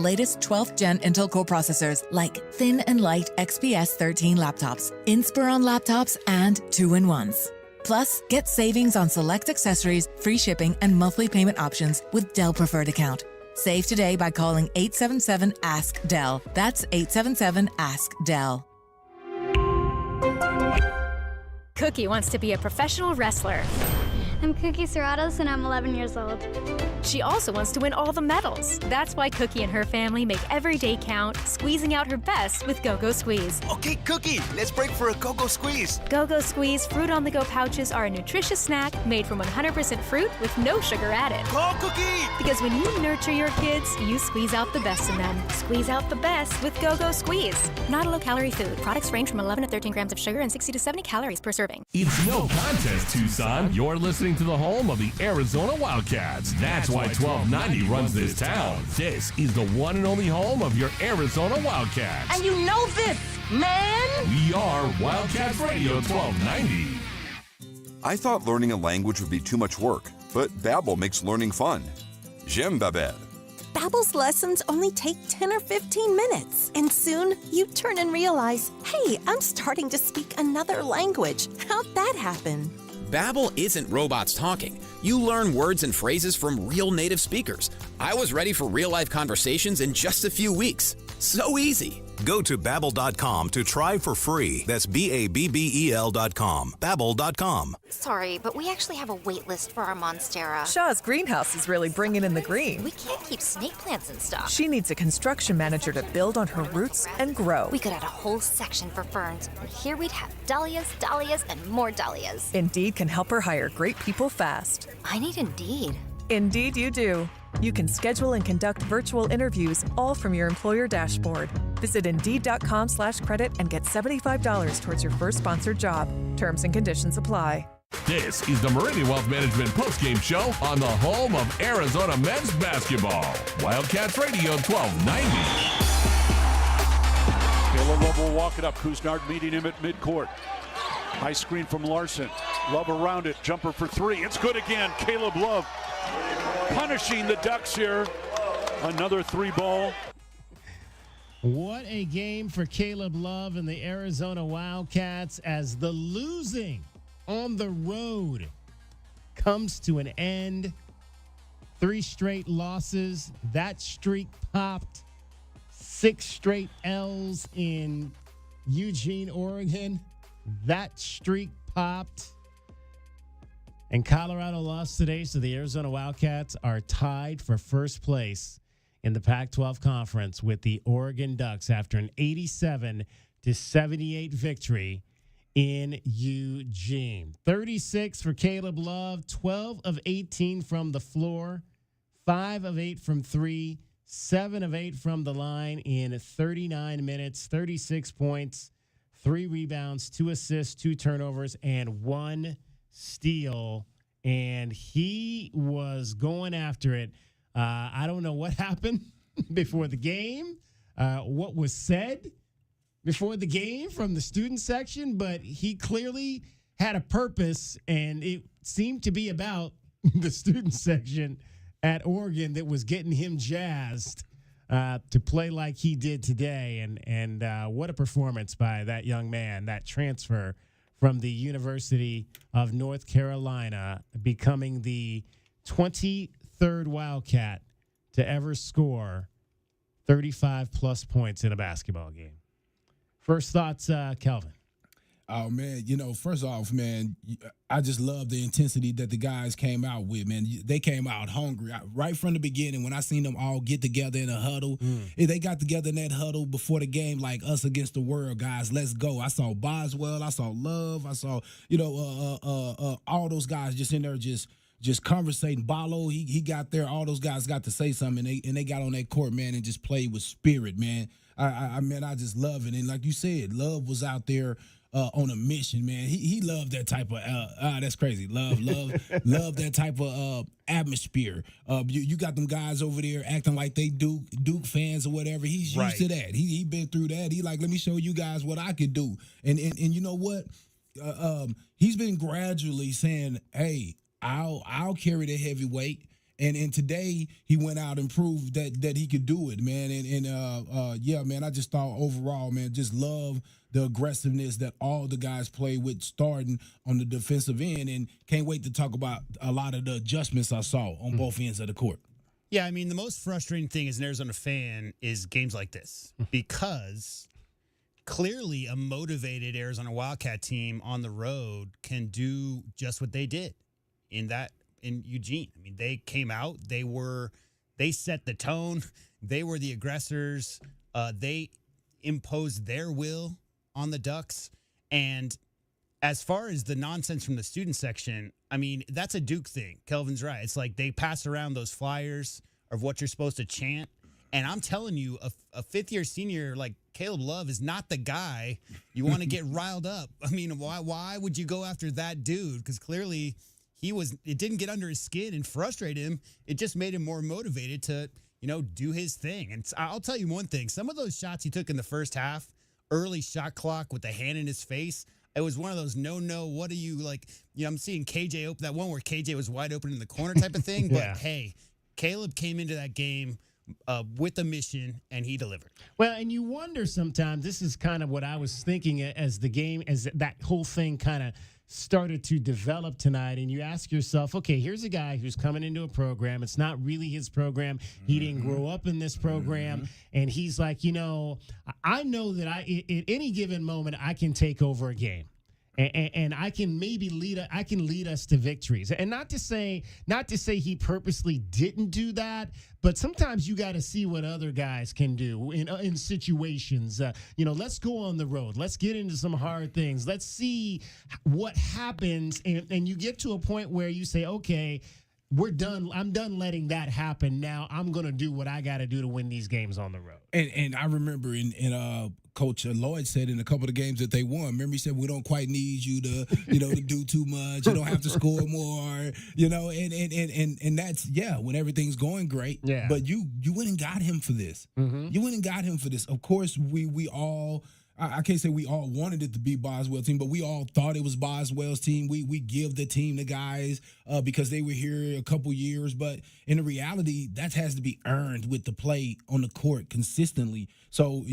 latest 12th gen Intel Core processors like thin and light XPS 13 laptops, Inspiron laptops, and 2-in-1s. Plus, get savings on select accessories, free shipping, and monthly payment options with Dell Preferred Account. Save today by calling 877-ASK-DELL. That's 877-ASK-DELL. Cookie wants to be a professional wrestler. I'm Cookie Serratos and I'm 11 years old. She also wants to win all the medals. That's why Cookie and her family make every day count, squeezing out her best with Go-Go Squeeze. Okay, Cookie, let's break for a Go-Go Squeeze. Go-Go Squeeze Fruit on the Go pouches are a nutritious snack made from 100% fruit with no sugar added. Go, Cookie! Because when you nurture your kids, you squeeze out the best in them. Squeeze out the best with Go-Go Squeeze. Not a low-calorie food. Products range from 11 to 13 grams of sugar and 60 to 70 calories per serving. It's no contest, Tucson. You're listening to the home of the Arizona Wildcats. That's why 1290 runs this town. This is the one and only home of your Arizona Wildcats. And you know this, man! We are Wildcats Radio 1290. I thought learning a language would be too much work, but Babbel makes learning fun. J'aime Babel. Babbel's lessons only take 10 or 15 minutes. And soon, you turn and realize, hey, I'm starting to speak another language. How'd that happen? Babbel isn't robots talking. You learn words and phrases from real native speakers. I was ready for real-life conversations in just a few weeks. So easy. Go to Babbel.com to try for free. That's Babbel.com. Babbel.com. Sorry, but we actually have a wait list for our Monstera. Shaw's greenhouse is really bringing in the green. We can't keep snake plants in stock. She needs a construction manager to build on her roots and grow. We could add a whole section for ferns, and here we'd have dahlias, dahlias, and more dahlias. Indeed can help her hire great people fast. I need Indeed. Indeed you do. You can schedule and conduct virtual interviews all from your employer dashboard. Visit Indeed.com/credit and get $75 towards your first sponsored job. Terms and conditions apply. This is the Meridian Wealth Management postgame show on the home of Arizona men's basketball. Wildcats Radio 1290. Caleb Love will walk it up. Couisnard meeting him at midcourt. High screen from Larson. Love around it. Jumper for three. It's good again. Caleb Love punishing the Ducks here. Another three ball. What a game for Caleb Love and the Arizona Wildcats as the losing on the road comes to an end. 3 straight losses. That streak popped. 6 straight L's in Eugene, Oregon. That streak popped. And Colorado lost today, so the Arizona Wildcats are tied for first place in the Pac-12 Conference with the Oregon Ducks after an 87-78 victory in Eugene. 36 for Caleb Love, 12 of 18 from the floor, 5 of 8 from 3, 7 of 8 from the line in 39 minutes, 36 points, 3 rebounds, 2 assists, 2 turnovers, and 1 steal. And he was going after it. I don't know what happened before the game, what was said before the game from the student section, but he clearly had a purpose, and it seemed to be about the student section at Oregon that was getting him jazzed to play like he did today. And what a performance by that young man, that transfer from the University of North Carolina, becoming the 23rd Wildcat to ever score 35-plus points in a basketball game. First thoughts, Kelvin? Oh, man, first off, man, I just love the intensity that the guys came out with, man. They came out hungry. Right from the beginning, when I seen them all get together in a huddle, they got together in that huddle before the game like us against the world, guys. Let's go. I saw Boswell. I saw Love. I saw, all those guys just in there just conversating. Ballo, he got there. All those guys got to say something, and they got on that court, man, and just played with spirit, man. I just love it. And like you said, Love was out there on a mission, man. He loved that type of that's crazy. Love that type of atmosphere. You got them guys over there acting like they Duke fans or whatever. He's used to that. He been through that. He like, let me show you guys what I could do. And you know what? He's been gradually saying, hey, I'll carry the heavy weight. And today he went out and proved that he could do it, man. And yeah, man, I just thought overall, man, just love the aggressiveness that all the guys play with starting on the defensive end, and can't wait to talk about a lot of the adjustments I saw on both ends of the court. Yeah, I mean, the most frustrating thing as an Arizona fan is games like this because clearly a motivated Arizona Wildcat team on the road can do just what they did in Eugene. I mean, they came out, they set the tone, they were the aggressors, they imposed their will on the Ducks. And as far as the nonsense from the student section, I mean, that's a Duke thing. Kelvin's right. It's like they pass around those flyers of what you're supposed to chant. And I'm telling you, a fifth-year senior like Caleb Love is not the guy you want to get riled up. I mean, why would you go after that dude? Because clearly it didn't get under his skin and frustrate him. It just made him more motivated to, do his thing. And I'll tell you one thing. Some of those shots he took in the first half, early shot clock with the hand in his face, it was one of those no, what are you like? I'm seeing KJ open that one where KJ was wide open in the corner type of thing. Yeah. But hey, Caleb came into that game with a mission, and he delivered. Well, and you wonder sometimes, this is kind of what I was thinking as that whole thing kind of started to develop tonight, and you ask yourself, okay, here's a guy who's coming into a program. It's not really his program. He didn't grow up in this program, and he's like, I know that at any given moment I can take over a game. And I can maybe lead us to victories. And not to say he purposely didn't do that, but sometimes you got to see what other guys can do in situations. Let's go on the road. Let's get into some hard things. Let's see what happens. And you get to a point where you say, okay, we're done. I'm done letting that happen. Now I'm going to do what I got to do to win these games on the road. And I remember in Coach Lloyd said in a couple of games that they won. Remember, he said, we don't quite need you to, to do too much. You don't have to score more, and that's, when everything's going great. Yeah. But you went and got him for this. Mm-hmm. You went and got him for this. Of course, we all, I can't say we all wanted it to be Boswell's team, but we all thought it was Boswell's team. We give the team to guys because they were here a couple years. But in the reality, that has to be earned with the play on the court consistently. So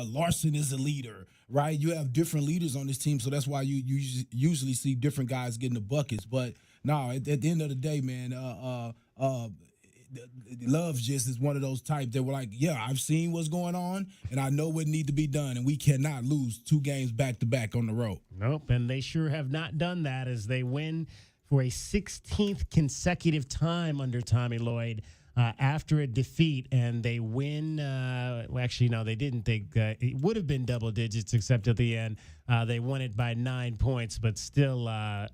Larson is a leader, right? You have different leaders on this team, so that's why you usually see different guys getting the buckets. But no, at the end of the day, man, Love just is one of those types that were like, yeah, I've seen what's going on, and I know what need to be done, and we cannot lose 2 games back-to-back on the road. Nope, and they sure have not done that as they win for a 16th consecutive time under Tommy Lloyd after a defeat, and they win. Actually, no, they didn't think it would have been double digits, except at the end. They won it by 9 points, but still a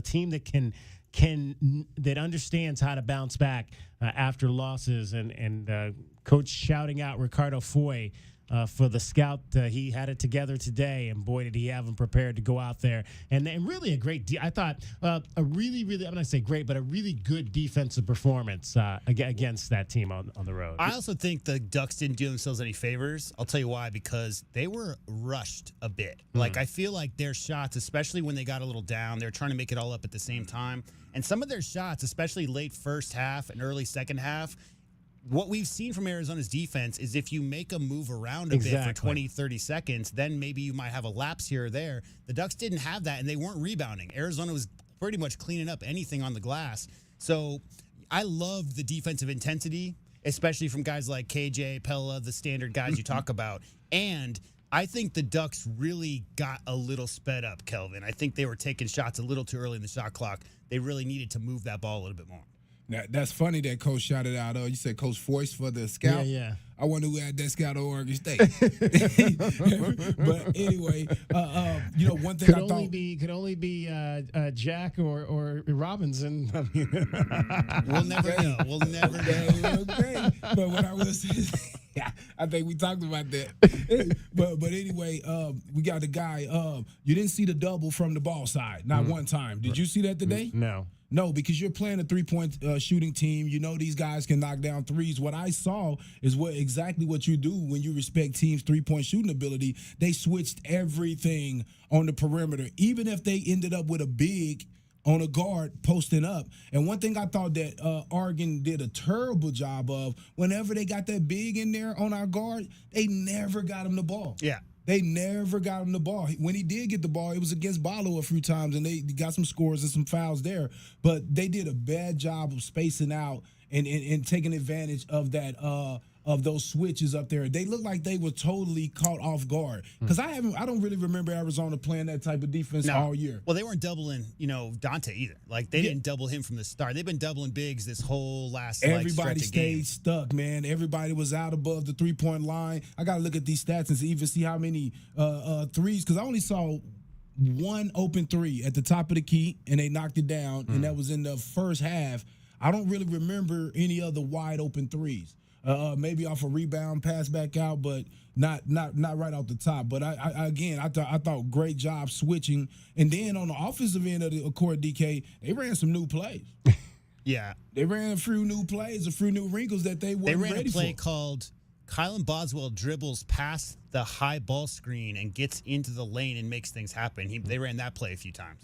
team that understands how to bounce back after losses, and coach shouting out Ricardo Foy for the scout. He had it together today, and boy, did he have him prepared to go out there. And really a great, I thought, a really, I'm not going to say great, but a really good defensive performance against that team on the road. I also think the Ducks didn't do themselves any favors. I'll tell you why, because they were rushed a bit. Like, I feel like their shots, especially when they got a little down, they were trying to make it all up at the same time. And some of their shots, especially late first half and early second half, what we've seen from Arizona's defense is if you make a move around a bit for 20, 30 seconds, then maybe you might have a lapse here or there. The Ducks didn't have that, and they weren't rebounding. Arizona was pretty much cleaning up anything on the glass. So I love the defensive intensity, especially from guys like KJ, Pella, the standard guys you talk about. And I think the Ducks really got a little sped up, Kelvin. I think they were taking shots a little too early in the shot clock. They really needed to move that ball a little bit more. Now, that's funny that Coach shouted out. You said Coach Foyce for the scout. Yeah. I wonder who had that scout at Oregon State. But anyway, one thing could only be Jack or Robinson. I mean, we'll never know. We'll never know. Okay. But what I will say is, I think we talked about that. but anyway, we got the guy. You didn't see the double from the ball side, not one time. Did you see that today? No, because you're playing a 3-point shooting team. You know these guys can knock down threes. What I saw is exactly what you do when you respect teams' 3-point shooting ability. They switched everything on the perimeter. Even if they ended up with a big on a guard posting up. And one thing I thought that Oregon did a terrible job of, whenever they got that big in there on our guard, they never got him the ball. Yeah. They never got him the ball. When he did get the ball, it was against Barlow a few times, and they got some scores and some fouls there. But they did a bad job of spacing out and taking advantage of that of those switches up there. They look like they were totally caught off guard. Because I don't really remember Arizona playing that type of defense all year. Well, they weren't doubling, Dante either. Like, they didn't double him from the start. They've been doubling bigs this whole last Everybody stretch of stayed games. stuck, man. Everybody was out above the three-point line. I got to look at these stats and even see how many threes, because I only saw one open three at the top of the key, and they knocked it down, and that was in the first half. I don't really remember any other wide open threes. Maybe off a rebound, pass back out, but not right off the top. But I thought great job switching. And then on the offensive end of the court, DK, they ran some new plays. Yeah, they ran a few new plays, a few new wrinkles that they weren't ready for. They ran a play called Kylan Boswell dribbles past the high ball screen and gets into the lane and makes things happen. They ran that play a few times.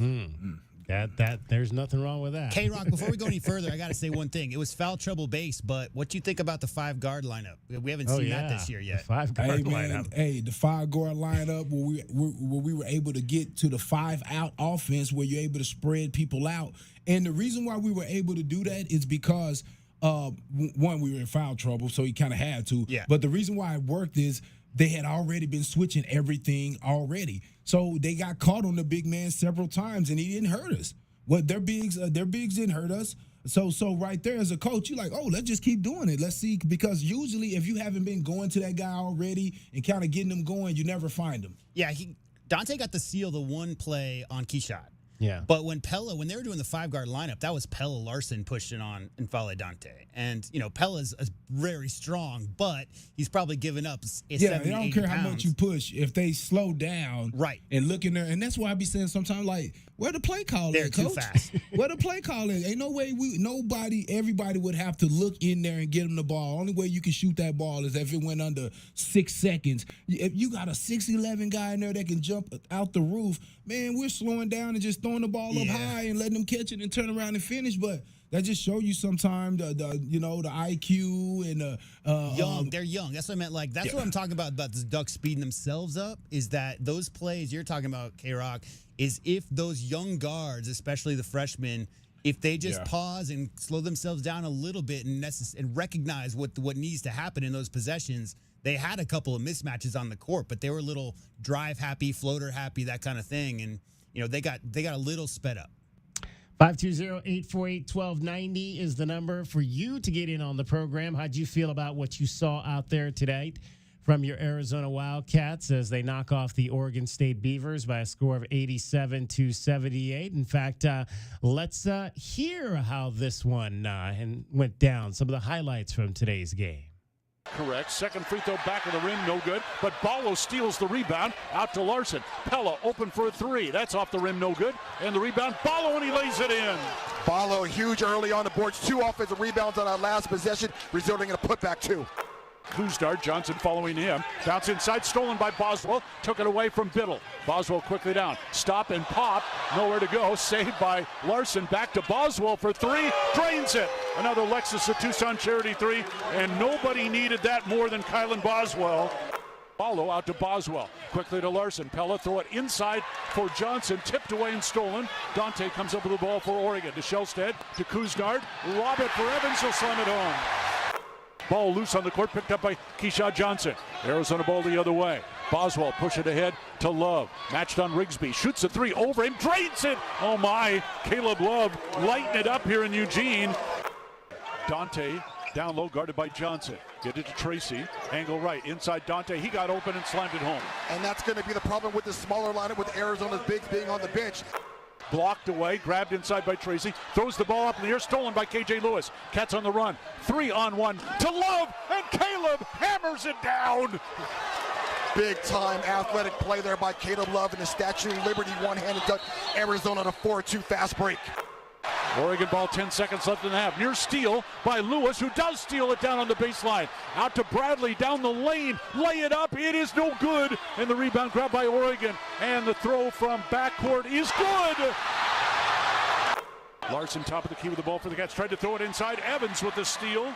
That there's nothing wrong with that. K-Rock, before we go any further, I got to say one thing. It was foul trouble base, but what do you think about the 5-guard lineup? We haven't seen that this year yet. The 5-guard lineup. Hey, the 5-guard lineup where we were able to get to the 5-out offense where you're able to spread people out. And the reason why we were able to do that is because, one, we were in foul trouble, so he kind of had to. Yeah. But the reason why it worked is they had already been switching everything already. So they got caught on the big man several times, and he didn't hurt us. Their bigs didn't hurt us. So right there as a coach, you're like, oh, let's just keep doing it. Let's see, because usually if you haven't been going to that guy already and kind of getting them going, you never find them. Yeah, Dante got to seal the one play on Keyshot. Yeah. But when they were doing the 5-guard lineup, that was Pella Larson pushing on and followed Dante. And, Pella's very strong, but he's probably given up 70, I don't care how much you push. If they slow down and look in there, and that's why I be saying sometimes, like, where the play call They're at, too coach? fast. Where the play call is? Ain't no way everybody would have to look in there and get him the ball. Only way you can shoot that ball is if it went under 6 seconds. If you got a 6'11" guy in there that can jump out the roof, man, we're slowing down and just throwing the ball up high and letting them catch it and turn around and finish. But that just show you sometimes the IQ and young. They're young. That's what I meant. Like, that's what I'm talking about the Ducks speeding themselves up, is that those plays you're talking about, K-Rock, is if those young guards, especially the freshmen, if they just pause and slow themselves down a little bit and recognize what needs to happen in those possessions. They had a couple of mismatches on the court, but they were a little drive happy, floater happy, that kind of thing, and they got a little sped up. 520-848-1290 is the number for you to get in on the program. How'd you feel about what you saw out there tonight from your Arizona Wildcats as they knock off the Oregon State Beavers by a score of 87-78? In fact, let's hear how this one went down, some of the highlights from today's game. Correct. Second free throw back of the rim, no good. But Barlow steals the rebound out to Larson. Pella open for a three. That's off the rim, no good. And the rebound, Barlow, and he lays it in. Barlow huge early on the boards. 2 offensive rebounds on our last possession, resulting in a putback 2. Kuznar, Johnson following him. Bounce inside, stolen by Boswell. Took it away from Biddle. Boswell quickly down. Stop and pop. Nowhere to go. Saved by Larson. Back to Boswell for 3. Drains it. Another Lexus of Tucson Charity 3. And nobody needed that more than Kylan Boswell. Barlow out to Boswell. Quickly to Larson. Pella throw it inside for Johnson. Tipped away and stolen. Dante comes up with the ball for Oregon. To Shellstead. To Kuznar. Lob it for Evans. He'll slam it home. Ball loose on the court, picked up by Keyshawn Johnson. Arizona ball the other way. Boswell push it ahead to Love. Matched on Rigsby. Shoots a 3 over him. Drains it. Oh my. Caleb Love lighting it up here in Eugene. Dante down low, guarded by Johnson. Get it to Tracy. Angle right. Inside Dante. He got open and slammed it home. And that's going to be the problem with the smaller lineup with Arizona's bigs being on the bench. Blocked away, grabbed inside by Tracy, throws the ball up in the air, stolen by KJ Lewis. Cats on the run, 3-on-1 to Love, and Caleb hammers it down. Big time athletic play there by Caleb Love and the Statue of Liberty one-handed dunk. Arizona on a 4-2 fast break. Oregon ball, 10 seconds left in the half. Near steal by Lewis, who does steal it down on the baseline. Out to Bradley, down the lane, lay it up, it is no good. And the rebound grabbed by Oregon, and the throw from backcourt is good. Larson top of the key with the ball for the Cats. Tried to throw it inside. Evans with the steal.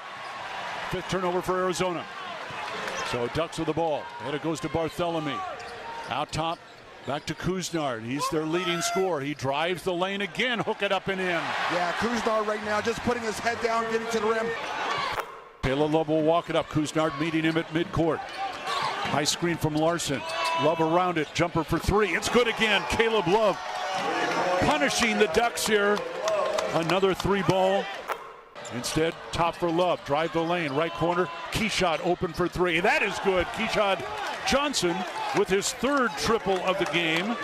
5th turnover for Arizona. So Ducks with the ball. And it goes to Bartholomew. Out top. Back to Couisnard. He's their leading scorer. He drives the lane again. Hook it up and in. Yeah, Couisnard right now just putting his head down, getting to the rim. Caleb Love will walk it up. Couisnard meeting him at midcourt. High screen from Larson. Love around it. Jumper for 3. It's good again. Caleb Love punishing the Ducks here. Another 3-ball. Instead, top for Love. Drive the lane. Right corner. Keyshot open for 3. That is good. Keyshot Johnson with his 3rd triple of the game.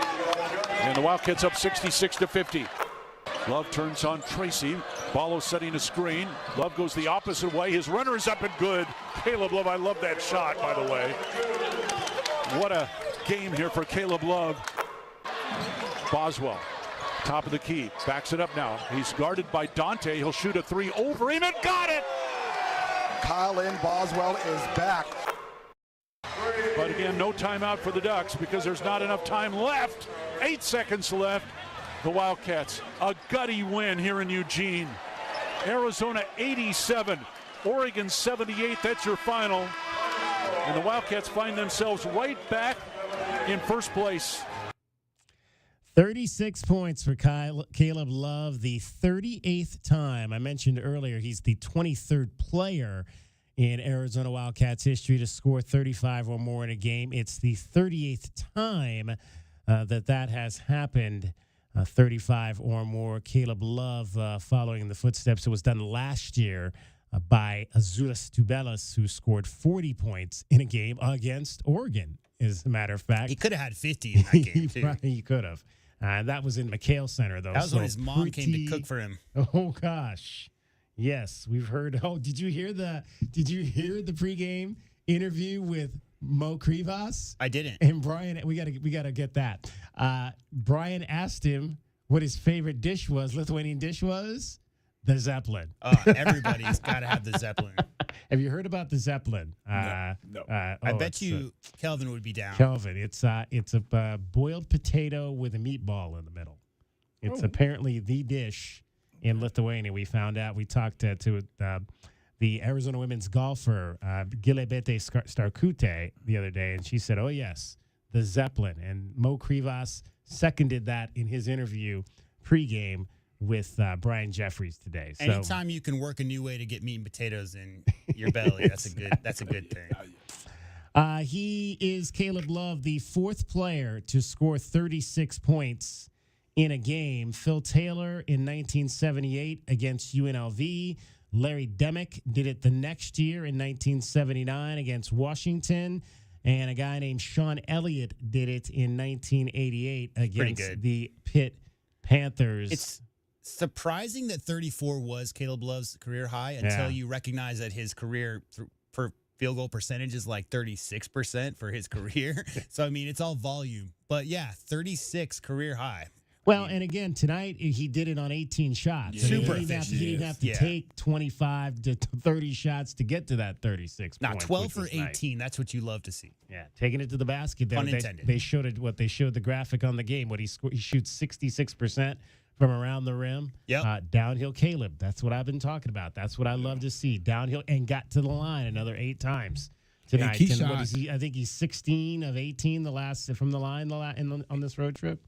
And the Wildcats up 66-50. Love turns on Tracy. Ballo setting a screen. Love goes the opposite way. His runner is up and good. Caleb Love, I love that shot, by the way. What a game here for Caleb Love. Boswell, top of the key. Backs it up now. He's guarded by Dante. He'll shoot a 3 over him and got it! Kylan Boswell is back. But again, no timeout for the Ducks because there's not enough time left. 8 seconds left. The Wildcats, a gutty win here in Eugene. Arizona 87, Oregon 78. That's your final. And the Wildcats find themselves right back in first place. 36 points for Caleb Love, the 38th time. I mentioned earlier he's the 23rd player in Arizona Wildcats history to score 35 or more in a game. It's the 38th time that has happened. 35 or more. Caleb Love following in the footsteps. It was done last year by Azulis Tubelis, who scored 40 points in a game against Oregon, as a matter of fact. He could have had 50 in that game, too. He could have. That was in McHale Center, though. That was when his mom came to cook for him. Oh, gosh. Yes, we've heard. Oh, did you hear the pregame interview with Mo Krivas? I didn't. And Brian, we gotta get that. Brian asked him what his favorite dish was, Lithuanian dish was. The Zeppelin. Everybody's got to have the Zeppelin. Have you heard about the Zeppelin? No. I bet you Kelvin would be down. Kelvin, it's a boiled potato with a meatball in the middle. It's apparently the dish in Lithuania. We found out. We talked to the Arizona women's golfer, Gilebete Starkute, the other day, and she said, oh, yes, the Zeppelin. And Mo Krivas seconded that in his interview pregame with Brian Jeffries today. So, anytime you can work a new way to get meat and potatoes in your belly, that's a good thing. He is, Caleb Love, the 4th player to score 36 points in a game. Phil Taylor in 1978 against UNLV. Larry Demick did it the next year in 1979 against Washington. And a guy named Sean Elliott did it in 1988 against the Pitt Panthers. It's surprising that 34 was Caleb Love's career high until you recognize that his career for field goal percentage is like 36% for his career. So, I mean, it's all volume. But, yeah, 36 career high. Well, and again, tonight he did it on 18 shots. Super efficient. He didn't have to take 25 to 30 shots to get to that 36 Now, points. 12 for 18, that's what you love to see. Yeah, taking it to the basket. Pun intended. They showed the graphic on the game. He shoots 66% from around the rim. Yep. Downhill Caleb. That's what I've been talking about. That's what I love to see. Downhill and got to the line another 8 times tonight. And what is he? I think he's 16 of 18 from the line on this road trip.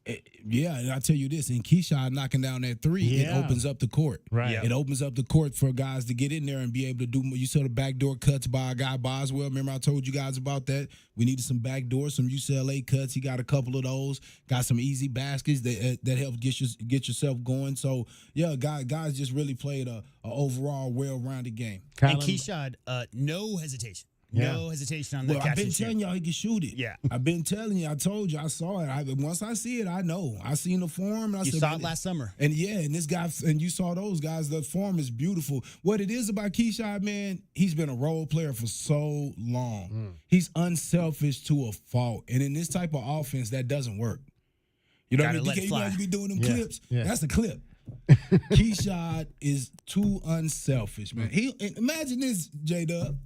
Yeah, and I'll tell you this, in Keyshot knocking down that 3, it opens up the court. Right. It opens up the court for guys to get in there and be able to do. You saw the backdoor cuts by a guy, Boswell. Remember I told you guys about that? We needed some backdoors, some UCLA cuts. He got a couple of those. Got some easy baskets that help get yourself going. So, yeah, guys just really played a overall well-rounded game. And Keyshot, no hesitation. No hesitation on the catch. I've been telling y'all he can shoot it. Yeah. I've been telling you. I told you. I saw it. Once I see it, I know. I seen the form. And you saw it last summer. And, and this guy, and you saw those guys, the form is beautiful. What it is about Keyshot, man, he's been a role player for so long. He's unselfish to a fault. And in this type of offense, that doesn't work. You know what I mean? DK, you might be doing them clips. Yeah. That's a clip. Keyshot is too unselfish, man. Imagine this, J-Dub.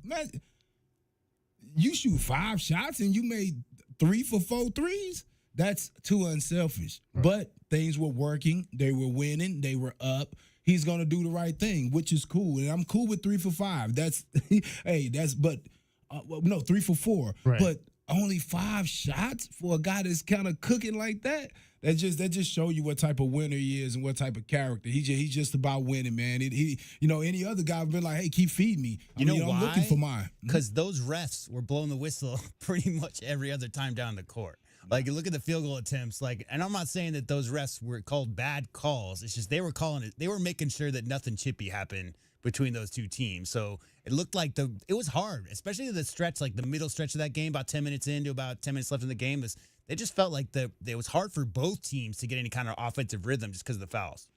You shoot 5 shots and you made 3 for 4 threes. That's too unselfish. Right. But things were working. They were winning. They were up. He's going to do the right thing, which is cool. And I'm cool with 3 for 5. That's, but 3 for 4. Right. But only 5 shots for a guy that's kind of cooking like that. That just show you what type of winner he is and what type of character. He's just about winning, man. Any other guy would be like, hey, keep feeding me. You know why? I'm looking for mine. Because those refs were blowing the whistle pretty much every other time down the court. Like, you look at the field goal attempts, and I'm not saying that those refs were called bad calls. It's just they were calling it. They were making sure that nothing chippy happened between those two teams. So it looked like it was hard, especially the stretch, like the middle stretch of that game, about 10 minutes into about 10 minutes left in the game. It just felt like it was hard for both teams to get any kind of offensive rhythm just because of the fouls.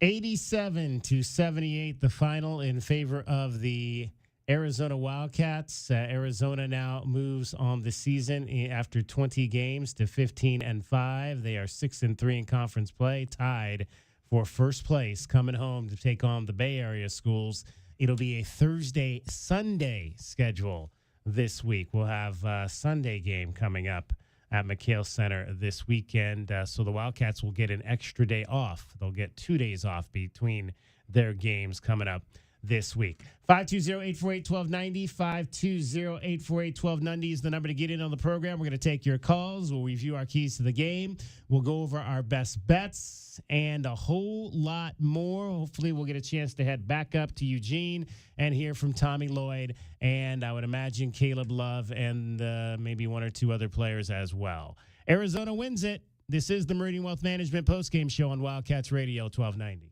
87-78, the final in favor of the Arizona Wildcats. Arizona now moves on the season after 20 games to 15-5. They are 6-3 in conference play, tied for first place, coming home to take on the Bay Area schools. It'll be a Thursday-Sunday schedule this week. We'll have a Sunday game coming up at McHale Center this weekend. So the Wildcats will get an extra day off. They'll get 2 days off between their games coming up this week. 520-848-1290, 520-848-1290 is the number to get in on the program. We're going to take your calls. We'll review our keys to the game. We'll go over our best bets and a whole lot more. Hopefully we'll get a chance to head back up to Eugene and hear from Tommy Lloyd, and I would imagine Caleb Love and maybe 1 or 2 other players as well. Arizona wins it. This is the Meridian Wealth Management postgame show on Wildcats Radio 1290.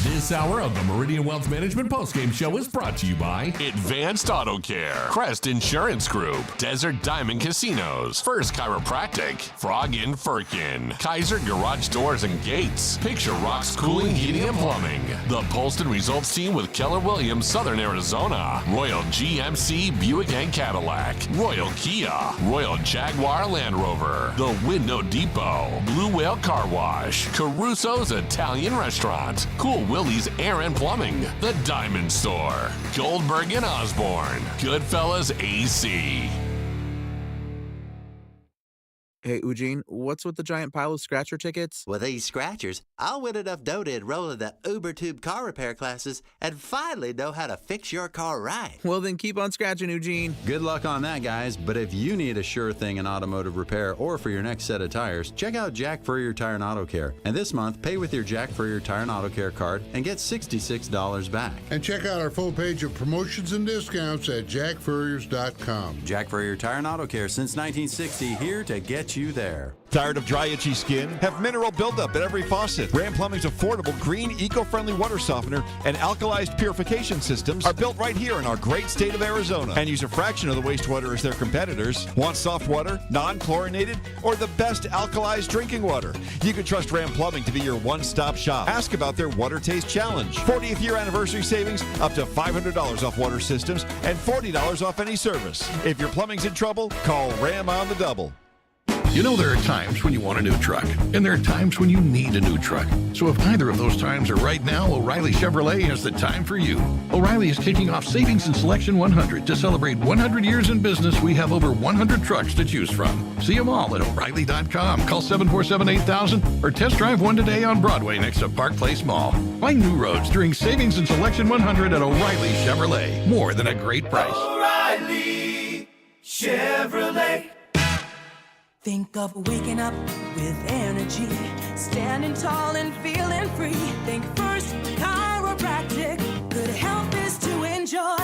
This hour of the Meridian Wealth Management postgame show is brought to you by Advanced Auto Care, Crest Insurance Group, Desert Diamond Casinos, First Chiropractic, Frog Inn Firkin, Kaiser Garage Doors and Gates, Picture Rocks Cooling, Heating and Plumbing, the Polston Results Team with Keller Williams, Southern Arizona, Royal GMC Buick and Cadillac, Royal Kia, Royal Jaguar Land Rover, the Window Depot, Blue Whale Car Wash, Caruso's Italian Restaurant, Cool Willie's Air and Plumbing, The Diamond Store, Goldberg and Osborne, Goodfellas AC. Hey, Eugene, what's with the giant pile of scratcher tickets? With these scratchers, I'll win enough dough to enroll in the UberTube car repair classes and finally know how to fix your car right. Well, then keep on scratching, Eugene. Good luck on that, guys. But if you need a sure thing in automotive repair or for your next set of tires, check out Jack Furrier Tire and Auto Care. And this month, pay with your Jack Furrier Tire and Auto Care card and get $66 back. And check out our full page of promotions and discounts at jackfurriers.com. Jack Furrier Tire and Auto Care since 1960, here to get you there. Tired of dry, itchy skin? Have mineral buildup in every faucet. Ram Plumbing's affordable, green, eco-friendly water softener and alkalized purification systems are built right here in our great state of Arizona and use a fraction of the wastewater as their competitors. Want soft water, non-chlorinated, or the best alkalized drinking water? You can trust Ram Plumbing to be your one-stop shop. Ask about their Water Taste Challenge. 40th year anniversary savings, up to $500 off water systems and $40 off any service. If your plumbing's in trouble, call Ram on the double. You know, there are times when you want a new truck, and there are times when you need a new truck. So if either of those times are right now, O'Reilly Chevrolet has the time for you. O'Reilly is kicking off Savings in Selection 100 to celebrate 100 years in business. We have over 100 trucks to choose from. See them all at O'Reilly.com. Call 747-8000 or test drive one today on Broadway next to Park Place Mall. Find new roads during Savings in Selection 100 at O'Reilly Chevrolet. More than a great price. O'Reilly Chevrolet. Think of waking up with energy, standing tall and feeling free. Think First Chiropractic, good health is to enjoy.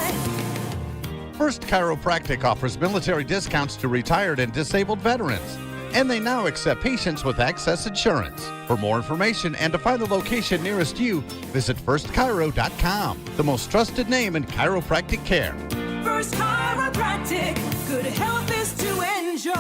First Chiropractic offers military discounts to retired and disabled veterans. And they now accept patients with excess insurance. For more information and to find the location nearest you, visit firstchiro.com, the most trusted name in chiropractic care. First Chiropractic, good health is to enjoy.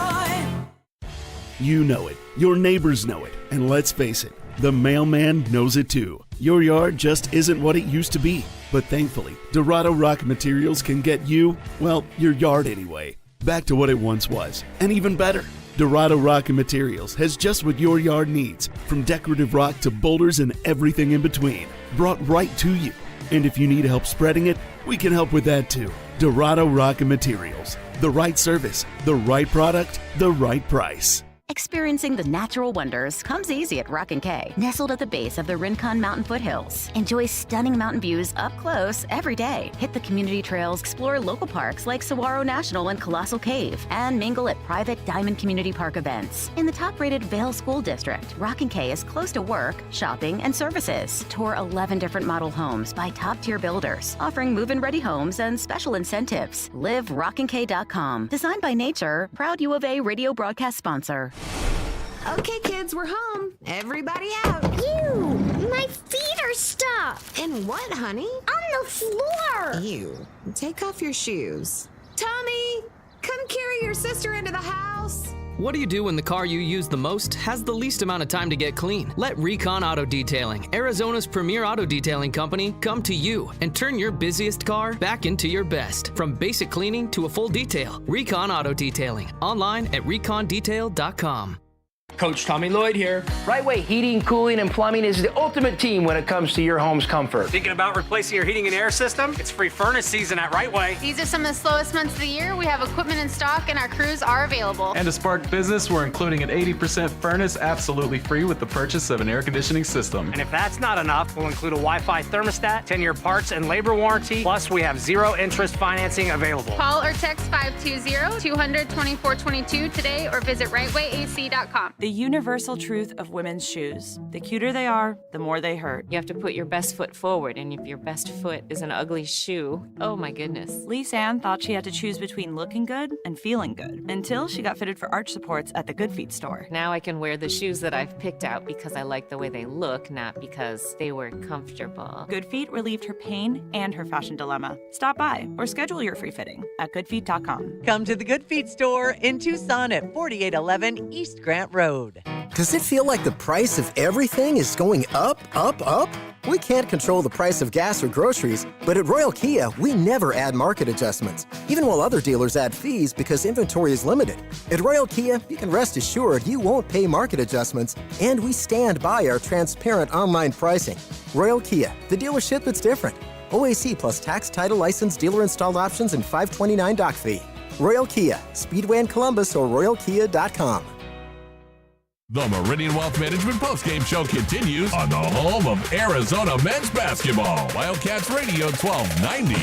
You know it, your neighbors know it, and let's face it, the mailman knows it too. Your yard just isn't what it used to be, but thankfully, Dorado Rock Materials can get you, well, your yard anyway, back to what it once was, and even better. Dorado Rock Materials has just what your yard needs, from decorative rock to boulders and everything in between, brought right to you. And if you need help spreading it, we can help with that too. Dorado Rock Materials, The right service, the right product, the right price. Experiencing the natural wonders comes easy at Rock & K, nestled at the base of the Rincon Mountain foothills. Enjoy stunning mountain views up close every day. Hit the community trails, explore local parks like Saguaro National and Colossal Cave, and mingle at private Diamond Community Park events. In the top-rated Vail School District, Rock & K is close to work, shopping, and services. Tour 11 different model homes by top-tier builders, offering move-in-ready homes and special incentives. Live RockandK.com. Designed by Nature, proud U of A radio broadcast sponsor. Okay, kids, we're home. Everybody out. Ew, my feet are stuck. In what, honey? On the floor. Ew. Take off your shoes. Tommy, come carry your sister into the house. What do you do when the car you use the most has the least amount of time to get clean? Let Recon Auto Detailing, Arizona's premier auto detailing company, come to you and turn your busiest car back into your best. From basic cleaning to a full detail, Recon Auto Detailing. Online at recondetail.com. Coach Tommy Lloyd here. Right Way Heating, Cooling, and Plumbing is the ultimate team when it comes to your home's comfort. Thinking about replacing your heating and air system? It's free furnace season at Right Way. These are some of the slowest months of the year. We have equipment in stock and our crews are available. And to spark business, we're including an 80% furnace absolutely free with the purchase of an air conditioning system. And if that's not enough, we'll include a Wi-Fi thermostat, 10-year parts and labor warranty, plus we have zero interest financing available. Call or text 520-200-2422 today or visit rightwayac.com. The universal truth of women's shoes. The cuter they are, the more they hurt. You have to put your best foot forward, and if your best foot is an ugly shoe, oh my goodness. Lisa Ann thought she had to choose between looking good and feeling good until she got fitted for arch supports at the Good Feet store. Now I can wear the shoes that I've picked out because I like the way they look, not because they were comfortable. Good Feet relieved her pain and her fashion dilemma. Stop by or schedule your free fitting at goodfeet.com. Come to the Good Feet store in Tucson at 4811 East Grant Road. Does it feel like the price of everything is going up, up, up? We can't control the price of gas or groceries, but at Royal Kia, we never add market adjustments, even while other dealers add fees because inventory is limited. At Royal Kia, you can rest assured you won't pay market adjustments, and we stand by our transparent online pricing. Royal Kia, the dealership that's different. OAC plus tax, title, license, dealer installed options, and $529 doc fee. Royal Kia, Speedway in Columbus or royalkia.com. The Meridian Wealth Management Postgame Show continues on the home of Arizona men's basketball. Wildcats Radio 1290.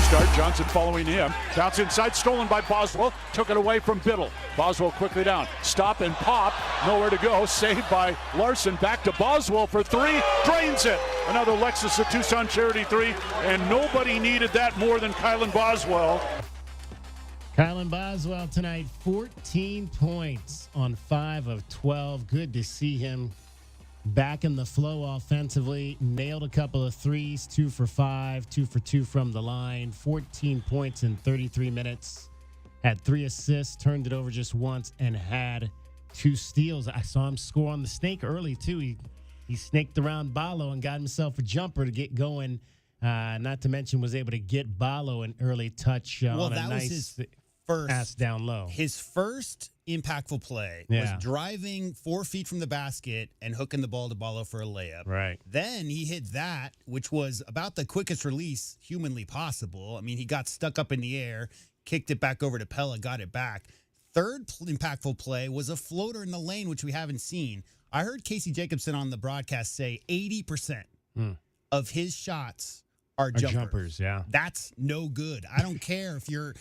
Start Johnson following him. Bounce inside, stolen by Boswell. Took it away from Biddle. Boswell quickly down. Stop and pop. Nowhere to go. Saved by Larson. Back to Boswell for three. Drains it. Another Lexus of Tucson Charity three. And nobody needed that more than Kylan Boswell. Kylan Boswell tonight, 14 points on 5 of 12. Good to see him back in the flow offensively. Nailed a couple of threes, 2 for 5, 2 for 2 from the line. 14 points in 33 minutes. Had 3 assists, turned it over just once, and had 2 steals. I saw him score on the snake early, too. He snaked around Ballo and got himself a jumper to get going. Not to mention was able to get Ballo an early touch on a nice pass down low. His first impactful play was driving 4 feet from the basket and hooking the ball to Ballo for a layup. Right. Then he hit that, which was about the quickest release humanly possible. I mean, he got stuck up in the air, kicked it back over to Pella, got it back. Third impactful play was a floater in the lane, which we haven't seen. I heard Casey Jacobson on the broadcast say 80% of his shots are jumpers. Yeah. That's no good. I don't care if you're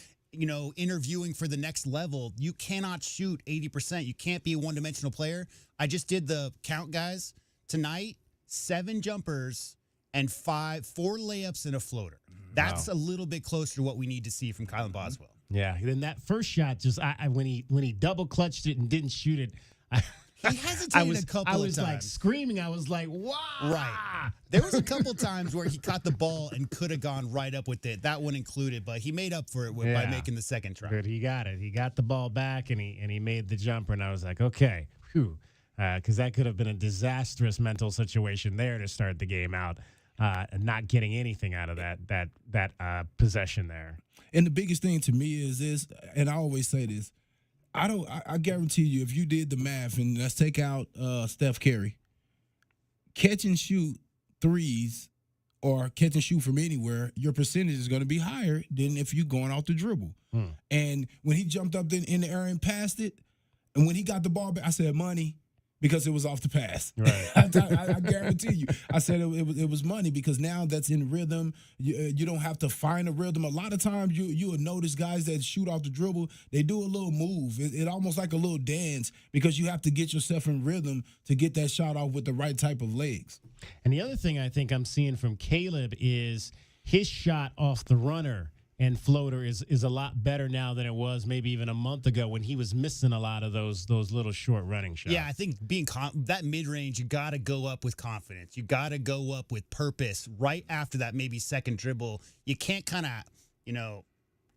interviewing for the next level. You cannot shoot 80%. You can't be a one-dimensional player. I just did the count, guys. Tonight, 7 jumpers and 4 layups and a floater. That's a little bit closer to what we need to see from Kylan Boswell. Yeah, then that first shot, just when he double clutched it and didn't shoot it, he hesitated a couple of times. I was like screaming. I was like, wow. Right. There was a couple times where he caught the ball and could have gone right up with it. That one included, but he made up for it by making the second try. Good, he got it. He got the ball back and he made the jumper, and I was like, okay, whew. Because that could have been a disastrous mental situation there to start the game out, and not getting anything out of that possession there. And the biggest thing to me is this, and I always say this, I guarantee you, if you did the math, and let's take out Steph Curry, catch and shoot threes or catch and shoot from anywhere, your percentage is going to be higher than if you're going off the dribble. And when he jumped up in the air and passed it, and when he got the ball back, I said, money, because it was off the pass. Right. I guarantee you. I said it was money because now that's in rhythm. You don't have to find a rhythm. A lot of times you will notice guys that shoot off the dribble, they do a little move. It almost like a little dance because you have to get yourself in rhythm to get that shot off with the right type of legs. And the other thing I think I'm seeing from Caleb is his shot off the runner and floater is a lot better now than it was maybe even a month ago when he was missing a lot of those little short running shots. Yeah, I think that mid-range, you got to go up with confidence. You got to go up with purpose right after that maybe second dribble. You can't kind of,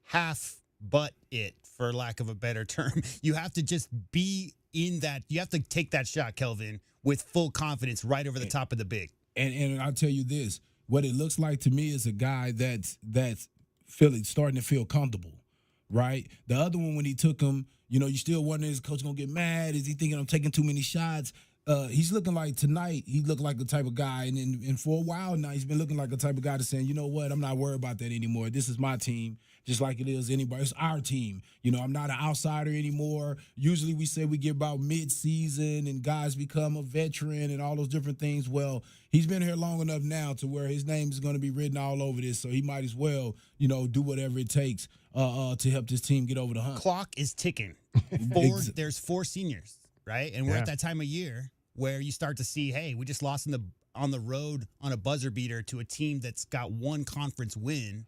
half butt it, for lack of a better term. You have to just be in that. You have to take that shot, Kelvin, with full confidence right over the top of the big. And I'll tell you this, what it looks like to me is a guy that's starting to feel comfortable, right? The other one, when he took him, you still wondering, is coach going to get mad? Is he thinking I'm taking too many shots? He's looking like tonight, he looked like the type of guy, and for a while now, he's been looking like the type of guy that's saying, you know what, I'm not worried about that anymore. This is my team, just like it is anybody. It's our team. I'm not an outsider anymore. Usually we say we get about mid-season and guys become a veteran and all those different things. Well, he's been here long enough now to where his name is going to be written all over this, so he might as well, do whatever it takes to help this team get over the hump. Clock is ticking. There's 4 seniors, right? And we're at that time of year where you start to see, hey, we just lost on the road on a buzzer beater to a team that's got one conference win.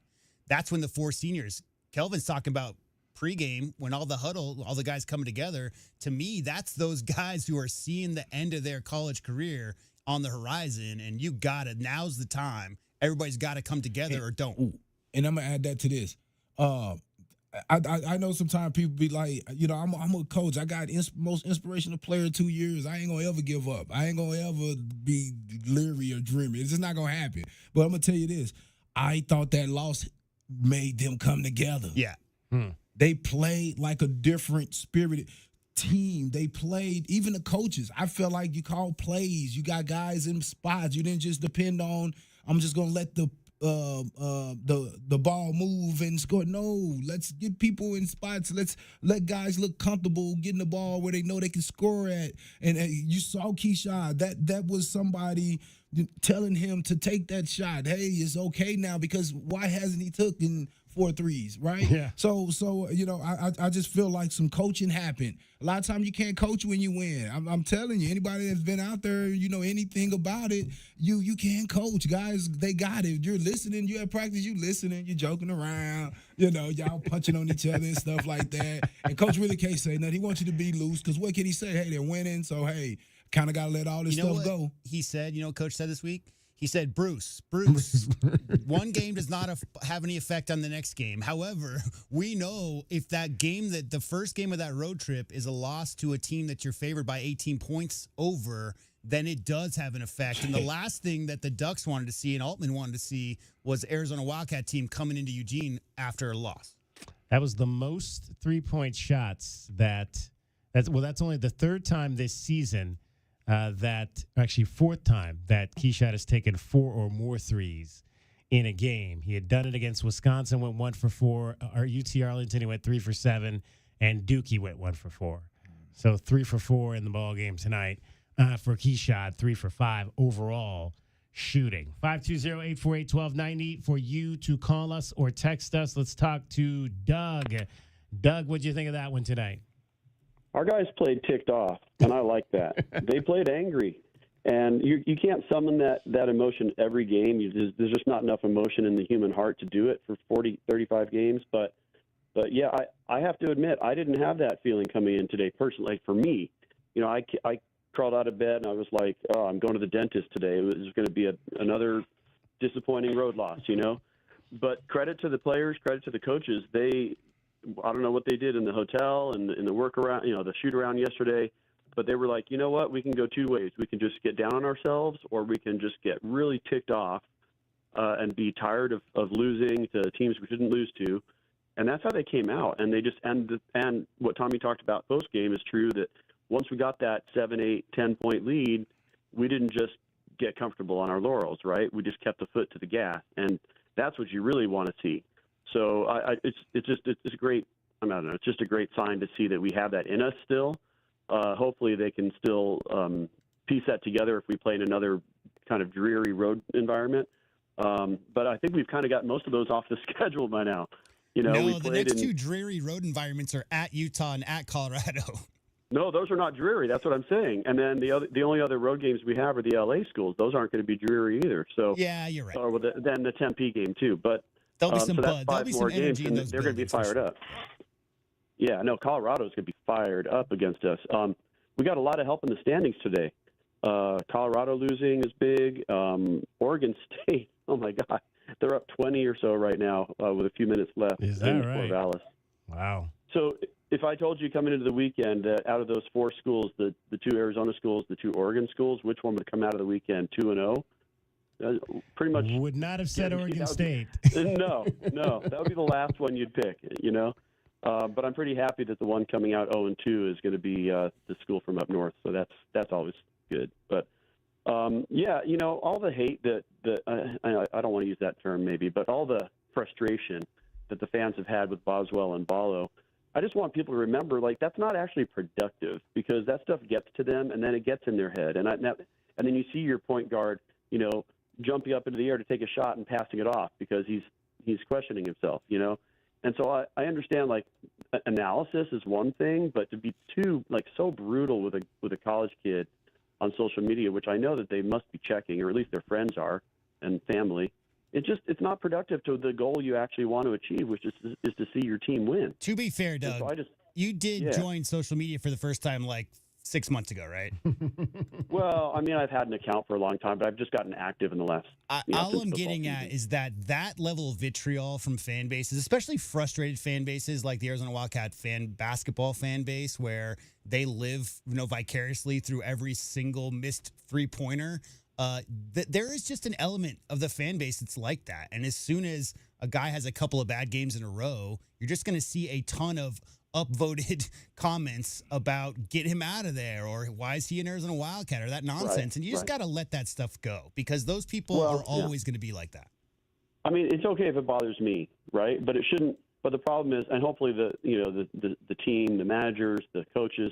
That's when the 4 seniors, Kelvin's talking about pregame, when all the huddle, all the guys coming together. To me, that's those guys who are seeing the end of their college career on the horizon, and you got it. Now's the time. Everybody's got to come together or don't. And I'm going to add that to this. I know sometimes people be like, I'm a coach. I got most inspirational player 2 years. I ain't going to ever give up. I ain't going to ever be leery or dreamy. It's just not going to happen. But I'm going to tell you this. I thought that loss made them come together. Yeah. They played like a different spirited team. They played, even the coaches. I felt like you called plays. You got guys in spots. You didn't just depend on, I'm just going to let the ball move and score. No, let's get people in spots. Let's let guys look comfortable getting the ball where they know they can score at. And you saw Keyshawn. That was somebody telling him to take that shot. Hey, it's okay now, because why hasn't he taken 4 threes, right? Yeah. So I just feel like some coaching happened. A lot of times you can't coach when you win. I'm telling you, anybody that's been out there, anything about it, you can't coach. Guys, they got it. You're listening. You at practice, you listening. You're joking around. Y'all punching on each other and stuff like that. And coach really can't say nothing. He wants you to be loose, because what can he say? Hey, they're winning, so hey, kind of got to let all this stuff go. He said, Coach said this week? He said, Bruce, one game does not have any effect on the next game. However, we know if that game, that the first game of that road trip is a loss to a team that you're favored by 18 points over, then it does have an effect. And the last thing that the Ducks wanted to see and Altman wanted to see was Arizona Wildcat team coming into Eugene after a loss. That was the most 3-point shots that's only the 3rd time this season, actually 4th time that Keyshawn has taken 4 or more threes in a game. He had done it against Wisconsin, went 1 for 4. Or UT Arlington, he went 3 for 7, and Dookie went 1 for 4. So 3 for 4 in the ball game tonight for Keyshawn, 3 for 5 overall shooting. 520-848-1290 for you to call us or text us. Let's talk to Doug. Doug, what'd you think of that one tonight? Our guys played ticked off, and I like that. They played angry, and you can't summon that emotion every game. There's just not enough emotion in the human heart to do it for 40, 35 games. But yeah, I have to admit, I didn't have that feeling coming in today personally. For me, I crawled out of bed, and I was like, oh, I'm going to the dentist today. It was going to be another disappointing road loss, But credit to the players, credit to the coaches. I don't know what they did in the hotel and in the work around, the shoot around yesterday, but they were like, you know what, we can go 2 ways. We can just get down on ourselves, or we can just get really ticked off and be tired of losing to teams we shouldn't lose to. And that's how they came out. And they just, and what Tommy talked about post game is true, that once we got that 7, 8, 10 point lead, we didn't just get comfortable on our laurels, right? We just kept the foot to the gas, and that's what you really want to see. So it's a great. I don't know. It's just a great sign to see that we have that in us still. Hopefully, they can still piece that together if we play in another kind of dreary road environment. But I think we've kind of got most of those off the schedule by now. No, the next two dreary road environments are at Utah and at Colorado. No, those are not dreary. That's what I'm saying. And then the only other road games we have are the LA schools. Those aren't going to be dreary either. So yeah, you're right. Or then the Tempe game too. But there'll be some so buzz. There'll be some energy in those. They're going to be fired up. Yeah, no, Colorado's going to be fired up against us. We got a lot of help in the standings today. Colorado losing is big. Oregon State, oh my God, they're up 20 or so right now with a few minutes left. Is that right? Corvallis. Wow. So if I told you coming into the weekend that out of those four schools, the two Arizona schools, the two Oregon schools, which one would come out of the weekend 2-0? Pretty much would not have said Oregon State. No, that would be the last one you'd pick. But I'm pretty happy that the one coming out 0-2 is going to be the school from up north. So that's always good. But yeah, all the hate that I don't want to use that term maybe, but all the frustration that the fans have had with Boswell and Ballo, I just want people to remember, like, that's not actually productive, because that stuff gets to them and then it gets in their head. And then you see your point guard, jumping up into the air to take a shot and passing it off because he's questioning himself, And so I understand, like, analysis is one thing, but to be so brutal with a college kid on social media, which I know that they must be checking, or at least their friends are and family, it's not productive to the goal you actually want to achieve, which is to see your team win. To be fair, Doug, so you did join social media for the first time like 6 months ago, right? Well, I mean, I've had an account for a long time, but I've just gotten active in the last. All I'm getting at is that level of vitriol from fan bases, especially frustrated fan bases like the Arizona Wildcat basketball fan base, where they live, vicariously through every single missed three-pointer. There is just an element of the fan base that's like that. And as soon as a guy has a couple of bad games in a row, you're just going to see a ton of upvoted comments about get him out of there, or why is he an Arizona Wildcat, or that nonsense. Right, and you just got to let that stuff go, because those people are always going to be like that. I mean, it's okay if it bothers me, right? But it shouldn't. But the problem is, and hopefully the team, the managers, the coaches,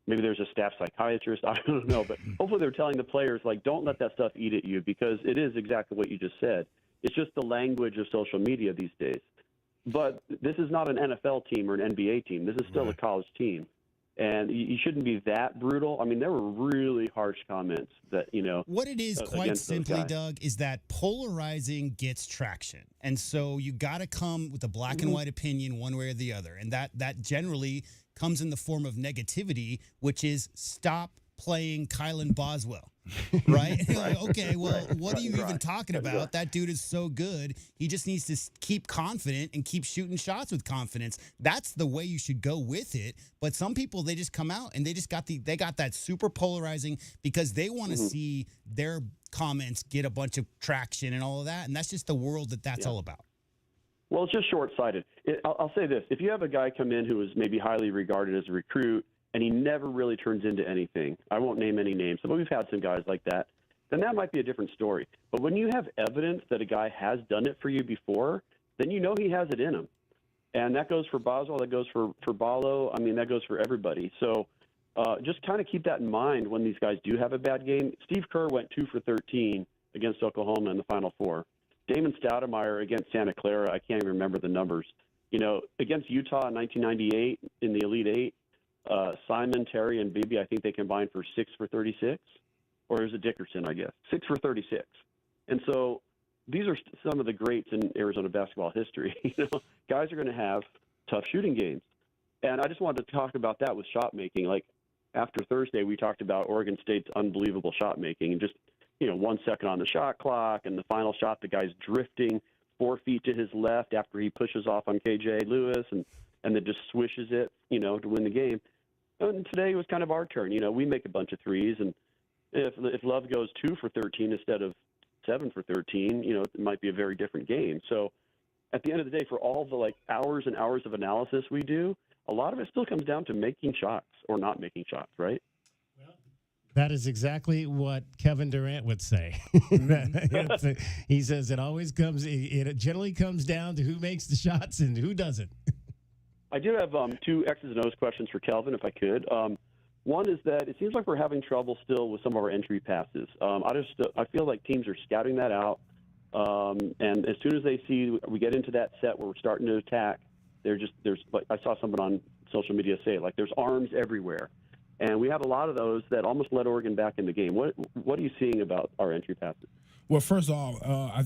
maybe there's a staff psychiatrist, I don't know, but hopefully they're telling the players, like, don't let that stuff eat at you, because it is exactly what you just said. It's just the language of social media these days. But this is not an NFL team or an NBA team. This is still a college team. And you shouldn't be that brutal. I mean, there were really harsh comments that, What it is, quite simply, Doug, is that polarizing gets traction. And so you got to come with a black and white opinion one way or the other. And that generally comes in the form of negativity, which is stop playing Kylan Boswell, right? Like, okay, well, what are you even talking about? That dude is so good. He just needs to keep confident and keep shooting shots with confidence. That's the way you should go with it. But some people, they just come out and they got that super polarizing, because they want to see their comments get a bunch of traction and all of that. And that's just the world that's all about. Well, it's just short-sighted. I'll say this. If you have a guy come in who is maybe highly regarded as a recruit, and he never really turns into anything, I won't name any names, but we've had some guys like that, then that might be a different story. But when you have evidence that a guy has done it for you before, then you know he has it in him. And that goes for Boswell, that goes for Ballo. I mean, that goes for everybody. So just kind of keep that in mind when these guys do have a bad game. Steve Kerr went 2 for 13 against Oklahoma in the Final Four. Damon Stoudemire against Santa Clara, I can't even remember the numbers. Against Utah in 1998 in the Elite Eight, Simon, Terry, and Beebe, I think they combined for 6 for 36. Or is it Dickerson, I guess? 6 for 36. And so these are some of the greats in Arizona basketball history. Guys are going to have tough shooting games. And I just wanted to talk about that with shot making. Like, after Thursday, we talked about Oregon State's unbelievable shot making, and just, 1 second on the shot clock, and the final shot, the guy's drifting 4 feet to his left after he pushes off on KJ Lewis, and then just swishes it, to win the game. And today was kind of our turn. We make a bunch of threes, and if Love goes 2 for 13 instead of 7 for 13, it might be a very different game. So at the end of the day, for all the hours and hours of analysis we do, a lot of it still comes down to making shots or not making shots, right? That is exactly what Kevin Durant would say. He says it generally comes down to who makes the shots and who doesn't. I do have two X's and O's questions for Kelvin, if I could. One is that it seems like we're having trouble still with some of our entry passes. I feel like teams are scouting that out, and as soon as they see we get into that set where we're starting to attack, I saw someone on social media say there's arms everywhere. And we have a lot of those that almost let Oregon back in the game. What are you seeing about our entry passes? Well, first of all,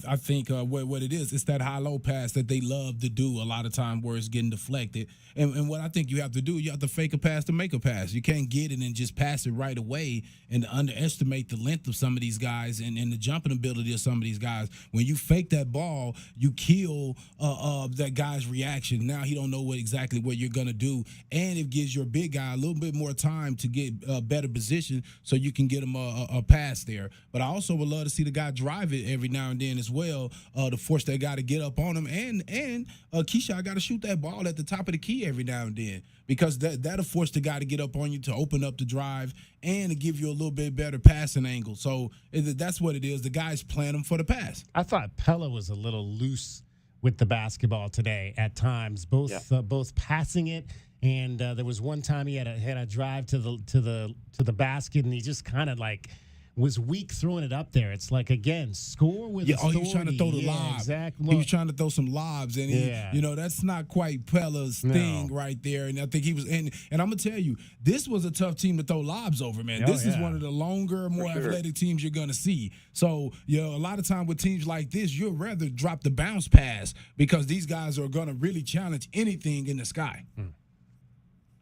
I think what it is, it's that high-low pass that they love to do a lot of time where it's getting deflected. And what I think you have to do, you have to fake a pass to make a pass. You can't get it and just pass it right away and underestimate the length of some of these guys and the jumping ability of some of these guys. When you fake that ball, you kill that guy's reaction. Now he don't know exactly what you're going to do, and it gives your big guy a little bit more time to get a better position so you can get him a pass there. But I also would love to see the guy drive it every now and then as well to force that guy to get up on him. And Keyshawn got to shoot that ball at the top of the key every now and then, because that'll force the guy to get up on you, to open up the drive, and to give you a little bit better passing angle. So that's what it is. The guy's playing him for the pass. I thought Pella was a little loose with the basketball today at times, both passing it, and there was one time he had a drive to the basket, and he just kind of was weak throwing it up there. It's again, score with authority. He was trying to throw the lob. Exactly. He was trying to throw some lobs, and that's not quite Pella's thing right there. And I think he was, and I'm gonna tell you, this was a tough team to throw lobs over, man. This is one of the longer, more athletic teams you're gonna see. So, a lot of time with teams like this, you'd rather drop the bounce pass because these guys are gonna really challenge anything in the sky.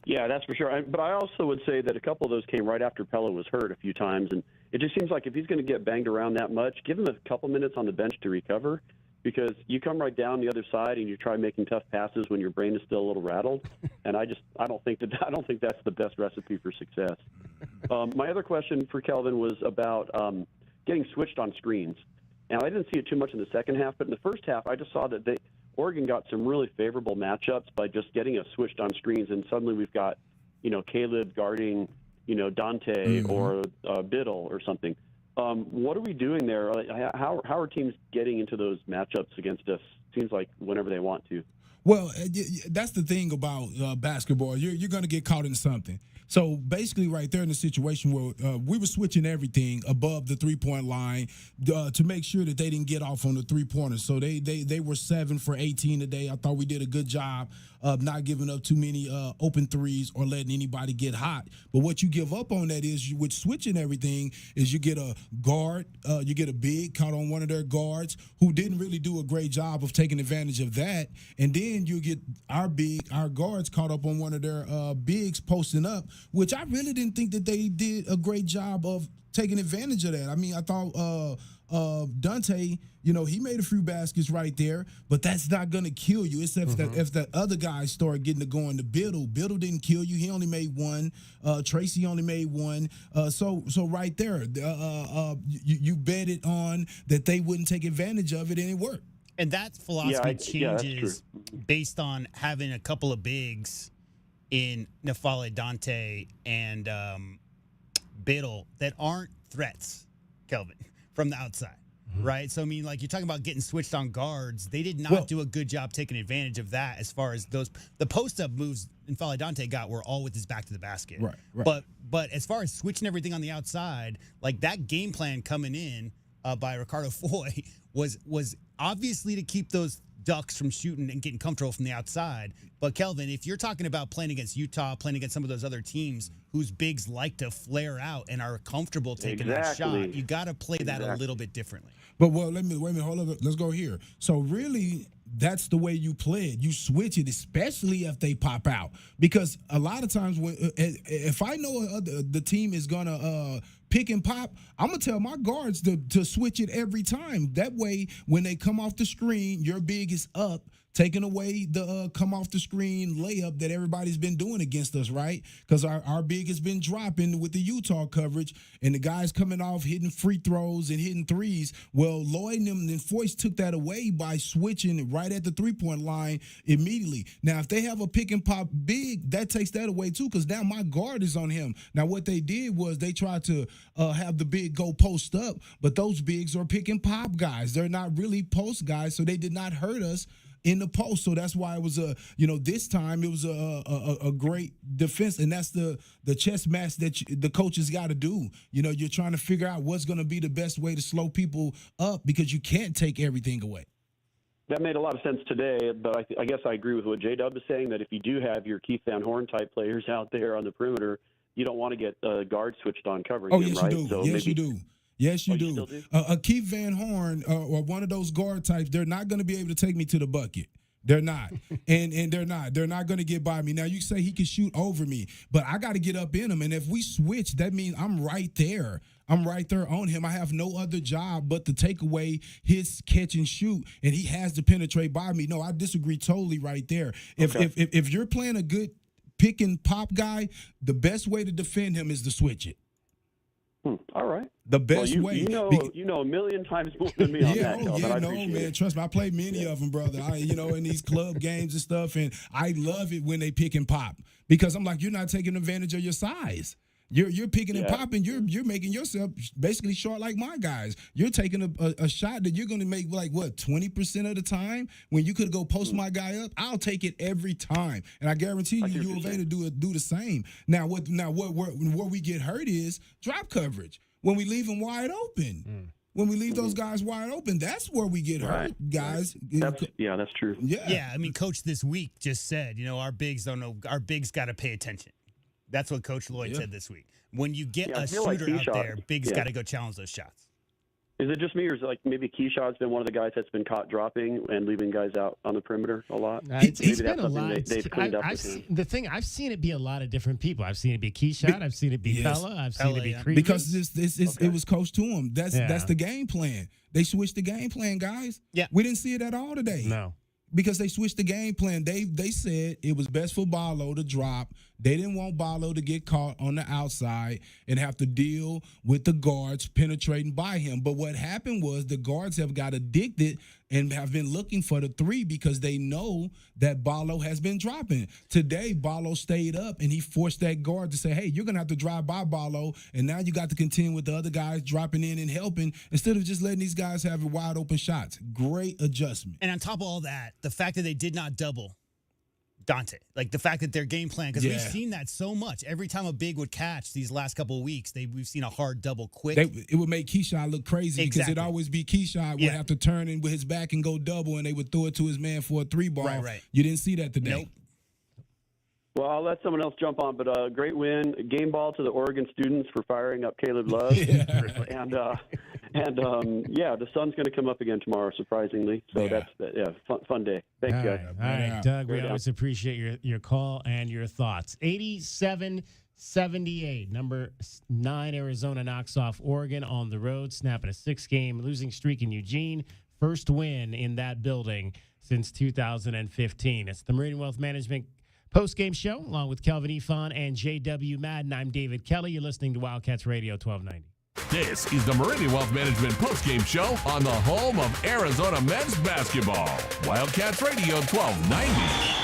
Yeah, that's for sure. But I also would say that a couple of those came right after Pella was hurt a few times, and it just seems like if he's going to get banged around that much, give him a couple minutes on the bench to recover, because you come right down the other side and you try making tough passes when your brain is still a little rattled, and I don't think that's the best recipe for success. My other question for Kelvin was about getting switched on screens. Now, I didn't see it too much in the second half, but in the first half, I just saw that Oregon got some really favorable matchups by just getting us switched on screens, and suddenly we've got, Caleb guarding, Dante or Biddle or something. What are we doing there? How are teams getting into those matchups against us? Seems like whenever they want to. Well, that's the thing about basketball. You're going to get caught in something. So basically right there in the situation where we were switching everything above the three-point line to make sure that they didn't get off on the three-pointers. So they were 7 for 18 today. I thought we did a good job of not giving up too many open threes or letting anybody get hot. But what you give up on that is, with switching everything, is you get a guard, you get a big caught on one of their guards who didn't really do a great job of taking advantage of that. And then you get our guards caught up on one of their bigs posting up, which I really didn't think that they did a great job of taking advantage of that. I mean, I thought Dante, he made a few baskets right there, but that's not going to kill you. It's if the other guys start getting to going to Biddle. Biddle didn't kill you. He only made one. Tracy only made one. So right there, you bet it on that they wouldn't take advantage of it, and it worked. And that philosophy changes based on having a couple of bigs in Nafale, Dante, and Biddle that aren't threats, Kelvin, from the outside, right? So, I mean, you're talking about getting switched on guards. They did not do a good job taking advantage of that as far as the post-up moves Nafale Dante got were all with his back to the basket. Right. But as far as switching everything on the outside, that game plan coming in by Ricardo Foy was obviously to keep those Ducks from shooting and getting comfortable from the outside. But Kelvin, if you're talking about playing against Utah, playing against some of those other teams whose bigs like to flare out and are comfortable taking that shot, you got to play that a little bit differently. But wait a minute, hold on, let's go here. So really, that's the way you play it. You switch it, especially if they pop out, because a lot of times if I know the team is gonna pick and pop, I'm gonna tell my guards to switch it every time. That way, when they come off the screen, your big is up taking away the come off the screen layup that everybody's been doing against us, right? Because our big has been dropping with the Utah coverage, and the guys coming off hitting free throws and hitting threes. Well, Lloyd and Foyce took that away by switching right at the three-point line immediately. Now, if they have a pick and pop big, that takes that away too, because now my guard is on him. Now, what they did was they tried to have the big go post up, but those bigs are pick and pop guys. They're not really post guys, so they did not hurt us in the post. So that's why it was this time it was a great defense, and that's the chess match that the coaches got to do. You're trying to figure out what's going to be the best way to slow people up, because you can't take everything away. That made a lot of sense today, but I guess I agree with what J-Dub is saying, that if you do have your Keith Van Horn type players out there on the perimeter, you don't want to get guard switched on covering him, yes, right? You do. So yes, you do. Yes, you do. Still do? Keith Van Horn or one of those guard types, they're not going to be able to take me to the bucket. They're not. and they're not. They're not going to get by me. Now, you say he can shoot over me, but I got to get up in him. And if we switch, that means I'm right there. I'm right there on him. I have no other job but to take away his catch and shoot, and he has to penetrate by me. No, I disagree totally right there. If you're playing a good pick and pop guy, the best way to defend him is to switch it. All right. The best way. You know a million times more than me on that. Man. Trust me, I play many of them, brother. In these club games and stuff, and I love it when they pick and pop, because I'm like, you're not taking advantage of your size. You're picking and popping. You're making yourself basically short like my guys. You're taking a shot that you're going to make 20% of the time, when you could go post my guy up. I'll take it every time, and I guarantee you, U of A to do the same. Now where we get hurt is drop coverage, when we leave them wide open. When we leave those guys wide open, that's where we get hurt, guys. That's true. Yeah. I mean, Coach this week just said, our bigs don't know. Our bigs got to pay attention. That's what Coach Lloyd said this week. When you get a shooter out there, bigs got to go challenge those shots. Is it just me, or is it like maybe Keyshawn's been one of the guys that's been caught dropping and leaving guys out on the perimeter a lot? It's been a lot. I've seen it be a lot of different people. I've seen it be Keyshawn. I've seen it be Pella. I've seen it be Creevy. Because it was coached to him. That's the game plan. They switched the game plan, guys. Yeah. We didn't see it at all today. No. Because they switched the game plan. They said it was best for Barlow to drop. They didn't want Barlow to get caught on the outside and have to deal with the guards penetrating by him. But what happened was the guards have got addicted and have been looking for the three, because they know that Barlow has been dropping. Today, Barlow stayed up, and he forced that guard to say, hey, you're going to have to drive by Barlow, and now you got to contend with the other guys dropping in and helping, instead of just letting these guys have wide open shots. Great adjustment. And on top of all that, the fact that they did not double Dante, like the fact that their game plan, because we've seen that so much. Every time a big would catch these last couple of weeks, we've seen a hard double quick. It would make Keyshawn look crazy, because it'd always be Keyshawn would have to turn in with his back and go double, and they would throw it to his man for a three ball. Right. You didn't see that today. Nope. Well, I'll let someone else jump on, but great win. Game ball to the Oregon students for firing up Caleb Love. And the sun's going to come up again tomorrow, surprisingly. So that's fun day. Thanks, guys. All right, Doug, we always appreciate your call and your thoughts. 87-78, number 9 Arizona knocks off Oregon on the road, snapping a 6-game losing streak in Eugene. First win in that building since 2015. It's the Meridian Wealth Management Postgame show, along with Kelvin Ifan and J.W. Madden. I'm David Kelly. You're listening to Wildcats Radio 1290. This is the Meridian Wealth Management Postgame show on the home of Arizona men's basketball. Wildcats Radio 1290.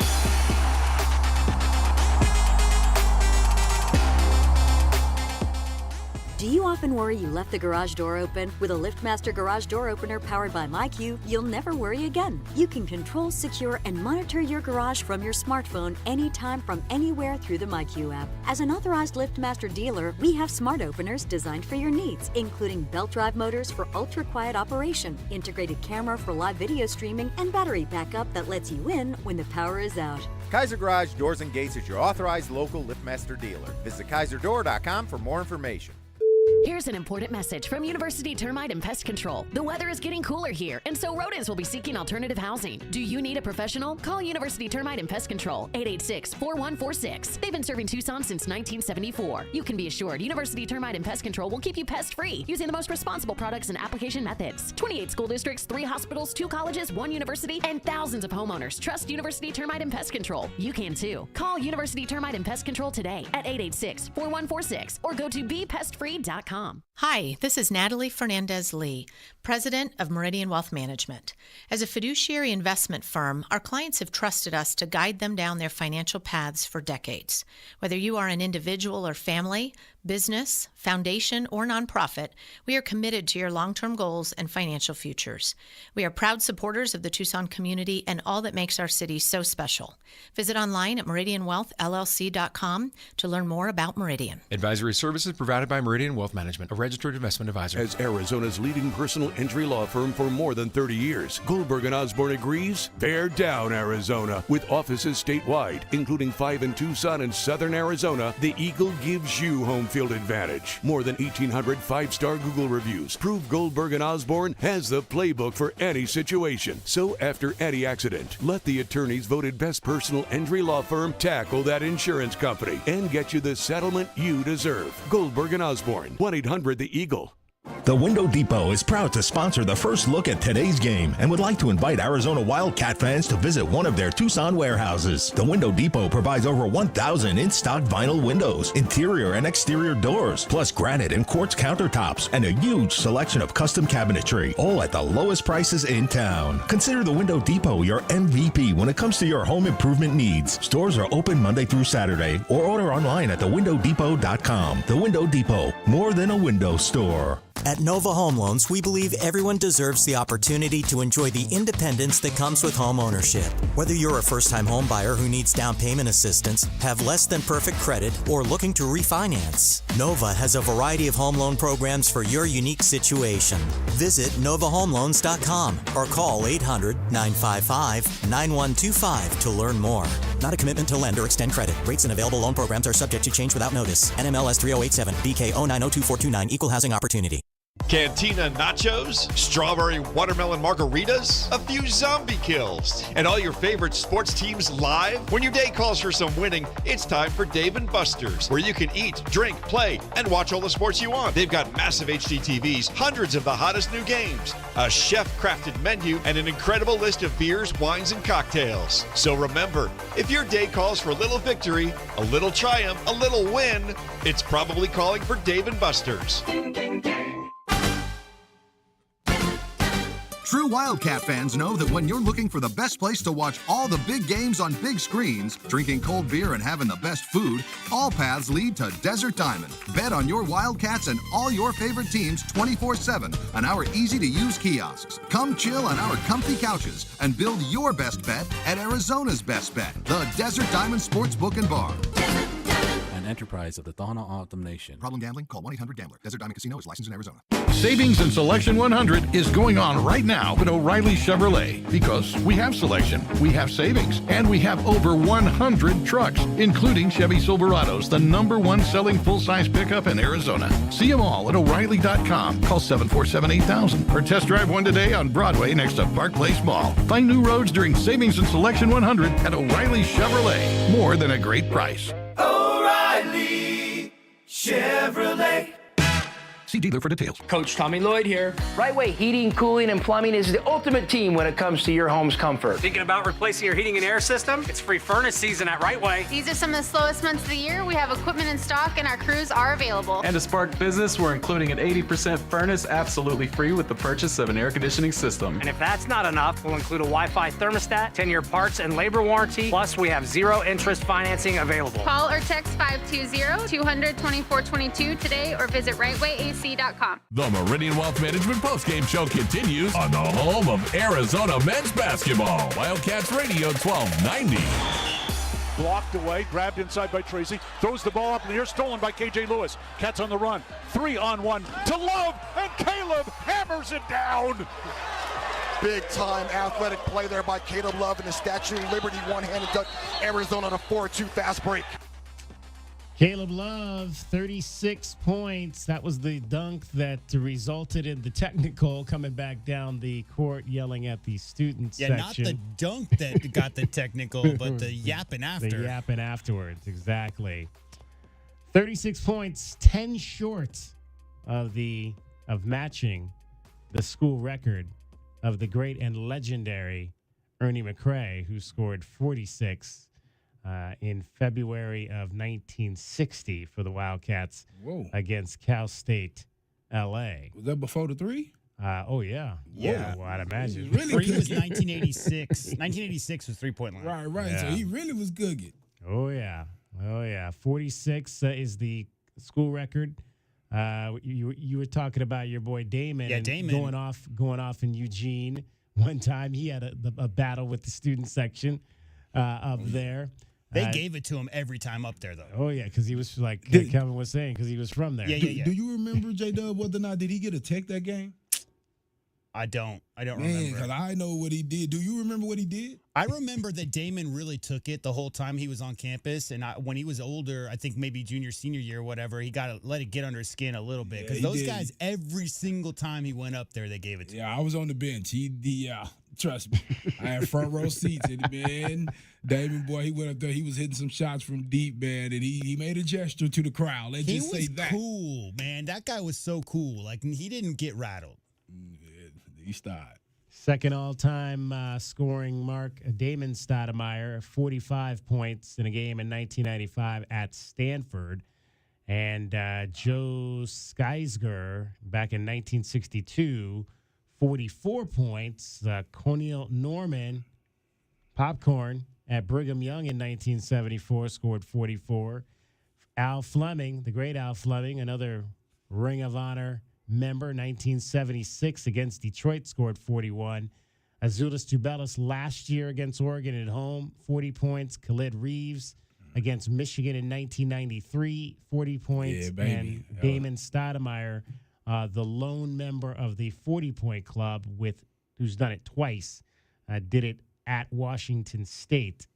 Do you often worry you left the garage door open? With a LiftMaster garage door opener powered by MyQ, you'll never worry again. You can control, secure, and monitor your garage from your smartphone anytime from anywhere through the MyQ app. As an authorized LiftMaster dealer, we have smart openers designed for your needs, including belt drive motors for ultra-quiet operation, integrated camera for live video streaming, and battery backup that lets you in when the power is out. Kaiser Garage Doors and Gates is your authorized local LiftMaster dealer. Visit KaiserDoor.com for more information. Here's an important message from University Termite and Pest Control. The weather is getting cooler here, and so rodents will be seeking alternative housing. Do you need a professional? Call University Termite and Pest Control, 886-4146. They've been serving Tucson since 1974. You can be assured University Termite and Pest Control will keep you pest-free using the most responsible products and application methods. 28 school districts, 3 hospitals, 2 colleges, 1 university, and thousands of homeowners trust University Termite and Pest Control. You can too. Call University Termite and Pest Control today at 886-4146 or go to bepestfree.com. Hi, this is Natalie Fernandez-Lee, President of Meridian Wealth Management. As a fiduciary investment firm, our clients have trusted us to guide them down their financial paths for decades. Whether you are an individual or family, business, foundation, or nonprofit, we are committed to your long-term goals and financial futures. We are proud supporters of the Tucson community and all that makes our city so special. Visit online at meridianwealthllc.com to learn more about Meridian. Advisory services provided by Meridian Wealth Management, a registered investment advisor. As Arizona's leading personal injury law firm for more than 30 years, Goldberg & Osborne agrees, bear down, Arizona. With offices statewide, including 5 in Tucson and Southern Arizona, the Eagle gives you home field advantage. More than 1,800 5-star Google reviews prove Goldberg & Osborne has the playbook for any situation. So after any accident, let the attorneys voted best personal injury law firm tackle that insurance company and get you the settlement you deserve. Goldberg & Osborne, 1-800-THE-EAGLE. The Window Depot is proud to sponsor the first look at today's game and would like to invite Arizona Wildcat fans to visit one of their Tucson warehouses. The Window Depot provides over 1,000 in-stock vinyl windows, interior and exterior doors, plus granite and quartz countertops, and a huge selection of custom cabinetry, all at the lowest prices in town. Consider the Window Depot your MVP when it comes to your home improvement needs. Stores are open Monday through Saturday, or order online at thewindowdepot.com. The Window Depot, more than a window store. At Nova Home Loans, we believe everyone deserves the opportunity to enjoy the independence that comes with home ownership. Whether you're a first-time home buyer who needs down payment assistance, have less than perfect credit, or looking to refinance, Nova has a variety of home loan programs for your unique situation. Visit novahomeloans.com or call 800-955-9125 to learn more. Not a commitment to lend or extend credit. Rates and available loan programs are subject to change without notice. NMLS 3087, BK 0902429, Equal Housing Opportunity. Cantina nachos, strawberry watermelon margaritas, a few zombie kills, and all your favorite sports teams live? When your day calls for some winning, it's time for Dave & Buster's, where you can eat, drink, play, and watch all the sports you want. They've got massive HD TVs, hundreds of the hottest new games, a chef-crafted menu, and an incredible list of beers, wines, and cocktails. So remember, if your day calls for a little victory, a little triumph, a little win, it's probably calling for Dave & Buster's. True Wildcat fans know that when you're looking for the best place to watch all the big games on big screens, drinking cold beer and having the best food, all paths lead to Desert Diamond. Bet on your Wildcats and all your favorite teams 24/7 on our easy-to-use kiosks. Come chill on our comfy couches and build your best bet at Arizona's best bet, the Desert Diamond Sportsbook and Bar. An enterprise of the Tohono O'odham Nation. Problem gambling? Call 1-800-GAMBLER. Desert Diamond Casino is licensed in Arizona. Savings in Selection 100 is going on right now at O'Reilly Chevrolet because we have selection, we have savings, and we have over 100 trucks, including Chevy Silverados, the #1 selling full-size pickup in Arizona. See them all at O'Reilly.com. Call 747-8000 or test drive one today on Broadway next to Park Place Mall. Find new roads during Savings in Selection 100 at O'Reilly Chevrolet. More than a great price. O'Reilly Chevrolet. See dealer for details. Coach Tommy Lloyd here. Right Way Heating, Cooling, and Plumbing is the ultimate team when it comes to your home's comfort. Thinking about replacing your heating and air system? It's free furnace season at Right Way. These are some of the slowest months of the year. We have equipment in stock and our crews are available. And to spark business, we're including an 80% furnace absolutely free with the purchase of an air conditioning system. And if that's not enough, we'll include a Wi-Fi thermostat, 10-year parts and labor warranty, plus we have 0 interest financing available. Call or text 520-200-2422 today or visit rightwayac.com. The Meridian Wealth Management Postgame Show continues on the home of Arizona men's basketball. Wildcats Radio 1290. Blocked away, grabbed inside by Tracy, throws the ball up in the air, stolen by KJ Lewis. Cats on the run, 3-on-1 to Love, and Caleb hammers it down. Big time athletic play there by Caleb Love, and the Statue of Liberty one-handed duck Arizona on a 4-2 fast break. Caleb Love, 36 points. That was the dunk that resulted in the technical, coming back down the court, yelling at the student section. Not the dunk that got the technical, but the yapping after. The yapping afterwards, exactly. 36 points, 10 short of matching the school record of the great and legendary Ernie McCray, who scored 46 in February of 1960 for the Wildcats against Cal State L.A. Was that before the three? Oh, yeah. Yeah. Well, I'd imagine. Really three was cooking. 1986. 1986 was three-point line. Right. Yeah. So he really was cooking. Oh, yeah. 46 is the school record. You were talking about your boy Damon. Yeah, and Damon. Going off in Eugene. One time he had a battle with the student section up there. They gave it to him every time up there, though. Oh, yeah, because he was like Kevin was saying, because he was from there. Yeah. Do you remember, J-Dub, whether or not did he get a tech that game? I don't Man, remember. because I know what he did. Do you remember what he did? I remember that Damon really took it the whole time he was on campus, and when he was older, I think maybe junior, senior year, or whatever, he got to let it get under his skin a little bit. Because those guys, every single time he went up there, they gave it to him. Yeah, I was on the bench. Trust me. I had front row seats. And, man, Damon, boy, he went up there. He was hitting some shots from deep, man, and he made a gesture to the crowd. Let's just say that. He was cool, man. That guy was so cool. Like, he didn't get rattled. He started. Second all-time scoring mark, Damon Stoudemire, 45 points in a game in 1995 at Stanford. And Joe Skeisger, back in 1962, 44 points. Cornel Norman, Popcorn, at Brigham Young in 1974, scored 44. Al Fleming, the great Al Fleming, another Ring of Honor member, 1976 against Detroit, scored 41. Azuolas Tubelis last year against Oregon at home, 40 points. Khalid Reeves against Michigan in 1993, 40 points. Yeah, baby. And Damon Stoudemire, the lone member of the 40-point club who's done it twice, did it at Washington State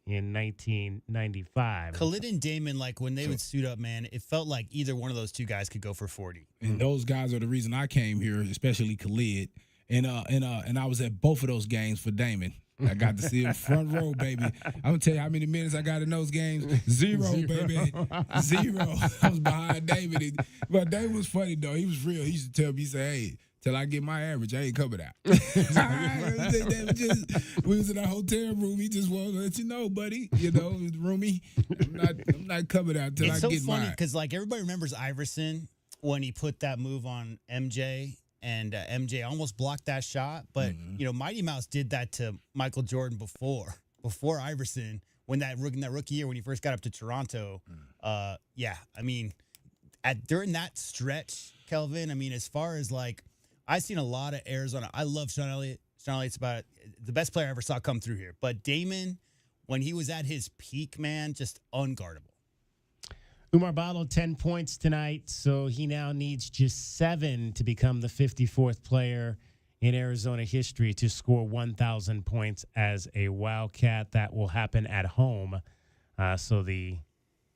in 1995. Khalid and Damon, like when they would suit up, man, it felt like either one of those two guys could go for 40. And those guys are the reason I came here, especially Khalid. And I was at both of those games for Damon. I got to see him front row, baby. I'm going to tell you how many minutes I got in those games. Zero, baby. Zero. I was behind David. But David was funny, though. He was real. He used to tell me, he said, hey, till I get my average, I ain't coming out. We was in our hotel room. He just wanted to let you know, buddy. You know, it was roomy. I'm not coming out till I get mine. It's so funny because, like, everybody remembers Iverson when he put that move on MJ. And MJ almost blocked that shot. But, you know, Mighty Mouse did that to Michael Jordan before Iverson, when that rookie year when he first got up to Toronto. Yeah, I mean, during that stretch, Kelvin, I mean, as far as, like, I've seen a lot of Arizona. I love Sean Elliott. Sean Elliott's about the best player I ever saw come through here. But Damon, when he was at his peak, man, just unguardable. Oumar Ballo, 10 points tonight, so he now needs just 7 to become the 54th player in Arizona history to score 1,000 points as a Wildcat. That will happen at home, so the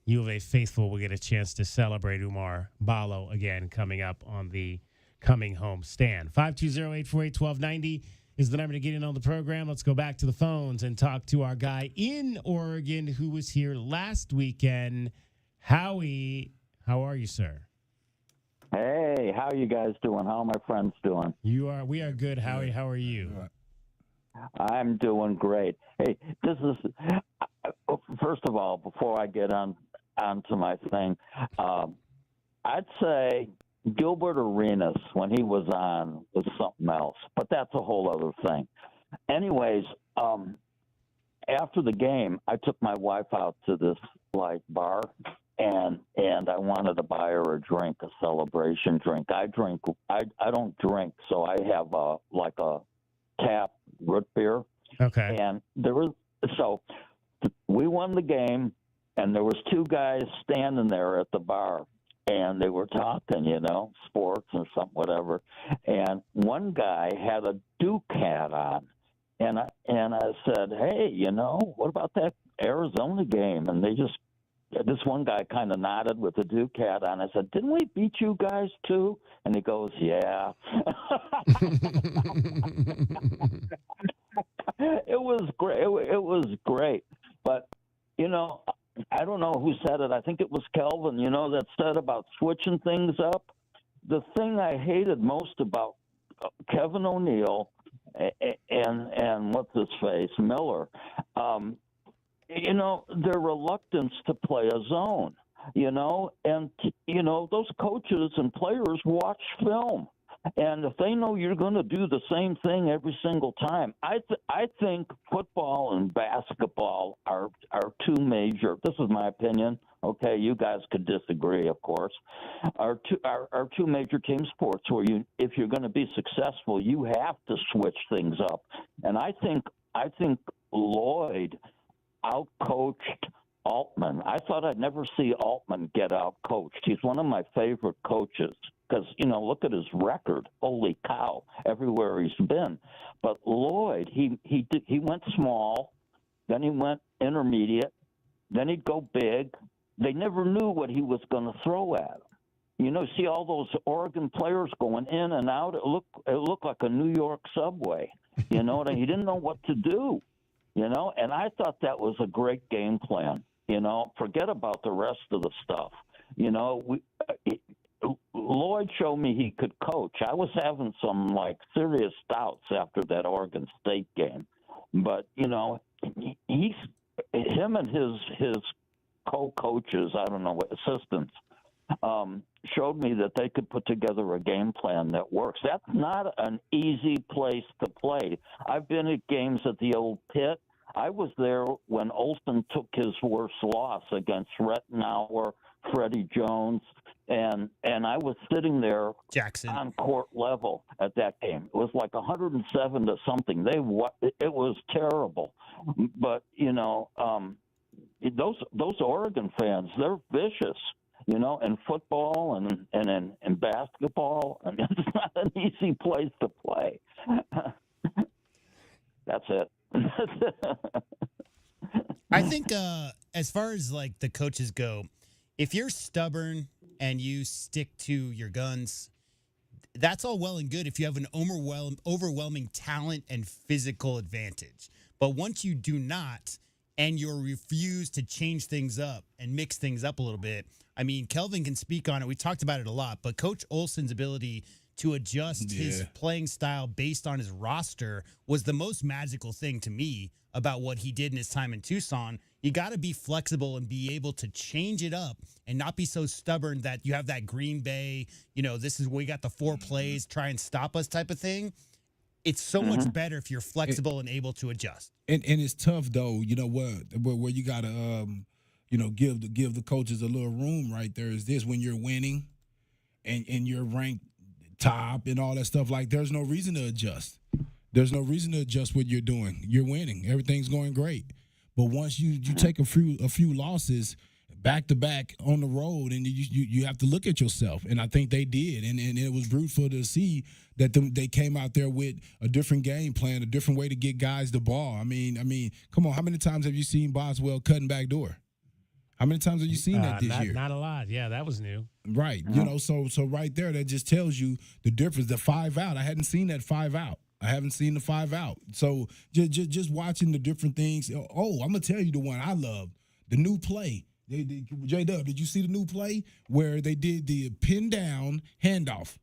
U of A faithful will get a chance to celebrate Oumar Ballo again coming up on the coming home stand. 520-848-1290 is the number to get in on the program. Let's go back to the phones and talk to our guy in Oregon who was here last weekend. Howie, how are you, sir? Hey, how are you guys doing? How are my friends doing? We are good, Howie. How are you? I'm doing great. Hey, this is first of all, before I get onto my thing, I'd say Gilbert Arenas when he was on was something else, but that's a whole other thing. Anyways, after the game, I took my wife out to this bar. And I wanted to buy her a drink, a celebration drink. I don't drink, so I have a tap root beer. Okay. And we won the game, and there was 2 guys standing there at the bar, and they were talking, you know, sports and something, whatever. And one guy had a Duke hat on, and I said, hey, you know, what about that Arizona game? And they just this one guy kind of nodded with the Duke hat on. I said, "Didn't we beat you guys too?" And he goes, "Yeah." It was great. It was great. But, I don't know who said it. I think it was Kelvin, that said about switching things up. The thing I hated most about Kevin O'Neal and what's his face, Miller, their reluctance to play a zone, and, those coaches and players watch film. And if they know you're going to do the same thing every single time, I think football and basketball are two major. This is my opinion. Okay, you guys could disagree, of course. Are two major team sports where if you're going to be successful, you have to switch things up. And I think Lloyd outcoached Altman. I thought I'd never see Altman get outcoached. He's one of my favorite coaches. Because, look at his record. Holy cow, everywhere he's been. But Lloyd, he went small, then he went intermediate, then he'd go big. They never knew what he was going to throw at him. See all those Oregon players going in and out. It looked like a New York subway. He didn't know what to do. And I thought that was a great game plan. Forget about the rest of the stuff. Lloyd showed me he could coach. I was having some serious doubts after that Oregon State game, but him and his co-coaches, I don't know, assistants, showed me that they could put together a game plan that works. That's not an easy place to play. I've been at games at the old Pit. I was there when Olsen took his worst loss against Rettenauer, Freddie Jones, and I was sitting there Jackson on court level at that game. It was like 107 to something. It was terrible, but those Oregon fans, they're vicious, in football and in basketball, and it's not an easy place to play. That's it. I think as far as the coaches go, if you're stubborn and you stick to your guns, that's all well and good if you have an overwhelming talent and physical advantage. But once you do not and you refuse to change things up and mix things up a little bit, I mean, Kelvin can speak on it. We talked about it a lot, but Coach Olsen's ability to adjust his playing style based on his roster was the most magical thing to me about what he did in his time in Tucson. You got to be flexible and be able to change it up and not be so stubborn that you have that Green Bay, this is we got the 4 plays, try and stop us type of thing. It's so much better if you're flexible and able to adjust. And it's tough though, where you got to give the coaches a little room right there is this: when you're winning and you're ranked top and all that stuff, there's no reason to adjust. There's no reason to adjust what you're doing. You're winning. Everything's going great. But once you take a few losses back to back on the road, and you have to look at yourself. And I think they did. And it was brutal to see that they came out there with a different game plan, a different way to get guys the ball. I mean, come on, how many times have you seen Boswell cutting back door? How many times have you seen that this year? Not a lot. Yeah, that was new. Right. So right there, that just tells you the difference. The 5 out. I hadn't seen that 5 out. I haven't seen the 5 out. So just watching the different things. Oh, I'm going to tell you the one I love, the new play. J-Dub, did you see the new play where they did the pin down handoff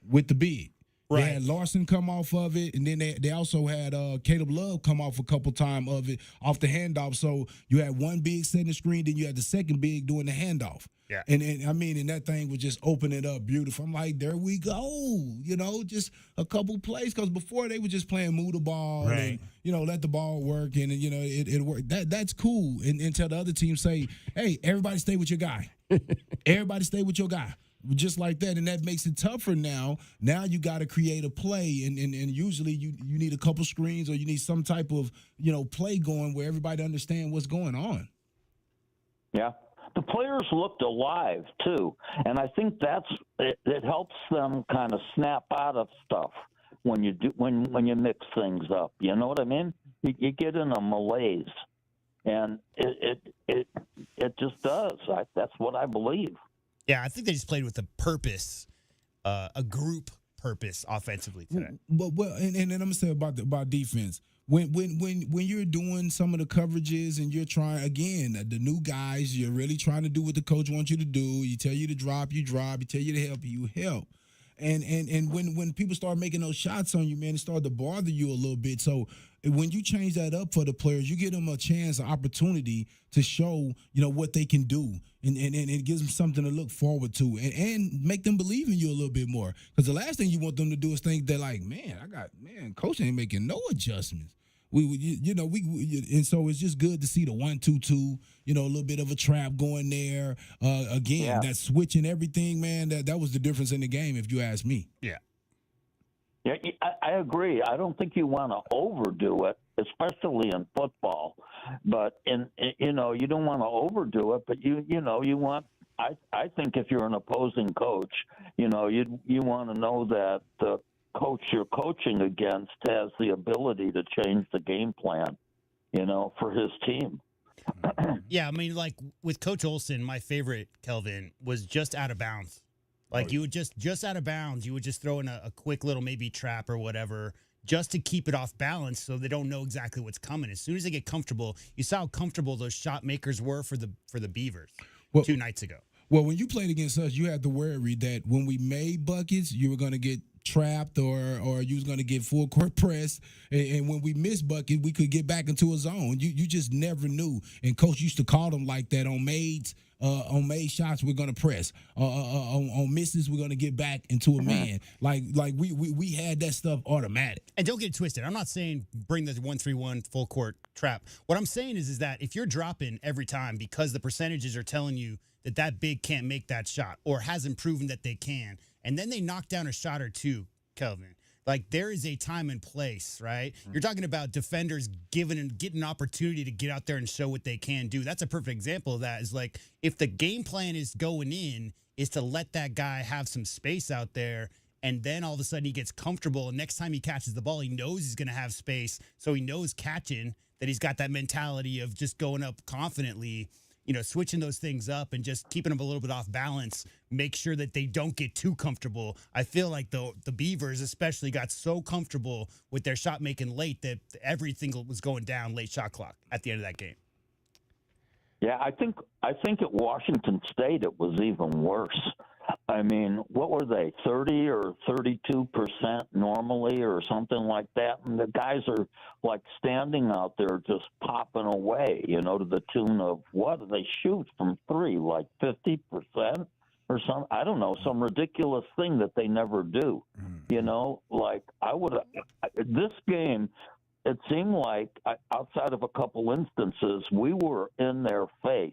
with the big? Right. They had Larson come off of it, and then they also had Caleb Love come off a couple times of it off the handoff. So you had one big setting the screen, then you had the second big doing the handoff. Yeah. And that thing would just open it up beautiful. I'm like, there we go. Just a couple plays, because before they were just playing move the ball and let the ball work, and it worked. That's cool. And until the other team say, hey, everybody stay with your guy. Everybody stay with your guy. Just like that, and that makes it tougher now. Now you got to create a play, and usually you need a couple screens, or you need some type of play going where everybody understand what's going on. Yeah, the players looked alive too, and I think it helps them kind of snap out of stuff when you you mix things up. You know what I mean? You get in a malaise. And It just does. That's what I believe. Yeah, I think they just played with a purpose, a group purpose offensively today. Well, and then I'm gonna say about defense. When you're doing some of the coverages and you're trying, again, the new guys, you're really trying to do what the coach wants you to do. You tell you to drop, you drop. You tell you to help, you help. And when people start making those shots on you, man, it started to bother you a little bit. So when you change that up for the players, you give them a chance, an opportunity to show, what they can do. And it gives them something to look forward to and make them believe in you a little bit more. Because the last thing you want them to do is think they're like, coach ain't making no adjustments. And so it's just good to see the 1-2-2, a little bit of a trap going there. That switching everything, man, that was the difference in the game, if you ask me. Yeah. Yeah, I agree. I don't think you want to overdo it, especially in football. But you don't want to overdo it. But you want. I think if you're an opposing coach, you want to know that the coach you're coaching against has the ability to change the game plan, for his team. Yeah, I mean, like with Coach Olson, my favorite, Kelvin, was just out of bounds. Like you would just out of bounds, you would just throw in a quick little maybe trap or whatever just to keep it off balance so they don't know exactly what's coming. As soon as they get comfortable, you saw how comfortable those shot makers were for the Beavers 2 nights ago. Well, when you played against us, you had to worry that when we made buckets, you were going to get trapped or you was going to get full court press. And when we missed bucket, we could get back into a zone. You just never knew. And Coach used to call them like that on made shots, we're going to press. On misses, we're going to get back into a man. Like we had that stuff automatic. And don't get it twisted. I'm not saying bring the 1-3-1 full court trap. What I'm saying is that if you're dropping every time because the percentages are telling you that big can't make that shot or hasn't proven that they can, and then they knock down a shot or two, Kelvin, like there is a time and place, right? You're talking about defenders getting an opportunity to get out there and show what they can do. That's a perfect example of that. Is like if the game plan is going in is to let that guy have some space out there, and then all of a sudden he gets comfortable, and next time he catches the ball, he knows he's going to have space, so he knows catching that he's got that mentality of just going up confidently. Switching those things up and just keeping them a little bit off balance, make sure that they don't get too comfortable. I feel like the Beavers especially got so comfortable with their shot making late that everything was going down late shot clock at the end of that game. Yeah, I think at Washington State it was even worse. I mean, what were they, 30 or 32% normally or something like that? And the guys are like standing out there just popping away, to the tune of what do they shoot from three, like 50% or some, I don't know, some ridiculous thing that they never do. Like this game, it seemed like outside of a couple instances, we were in their face.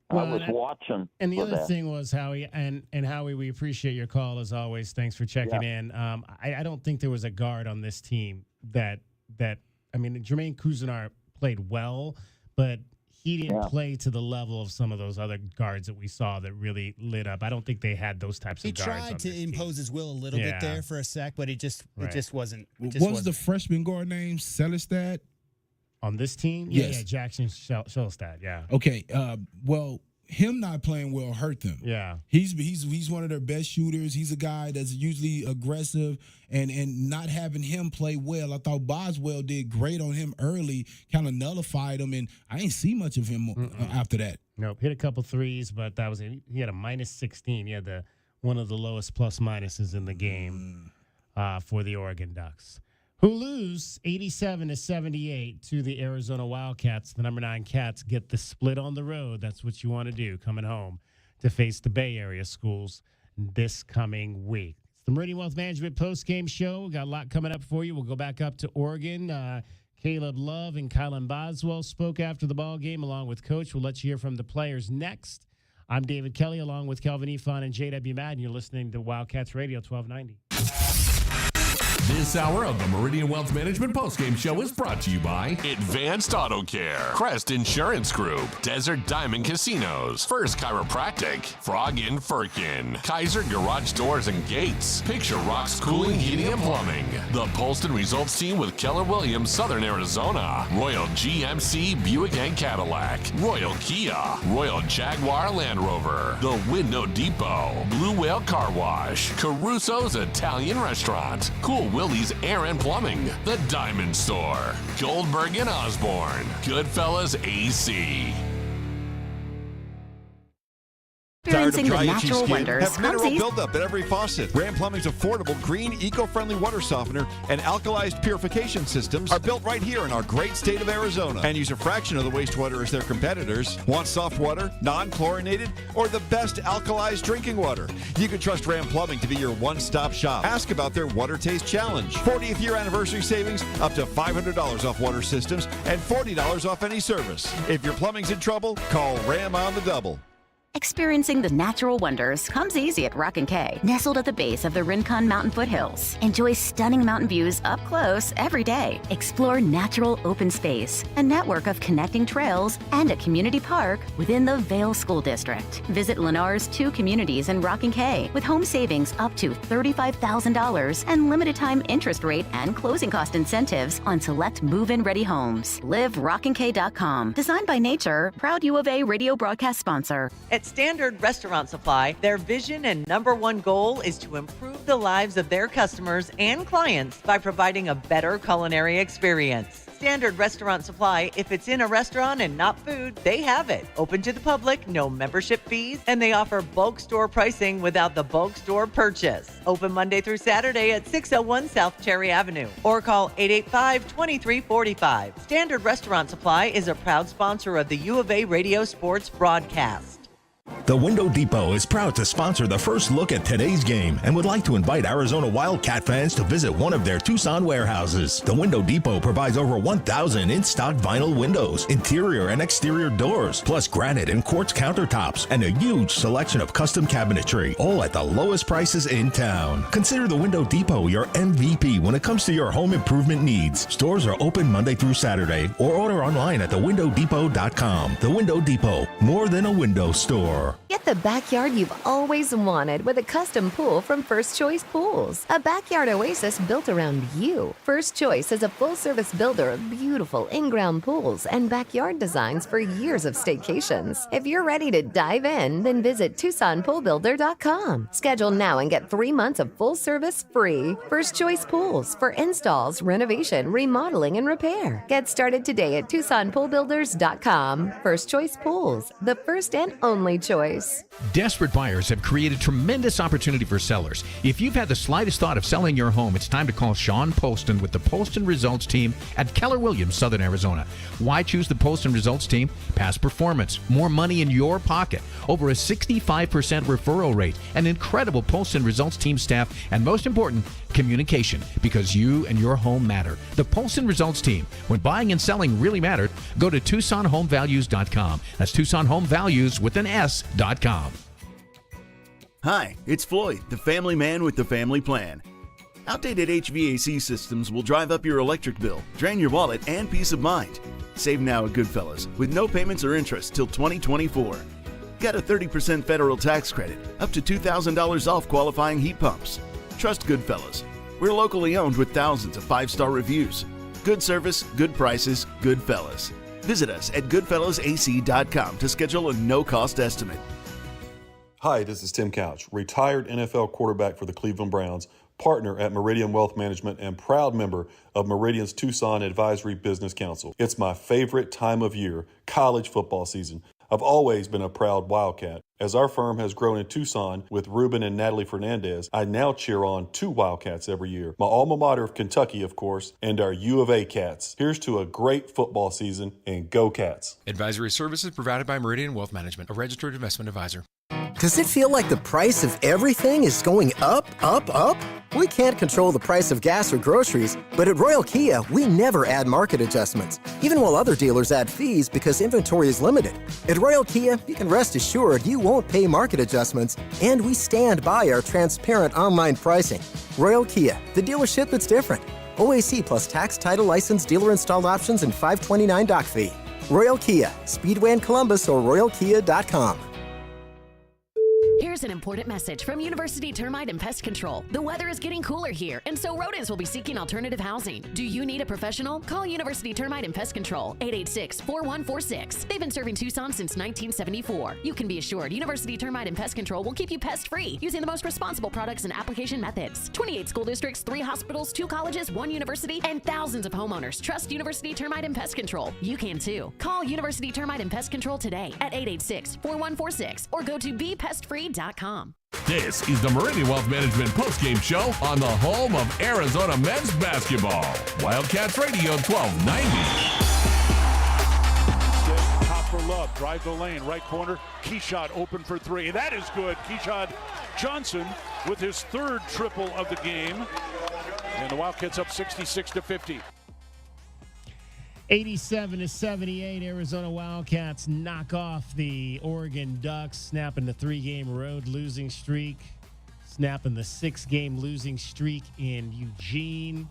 Well, I was watching. And the other thing was, Howie, and Howie, we appreciate your call as always. Thanks for checking in. I don't think there was a guard on this team that Jermaine Cousineau played well, but he didn't play to the level of some of those other guards that we saw that really lit up. I don't think they had those types of guards. He tried to impose his will a little bit there for a sec, but it just wasn't. What was the freshman guard name? Selestad? On this team? Yes. Yeah, Jackson Shellstad, yeah. Okay, well, him not playing well hurt them. Yeah. He's one of their best shooters. He's a guy that's usually aggressive, and not having him play well. I thought Boswell did great on him early, kind of nullified him, and I ain't see much of him after that. Nope, hit a couple threes, but that was it. He had a -16. He had one of the lowest plus minuses in the game for the Oregon Ducks, who lose 87-78 to the Arizona Wildcats. The number 9 Cats get the split on the road. That's what you want to do, coming home to face the Bay Area schools this coming week. It's the Meridian Wealth Management postgame show. We got a lot coming up for you. We'll go back up to Oregon. Caleb Love and Kylan Boswell spoke after the ball game along with Coach. We'll let you hear from the players next. I'm David Kelly along with Kelvin Efon and J.W. Madden. You're listening to Wildcats Radio 1290. This hour of the Meridian Wealth Management Postgame Show is brought to you by Advanced Auto Care, Crest Insurance Group, Desert Diamond Casinos, First Chiropractic, Frog in Firkin, Kaiser Garage Doors and Gates, Picture Rocks Cooling, Heating and Plumbing, the Polston Results Team with Keller Williams, Southern Arizona, Royal GMC Buick and Cadillac, Royal Kia, Royal Jaguar Land Rover, The Window Depot, Blue Whale Car Wash, Caruso's Italian Restaurant, Cool Willie's Air and Plumbing, The Diamond Store, Goldberg and Osborne, Goodfellas AC. Experiencing the natural wonders have mineral buildup at every faucet. Ram Plumbing's affordable, green, eco-friendly water softener and alkalized purification systems are built right here in our great state of Arizona and use a fraction of the wastewater as their competitors. Want soft water, non-chlorinated, or the best alkalized drinking water? You can trust Ram Plumbing to be your one-stop shop. Ask about their Water Taste Challenge. 40th year anniversary savings, up to $500 off water systems and $40 off any service. If your plumbing's in trouble, call Ram on the double. Experiencing the natural wonders comes easy at Rock & Kay. Nestled at the base of the Rincon Mountain foothills. Enjoy stunning mountain views up close every day. Explore natural open space, a network of connecting trails, and a community park within the Vail School District. Visit Lennar's 2 communities in Rock & Kay with home savings up to $35,000 and limited time interest rate and closing cost incentives on select move-in ready homes. LiveRockandK.com. Designed by Nature, proud U of A radio broadcast sponsor. At Standard Restaurant Supply, their vision and #1 goal is to improve the lives of their customers and clients by providing a better culinary experience. Standard Restaurant Supply, if it's in a restaurant and not food, they have it. Open to the public, no membership fees, and they offer bulk store pricing without the bulk store purchase. Open Monday through Saturday at 601 South Cherry Avenue or call 885-2345. Standard Restaurant Supply is a proud sponsor of the U of A Radio Sports broadcast. The Window Depot is proud to sponsor the first look at today's game and would like to invite Arizona Wildcat fans to visit one of their Tucson warehouses. The Window Depot provides over 1,000 in-stock vinyl windows, interior and exterior doors, plus granite and quartz countertops, and a huge selection of custom cabinetry, all at the lowest prices in town. Consider the Window Depot your MVP when it comes to your home improvement needs. Stores are open Monday through Saturday or order online at thewindowdepot.com. The Window Depot, more than a window store. Get the backyard you've always wanted with a custom pool from First Choice Pools. A backyard oasis built around you. First Choice is a full-service builder of beautiful in-ground pools and backyard designs for years of staycations. If you're ready to dive in, then visit TucsonPoolBuilder.com. Schedule now and get 3 months of full service free. First Choice Pools for installs, renovation, remodeling, and repair. Get started today at TucsonPoolBuilders.com. First Choice Pools, the first and only choice. Desperate buyers have created tremendous opportunity for sellers. If you've had the slightest thought of selling your home, it's time to call Sean Poston with the Poston Results Team at Keller Williams, Southern Arizona. Why choose the Poston Results Team? Past performance, more money in your pocket, over a 65% referral rate, an incredible Poston Results Team staff, and most important, communication, because you and your home matter. The Poston Results Team. When buying and selling really mattered, go to TucsonHomeValues.com. That's TucsonHomeValues with an S.com. Hi, it's Floyd, the family man with the family plan. Outdated HVAC systems will drive up your electric bill, drain your wallet, and peace of mind. Save now at Goodfellas with no payments or interest till 2024. Get a 30% federal tax credit, up to $2,000 off qualifying heat pumps. Trust Goodfellas. We're locally owned with thousands of 5-star reviews. Good service, good prices, Goodfellas. Visit us at goodfellasac.com to schedule a no-cost estimate. Hi, this is Tim Couch, retired NFL quarterback for the Cleveland Browns, partner at Meridian Wealth Management, and proud member of Meridian's Tucson Advisory Business Council. It's my favorite time of year, college football season. I've always been a proud Wildcat. As our firm has grown in Tucson with Ruben and Natalie Fernandez, I now cheer on 2 Wildcats every year. My alma mater of Kentucky, of course, and our U of A Cats. Here's to a great football season, and go Cats. Advisory services provided by Meridian Wealth Management, a registered investment advisor. Does it feel like the price of everything is going up, up, up? We can't control the price of gas or groceries, but at Royal Kia, we never add market adjustments, even while other dealers add fees because inventory is limited. At Royal Kia, you can rest assured you won't pay market adjustments, and we stand by our transparent online pricing. Royal Kia, the dealership that's different. OAC plus tax, title, license, dealer installed options, and $529 doc fee. Royal Kia, Speedway in Columbus or royalkia.com. Here's an important message from University Termite and Pest Control. The weather is getting cooler here, and so rodents will be seeking alternative housing. Do you need a professional? Call University Termite and Pest Control, 886-4146. They've been serving Tucson since 1974. You can be assured University Termite and Pest Control will keep you pest-free using the most responsible products and application methods. 28 school districts, 3 hospitals, 2 colleges, 1 university, and thousands of homeowners trust University Termite and Pest Control. You can too. Call University Termite and Pest Control today at 886-4146 or go to bepestfree.com. This is the Meridian Wealth Management postgame show on the home of Arizona men's basketball. Wildcats Radio 1290. Top for Love, drive the lane, right corner. Keyshot open for 3. That is good. Keyshot Johnson with his 3rd triple of the game. And the Wildcats up 66-50. 87-78, Arizona Wildcats knock off the Oregon Ducks, snapping the 3-game road losing streak, snapping the 6-game losing streak in Eugene.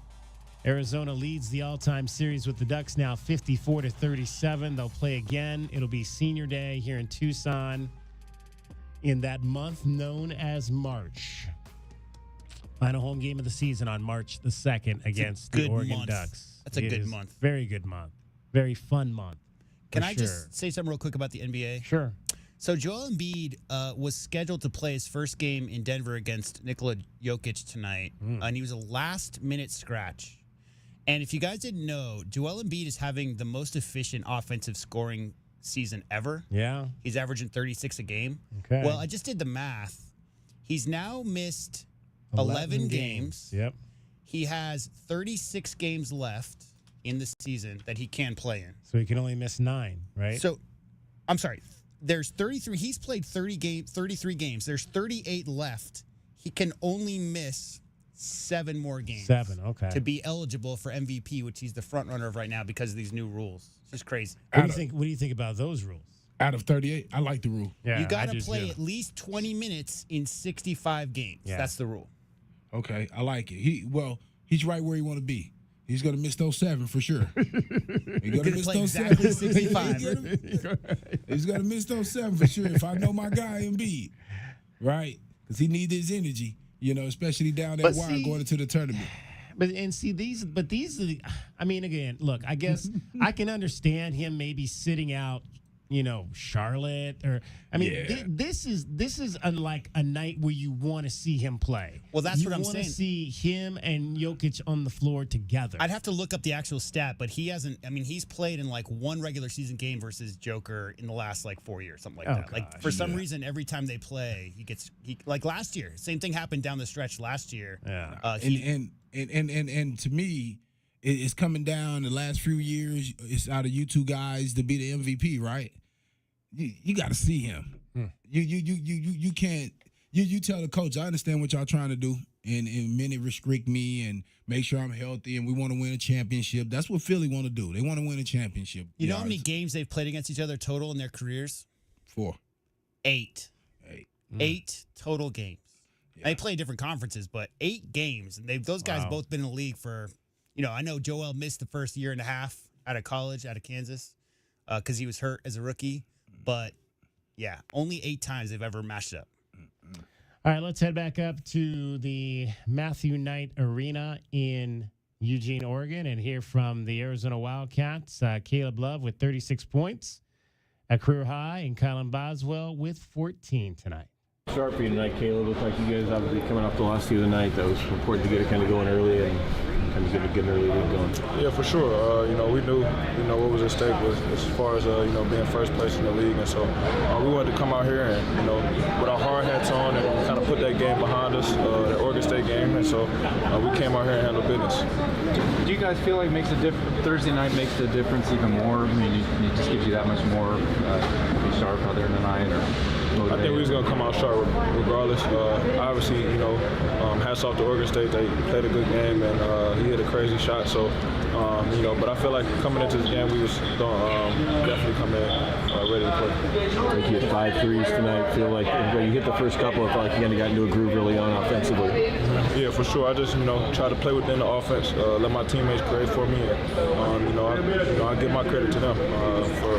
Arizona leads the all-time series with the Ducks now 54-37. They'll play again. It'll be Senior Day here in Tucson in that month known as March. Final home game of the season on March the 2nd against the Oregon Ducks. That's a good month. Very good month. Very fun month. Can I just say something real quick about the NBA? Sure. So Joel Embiid was scheduled to play his first game in Denver against Nikola Jokic tonight, and he was a last-minute scratch. And if you guys didn't know, Joel Embiid is having the most efficient offensive scoring season ever. Yeah. He's averaging 36 a game. Okay. Well, I just did the math. He's now missed 11 games. Yep. He has 36 games left in the season that he can play in. So he can only miss 9, right? So, I'm sorry. There's 33. He's played 33 games. There's 38 left. He can only miss 7 more games. 7, okay. To be eligible for MVP, which he's the front runner of right now because of these new rules. It's just crazy. What do you think about those rules? Out of 38, I like the rule. Yeah, you got to play at least 20 minutes in 65 games. Yeah. That's the rule. Okay, I like it. He's right where he want to be. He's going to miss those 7 for sure. He's going to miss those exactly 7. 65. He's going to miss those 7 for sure. If I know my guy Embiid, right? Because he needs his energy, especially down that wire going into the tournament. These are the, I mean, again, look, I guess I can understand him maybe sitting out, Charlotte this is unlike a night where you want to see him play. Well, that's what I'm saying. You want to saying. see him and Jokic on the floor together. I'd have to look up the actual stat, but he hasn't. I mean, he's played in like 1 regular season game versus Joker in the last 4 years, something like that. Like for some reason, every time they play, he like last year. Same thing happened down the stretch last year. Yeah, and to me, it's coming down the last few years. It's out of you two guys to be the MVP, right? You got to see him. You can't. You tell the coach, I understand what y'all trying to do, and many restrict me and make sure I'm healthy, and we want to win a championship. That's what Philly want to do. They want to win a championship. You know how many games they've played against each other total in their careers? 4. 8. 8 total games. Yeah. They play different conferences, but 8 games. And those guys both been in the league for, I know Joel missed the first year and a half out of college, out of Kansas, because he was hurt as a rookie. But, yeah, only 8 times they've ever matched up. All right, let's head back up to the Matthew Knight Arena in Eugene, Oregon, and hear from the Arizona Wildcats. Caleb Love with 36 points, a career high, and Kylan Boswell with 14 tonight. Sharp for you tonight, Caleb. Looked like you guys obviously coming off the last few of the night. That was important to get it kind of going early and kind of get an early lead going. Yeah, for sure. We knew what was at stake was as far as being first place in the league, and so we wanted to come out here and with our hard hats on and kind of put that game behind us, the Oregon State game, and so we came out here and handled business. Do you guys feel like Thursday night makes the difference even more? I mean, it just gives you that much more be sharp out there tonight, or? I think we was gonna come out sharp regardless. Obviously, hats off to Oregon State. They played a good game, and he hit a crazy shot. So, but I feel like coming into this game, we was gonna definitely come in ready to play. I think you hit 5 threes tonight. Feel like you hit the first couple. I feel like you kind of got into a groove early on offensively. Yeah, for sure. I just try to play within the offense, let my teammates create for me, and I give my credit to them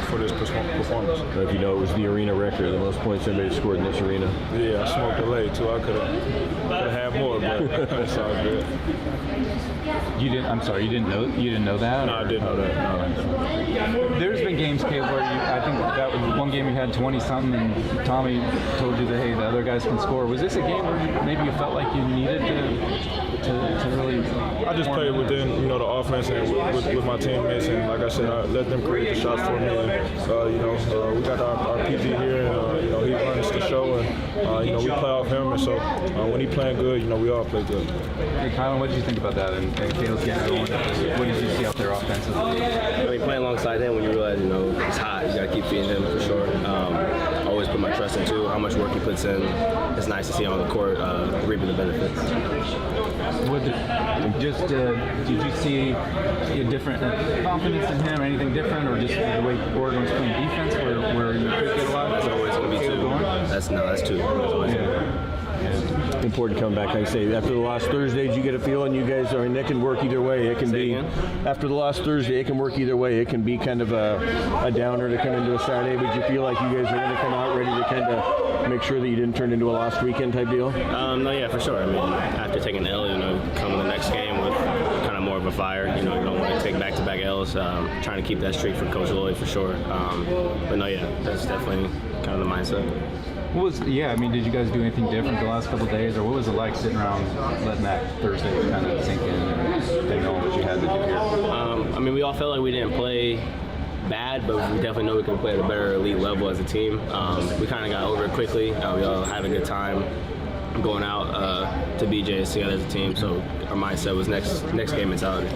for this performance. If it was the arena record, the most points anybody scored in this arena. Yeah, I smoked the leg too. I could have had more, but it's all good. You didn't. I'm sorry. You didn't know that. No, I didn't know that. No. There's been games, Caleb, where I think that was one game you had 20 something, and Tommy told you that hey, the other guys can score. Was this a game where maybe you felt like you needed to really? I just played within the offense and with my teammates, and like I said, I let them create the shots for me. And we got our PG here, and he runs the show, and we play off him, and so when he playing good, we all play good. Hey, Kylan, what did you think about that? And Caleb's getting going. What did you see out there offensively? Playing alongside him, when you realize it's hot, you gotta keep feeding him for sure. I always put my trust into how much work he puts in. It's nice to see him on the court reaping the benefits. Did you see a different confidence in him, or anything different, or just the way Oregon was playing defense, where you could get a lot? That's always going to be two. That's two. That's always Important to come back. Like I say, after the last Thursday, did you get a feeling you guys are, and it can work either way. It can be after the last Thursday, it can work either way. It can be kind of a downer to come into a Saturday, but you feel like you guys are going to come out ready to kind of make sure that you didn't turn into a lost weekend type deal? No, yeah, for sure. I mean, after taking the L, come in the next game with kind of more of a fire. You don't want to take back-to-back L's. Trying to keep that streak for Coach Lloyd for sure. But no, yeah, that's definitely kind of the mindset. Did you guys do anything different the last couple of days, or what was it like sitting around letting that Thursday kind of sink in and knowing what you had to do here? We all felt like we didn't play bad, but we definitely know we can play at a better elite level as a team. We kind of got over it quickly. We all had a good time going out to BJ's together as a team, so our mindset was next game mentality.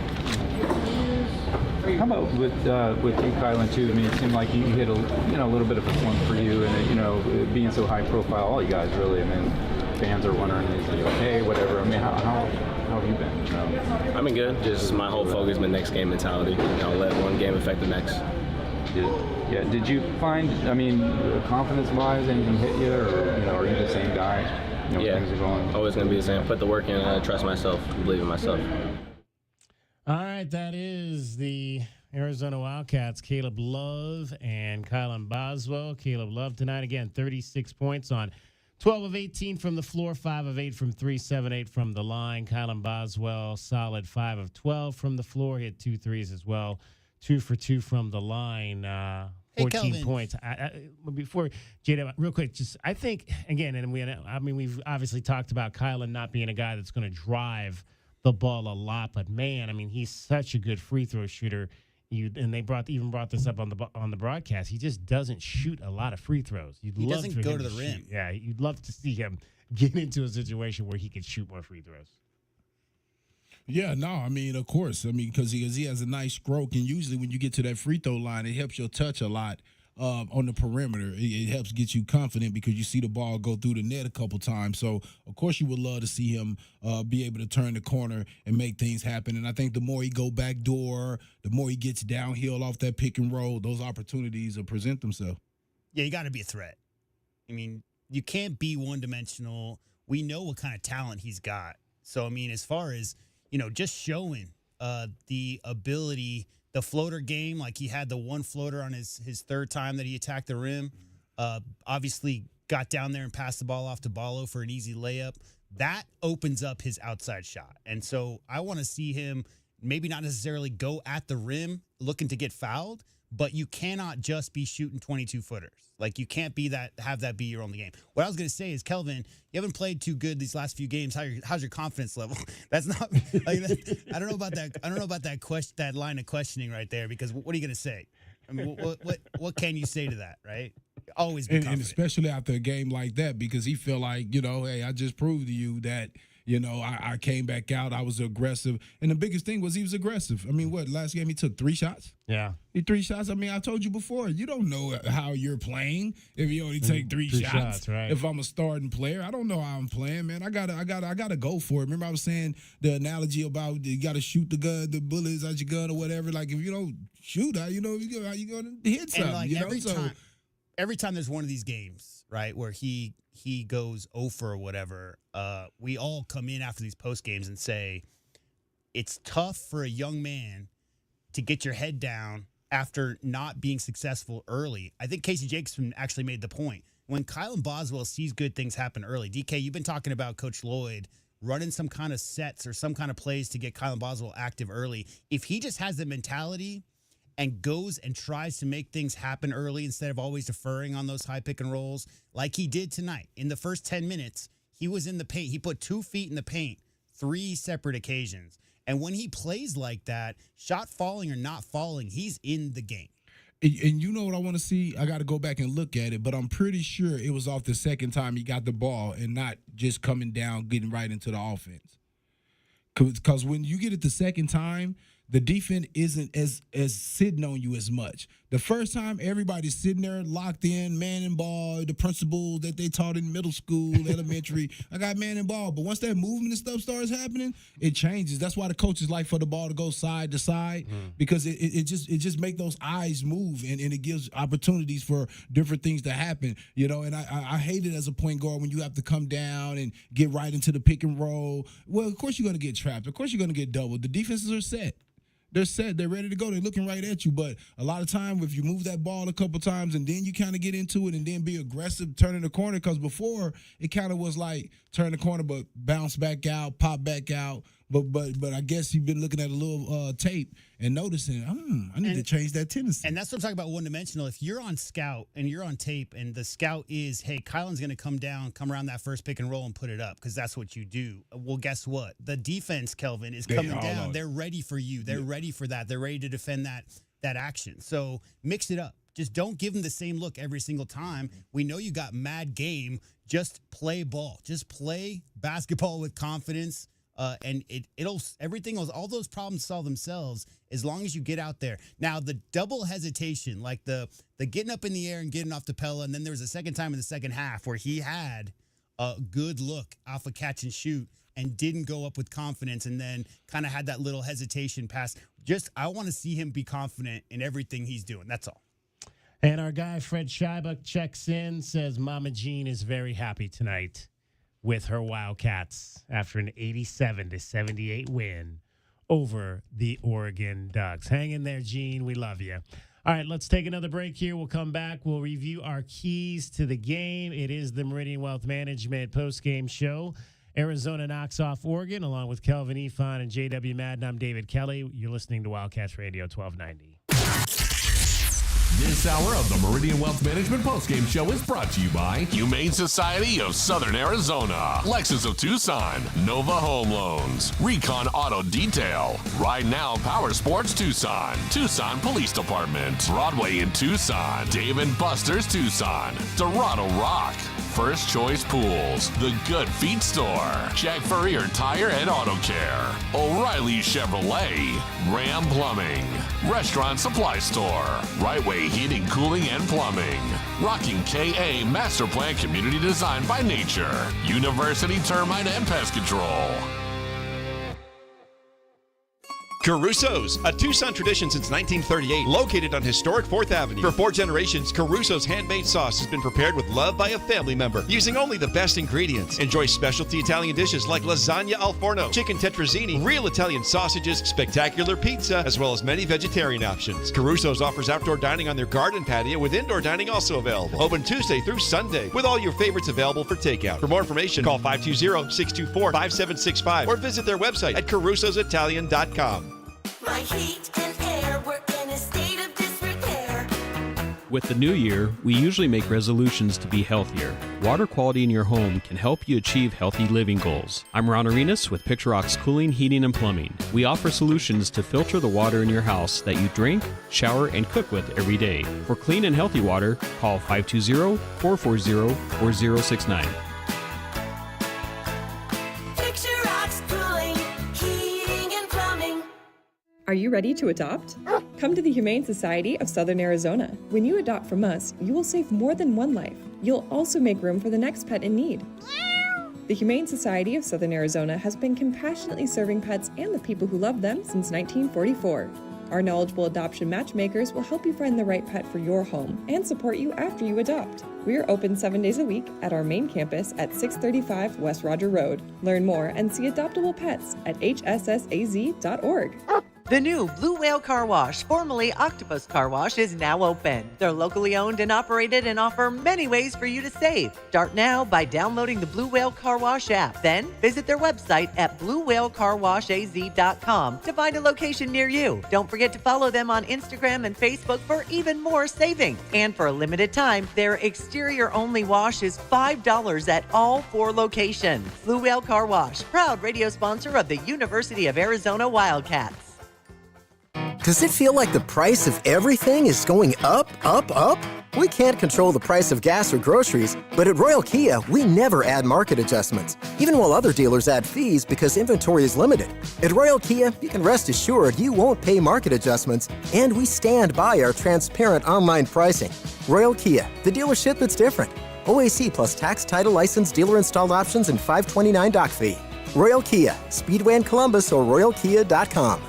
How about with you, Kylan, too? I mean, it seemed like you hit a little bit of a slump for you, and being so high profile, all you guys really. I mean, fans are wondering, is he okay, whatever. I mean, how have you been? I've been good. Just my whole focus been next game mentality. Let one game affect the next. Did you find? I mean, confidence-wise, anything hit you, or are you the same guy? Things are going. Always gonna be the same. Put the work in. Trust myself. Believe in myself. All right, that is the Arizona Wildcats, Caleb Love and Kylan Boswell. Caleb Love tonight, again, 36 points on 12 of 18 from the floor, 5 of 8 from 3, 7-8 from the line. Kylan Boswell, solid 5 of 12 from the floor, hit 2 threes as well, 2 for 2 from the line. 14 points. Before Jada, real quick, I think again, and we've obviously talked about Kylan not being a guy that's going to drive the ball a lot, but man, he's such a good free throw shooter. And they brought this up on the broadcast. He just doesn't shoot a lot of free throws. He doesn't go to the rim. Yeah, you'd love to see him get into a situation where he could shoot more free throws. Yeah, no, of course. Because he has a nice stroke, and usually when you get to that free throw line, it helps your touch a lot on the perimeter. It helps get you confident because you see the ball go through the net a couple times. So, of course, you would love to see him be able to turn the corner and make things happen. And I think the more he go back door, the more he gets downhill off that pick and roll, those opportunities will present themselves. Yeah, you got to be a threat. You can't be one-dimensional. We know what kind of talent he's got. So, as far as just showing the ability, the floater game, like he had the one floater on his third time that he attacked the rim, obviously got down there and passed the ball off to Ballo for an easy layup. That opens up his outside shot. And so I want to see him maybe not necessarily go at the rim looking to get fouled, but you cannot just be shooting 22-footers. Like, you can't have that be your only game. What I was going to say is, Kelvin, you haven't played too good these last few games. How's your confidence level? That's not like that. I don't know about that. I don't know about that line of questioning right there, because what are you going to say? What can you say to that, right? Always be confident. And especially after a game like that, because he feel like, hey, I just proved to you that You know, I came back out. I was aggressive. And the biggest thing was he was aggressive. I mean, last game he took 3 shots? Yeah. 3 shots. I mean, I told you before, you don't know how you're playing if you only take 3 shots. Right. If I'm a starting player, I don't know how I'm playing, man. I gotta go for it. Remember I was saying the analogy about you gotta shoot the bullets out your gun or whatever. Like if you don't shoot, how you gonna hit something? And like every time there's one of these games, right, where he goes 0 for or whatever, we all come in after these post games and say it's tough for a young man to get your head down after not being successful early. I think Casey Jacobson actually made the point. When Kylan Boswell sees good things happen early, DK, you've been talking about Coach Lloyd running some kind of sets or some kind of plays to get Kylan Boswell active early. If he just has the mentality and goes and tries to make things happen early instead of always deferring on those high pick and rolls like he did tonight. In the first 10 minutes, he was in the paint. He put 2 feet in the paint 3 separate occasions. And when he plays like that, shot falling or not falling, he's in the game. And you know what I want to see? I got to go back and look at it, but I'm pretty sure it was off the second time he got the ball and not just coming down, getting right into the offense. Because when you get it the second time, the defense isn't as sitting on you as much. The first time, everybody's sitting there locked in, man and ball, the principles that they taught in middle school, elementary. I got man and ball. But once that movement and stuff starts happening, it changes. That's why the coaches like for the ball to go side to side because it just make those eyes move and it gives opportunities for different things to happen. You know, and I hate it as a point guard when you have to come down and get right into the pick and roll. Well, of course you're going to get trapped. Of course you're going to get doubled. The defenses are set. They're set. They're ready to go. They're looking right at you. But a lot of time, if you move that ball a couple times and then you kind of get into it and then be aggressive, turning the corner, because before it kind of was like turn the corner but bounce back out, pop back out. But I guess you've been looking at a little tape and noticing, I need to change that tendency. And that's what I'm talking about one-dimensional. If you're on scout and you're on tape and the scout is, hey, Kylan's going to come around that first pick and roll and put it up because that's what you do. Well, guess what? The defense, Kelvin, is coming down. They're ready for you. They're ready for that. They're ready to defend that action. So mix it up. Just don't give them the same look every single time. We know you got mad game. Just play ball. Just play basketball with confidence. And everything else, all those problems solve themselves as long as you get out there. Now, the double hesitation, like the getting up in the air and getting off the Pella, and then there was a second time in the second half where he had a good look off a catch and shoot and didn't go up with confidence and then kind of had that little hesitation pass. I want to see him be confident in everything he's doing. That's all. And our guy, Fred Scheibuck, checks in, says Mama Jean is very happy tonight with her Wildcats after an 87-78 win over the Oregon Ducks. Hang in there, Gene. We love you. All right, let's take another break here. We'll come back. We'll review our keys to the game. It is the Meridian Wealth Management postgame show. Arizona knocks off Oregon along with Kelvin Efon and J.W. Madden. I'm David Kelly. You're listening to Wildcats Radio 1290. This hour of the Meridian Wealth Management postgame show is brought to you by Humane Society of Southern Arizona, Lexus of Tucson, Nova Home Loans, Recon Auto Detail, Ride Now Power Sports Tucson, Tucson Police Department, Broadway in Tucson, Dave & Buster's Tucson, Dorado Rock, First Choice Pools, The Good Feet Store, Jack Furrier Tire and Auto Care, O'Reilly Chevrolet, Ram Plumbing, Restaurant Supply Store, Right Way Heating, Cooling, and Plumbing, Rocking KA Master Plan Community Design by Nature, University Termite and Pest Control. Caruso's, a Tucson tradition since 1938, located on historic 4th Avenue. For 4 generations, Caruso's handmade sauce has been prepared with love by a family member, using only the best ingredients. Enjoy specialty Italian dishes like lasagna al forno, chicken tetrazzini, real Italian sausages, spectacular pizza, as well as many vegetarian options. Caruso's offers outdoor dining on their garden patio with indoor dining also available. Open Tuesday through Sunday, with all your favorites available for takeout. For more information, call 520-624-5765 or visit their website at carusositalian.com. My heat and air were in a state of disrepair. With the new year, we usually make resolutions to be healthier. Water quality in your home can help you achieve healthy living goals. I'm Ron Arenas with Picturox Cooling, Heating, and Plumbing. We offer solutions to filter the water in your house that you drink, shower, and cook with every day. For clean and healthy water, call 520-440-4069. Picture Are you ready to adopt? Come to the Humane Society of Southern Arizona. When you adopt from us, you will save more than one life. You'll also make room for the next pet in need. The Humane Society of Southern Arizona has been compassionately serving pets and the people who love them since 1944. Our knowledgeable adoption matchmakers will help you find the right pet for your home and support you after you adopt. We are open 7 days a week at our main campus at 635 West Roger Road. Learn more and see adoptable pets at hssaz.org. The new Blue Whale Car Wash, formerly Octopus Car Wash, is now open. They're locally owned and operated and offer many ways for you to save. Start now by downloading the Blue Whale Car Wash app. Then visit their website at bluewhalecarwashaz.com to find a location near you. Don't forget to follow them on Instagram and Facebook for even more savings. And for a limited time, their exterior-only wash is $5 at all 4 locations. Blue Whale Car Wash, proud radio sponsor of the University of Arizona Wildcats. Does it feel like the price of everything is going up, up, up? We can't control the price of gas or groceries, but at Royal Kia, we never add market adjustments, even while other dealers add fees because inventory is limited. At Royal Kia, you can rest assured you won't pay market adjustments, and we stand by our transparent online pricing. Royal Kia, the dealership that's different. OAC plus tax, title, license, dealer installed options, and $529 doc fee. Royal Kia, Speedway in Columbus or royalkia.com.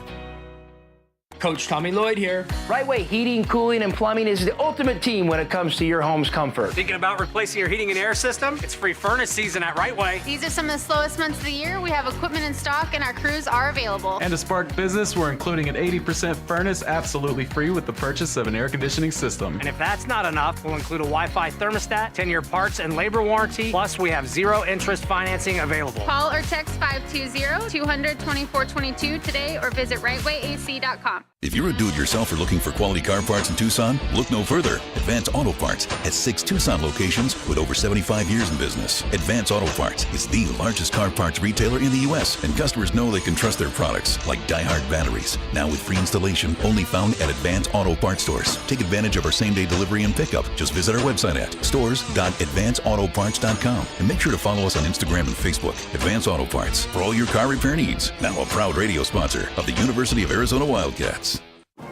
Coach Tommy Lloyd here. Right Way Heating, Cooling, and Plumbing is the ultimate team when it comes to your home's comfort. Thinking about replacing your heating and air system? It's free furnace season at Right Way. These are some of the slowest months of the year. We have equipment in stock and our crews are available. And to spark business, we're including an 80% furnace absolutely free with the purchase of an air conditioning system. And if that's not enough, we'll include a Wi-Fi thermostat, 10-year parts and labor warranty, plus we have 0 interest financing available. Call or text 520-200-2422 today or visit rightwayac.com. If you're a do-it-yourselfer looking for quality car parts in Tucson, look no further. Advance Auto Parts has 6 Tucson locations with over 75 years in business. Advance Auto Parts is the largest car parts retailer in the U.S., and customers know they can trust their products, like Die-Hard batteries. Now with free installation, only found at Advance Auto Parts stores. Take advantage of our same-day delivery and pickup. Just visit our website at stores.advanceautoparts.com and make sure to follow us on Instagram and Facebook. Advance Auto Parts for all your car repair needs. Now a proud radio sponsor of the University of Arizona Wildcats.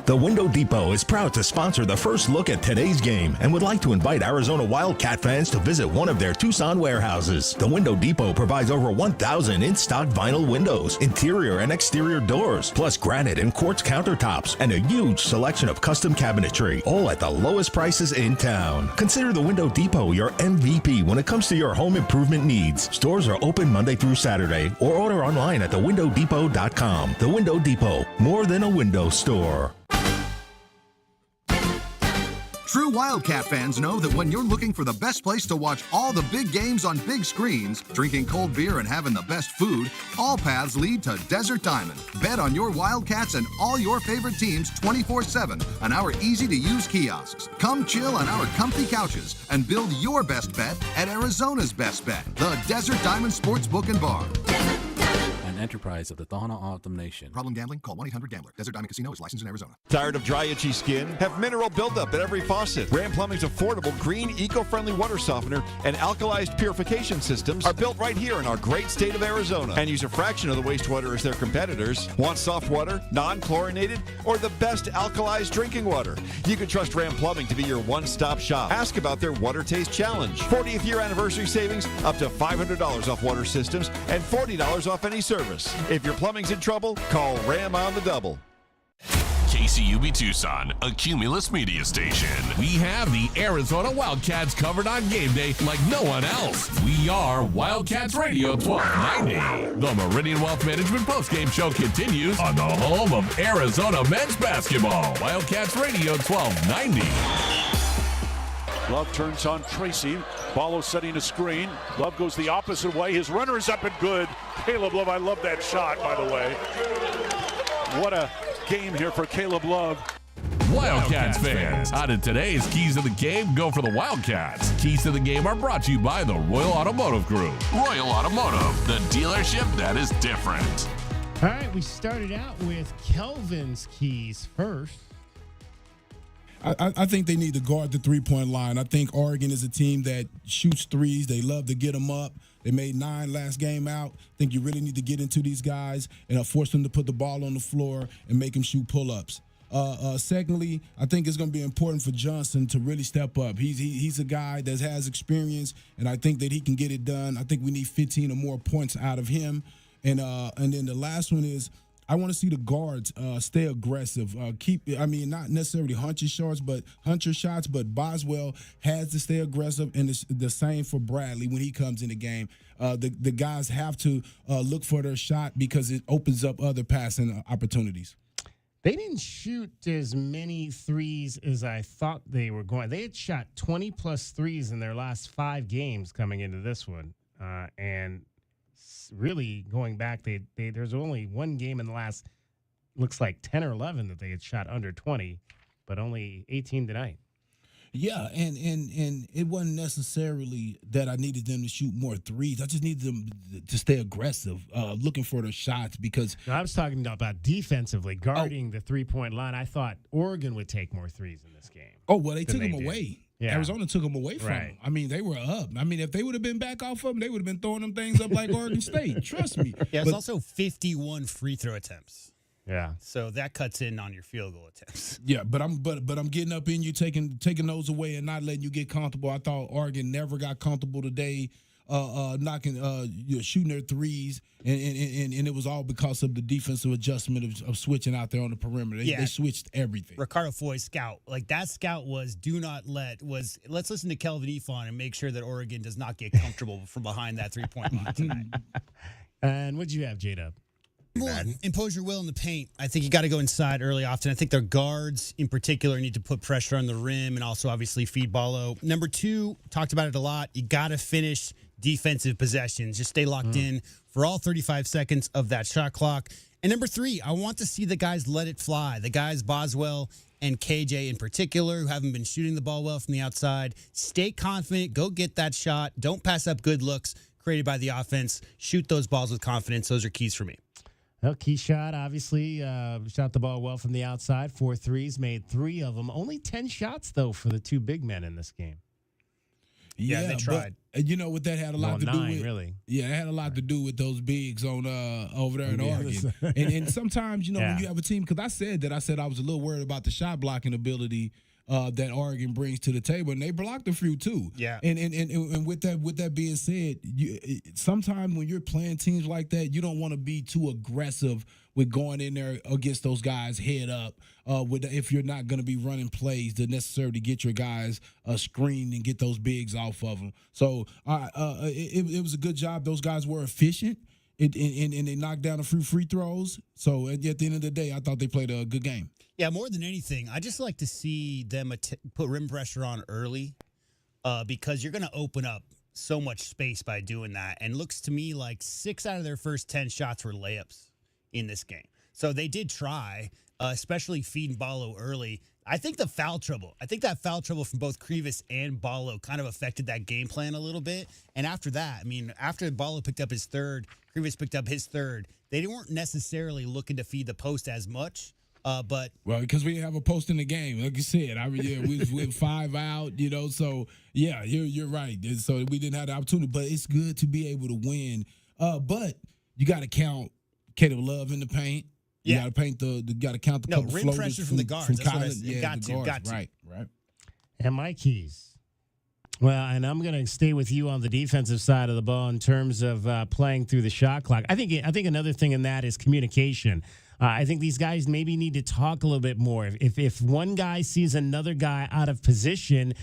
The Window Depot is proud to sponsor the first look at today's game and would like to invite Arizona Wildcat fans to visit one of their Tucson warehouses. The Window Depot provides over 1,000 in-stock vinyl windows, interior and exterior doors, plus granite and quartz countertops, and a huge selection of custom cabinetry, all at the lowest prices in town. Consider the Window Depot your MVP when it comes to your home improvement needs. Stores are open Monday through Saturday, or order online at thewindowdepot.com. The Window Depot, more than a window store. True Wildcat fans know that when you're looking for the best place to watch all the big games on big screens, drinking cold beer and having the best food, all paths lead to Desert Diamond. Bet on your Wildcats and all your favorite teams 24/7 on our easy-to-use kiosks. Come chill on our comfy couches and build your best bet at Arizona's best bet, the Desert Diamond Sportsbook and Bar. An enterprise of the Tohono O'odham Nation. Problem gambling? Call 1-800-GAMBLER. Desert Diamond Casino is licensed in Arizona. Tired of dry, itchy skin? Have mineral buildup at every faucet. Ram Plumbing's affordable, green, eco-friendly water softener and alkalized purification systems are built right here in our great state of Arizona and use a fraction of the wastewater as their competitors. Want soft water, non-chlorinated, or the best alkalized drinking water? You can trust Ram Plumbing to be your one-stop shop. Ask about their Water Taste Challenge. 40th year anniversary savings, up to $500 off water systems and $40 off any service. If your plumbing's in trouble, call Ram on the double. KCUB Tucson, a Cumulus media station. We have the Arizona Wildcats covered on game day like no one else. We are Wildcats Radio 1290. The Meridian Wealth Management postgame show continues on the home of Arizona men's basketball. Wildcats Radio 1290. Love turns on Tracy. Follow setting a screen. Love goes the opposite way. His runner is up and good. Caleb Love, I love that shot, by the way. What a game here for Caleb Love. Wildcats fans, how did today's Keys to the Game go for the Wildcats? Keys to the Game are brought to you by the Royal Automotive Group. Royal Automotive, the dealership that is different. All right, we started out with Kelvin's keys first. I think they need to guard the three-point line. I think Oregon is a team that shoots threes. They love to get them up. They made 9 last game out. I think you really need to get into these guys and force them to put the ball on the floor and make them shoot pull-ups. Secondly, I think it's going to be important for Johnson to really step up. He's a guy that has experience, and I think that he can get it done. I think we need 15 or more points out of him. And then the last one is I want to see the guards stay aggressive. Not necessarily hunch your shots, but Boswell has to stay aggressive, and it's the same for Bradley when he comes in the game. The guys have to look for their shot because it opens up other passing opportunities. They didn't shoot as many threes as I thought they were going. They had shot 20-plus threes in their last 5 games coming into this one. And really going back, there's only one game in the last, looks like 10 or 11 that they had shot under 20, but only 18 tonight. Yeah, and it wasn't necessarily that I needed them to shoot more threes. I just needed them to stay aggressive, looking for the shots because I was talking about defensively, guarding the three-point line. I thought Oregon would take more threes in this game. Oh, well, they took them away. Yeah. Arizona took them away from them. I mean, they were up. I mean, if they would have been back off of them, they would have been throwing them things up like Oregon State. Trust me. Yeah, it's also 51 free throw attempts. Yeah. So that cuts in on your field goal attempts. Yeah, but I'm getting up in you, taking those away and not letting you get comfortable. I thought Oregon never got comfortable today, shooting their threes, and it was all because of the defensive adjustment of switching out there on the perimeter. They switched everything. Ricardo Foy's scout, like that scout was let's listen to Kelvin Efon and make sure that Oregon does not get comfortable from behind that 3-point line tonight. And what'd you have, J-Dub? Impose your will in the paint. I think you got to go inside early often. I think their guards in particular need to put pressure on the rim and also obviously feed Ballo. Number 2, talked about it a lot. You got to finish defensive possessions. Just stay locked in for all 35 seconds of that shot clock. And number 3, I want to see the guys let it fly. The guys, Boswell and KJ in particular, who haven't been shooting the ball well from the outside. Stay confident. Go get that shot. Don't pass up good looks created by the offense. Shoot those balls with confidence. Those are keys for me. Well, key shot, obviously, shot the ball well from the outside. 4 threes, made 3 of them. Only 10 shots, though, for the 2 big men in this game. Yeah, they tried. But, you know what that had a lot to do with? Really. Yeah, it had a lot to do with those bigs on over there in Oregon. and sometimes, when you have a team, because I said I was a little worried about the shot blocking ability that Oregon brings to the table, and they blocked a few too. Yeah. And with that being said, sometimes when you're playing teams like that, you don't want to be too aggressive with going in there against those guys head up. If you're not going to be running plays to necessarily get your guys screened and get those bigs off of them. So it was a good job. Those guys were efficient. And they knocked down a few free throws. So at the end of the day, I thought they played a good game. Yeah, more than anything, I just like to see them put rim pressure on early because you're going to open up so much space by doing that. And looks to me like 6 out of their first 10 shots were layups in this game. So they did try, especially feeding Ballo early. I think that foul trouble from both Krivas and Ballo kind of affected that game plan a little bit. And after that, after Ballo picked up his third, Krivas picked up his third, they weren't necessarily looking to feed the post as much. Because we didn't have a post in the game, like you said, we went 5 out, So yeah, you're right. So we didn't have the opportunity, but it's good to be able to win. But you got to count Caleb Love in the paint. You got to count the couple rim floaters pressure from the guards. Got to. Right. And my keys. Well, and I'm going to stay with you on the defensive side of the ball in terms of playing through the shot clock. I think another thing in that is communication. I think these guys maybe need to talk a little bit more. If one guy sees another guy out of position,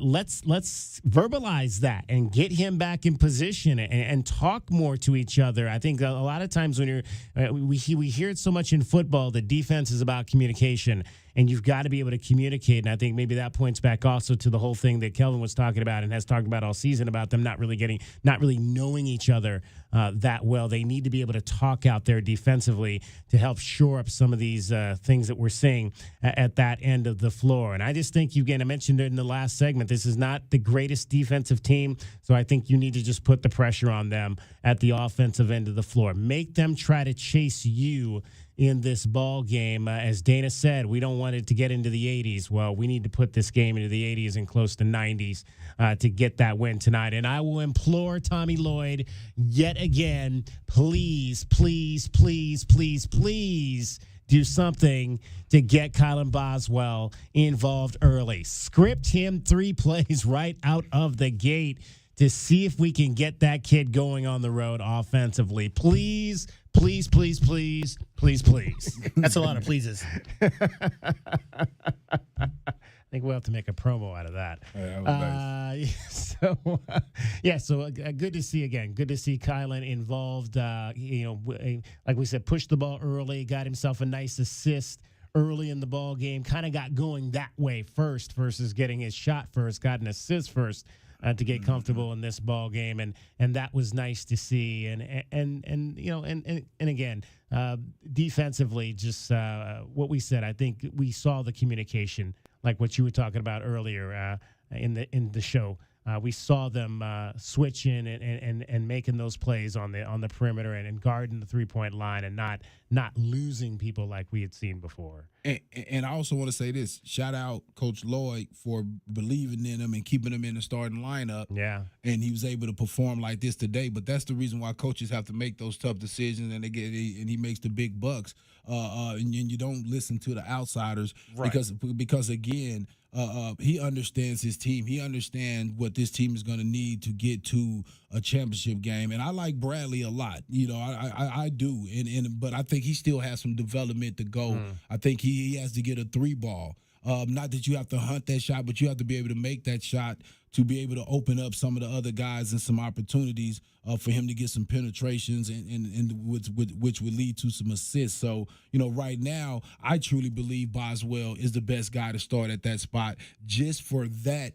let's verbalize that and get him back in position and talk more to each other. I think a lot of times when we hear it so much in football, the defense is about communication, and you've got to be able to communicate. And I think maybe that points back also to the whole thing that Kelvin was talking about and has talked about all season about them not really knowing each other that well. They need to be able to talk out there defensively to help shore up some of these things that we're seeing at that end of the floor. And I just think, I mentioned it in the last segment, this is not the greatest defensive team, so I think you need to just put the pressure on them at the offensive end of the floor. Make them try to chase you in this ball game. As Dana said, we don't want it to get into the 80s. Well, we need to put this game into the 80s and close to 90s to get that win tonight. And I will implore Tommy Lloyd yet again, please, please, please, please, please do something to get Kylan Boswell involved early. Script him 3 plays right out of the gate to see if we can get that kid going on the road offensively. Please, please, please, please, please, please. That's a lot of pleases. I think we'll have to make a promo out of that. Yeah, that was nice. So good to see again. Good to see Kylan involved. Like we said, pushed the ball early, got himself a nice assist early in the ball game. Kind of got going that way first versus getting his shot first. Got an assist first to get comfortable in this ball game, and that was nice to see. And again, defensively, just what we said. I think we saw the communication, like what you were talking about earlier in the show. We saw them switching and making those plays on the perimeter and guarding the 3-point line and not losing people like we had seen before. And I also want to say this: shout out Coach Lloyd for believing in him and keeping him in the starting lineup. Yeah, and he was able to perform like this today. But that's the reason why coaches have to make those tough decisions, and he makes the big bucks. And you don't listen to the outsiders, right? Because again. He understands his team. He understands what this team is going to need to get to a championship game. And I like Bradley a lot. I do. But I think he still has some development to go. I think he has to get a 3-ball. Not that you have to hunt that shot, but you have to be able to make that shot to be able to open up some of the other guys and some opportunities for him to get some penetrations and which would lead to some assists. So, right now, I truly believe Boswell is the best guy to start at that spot just for that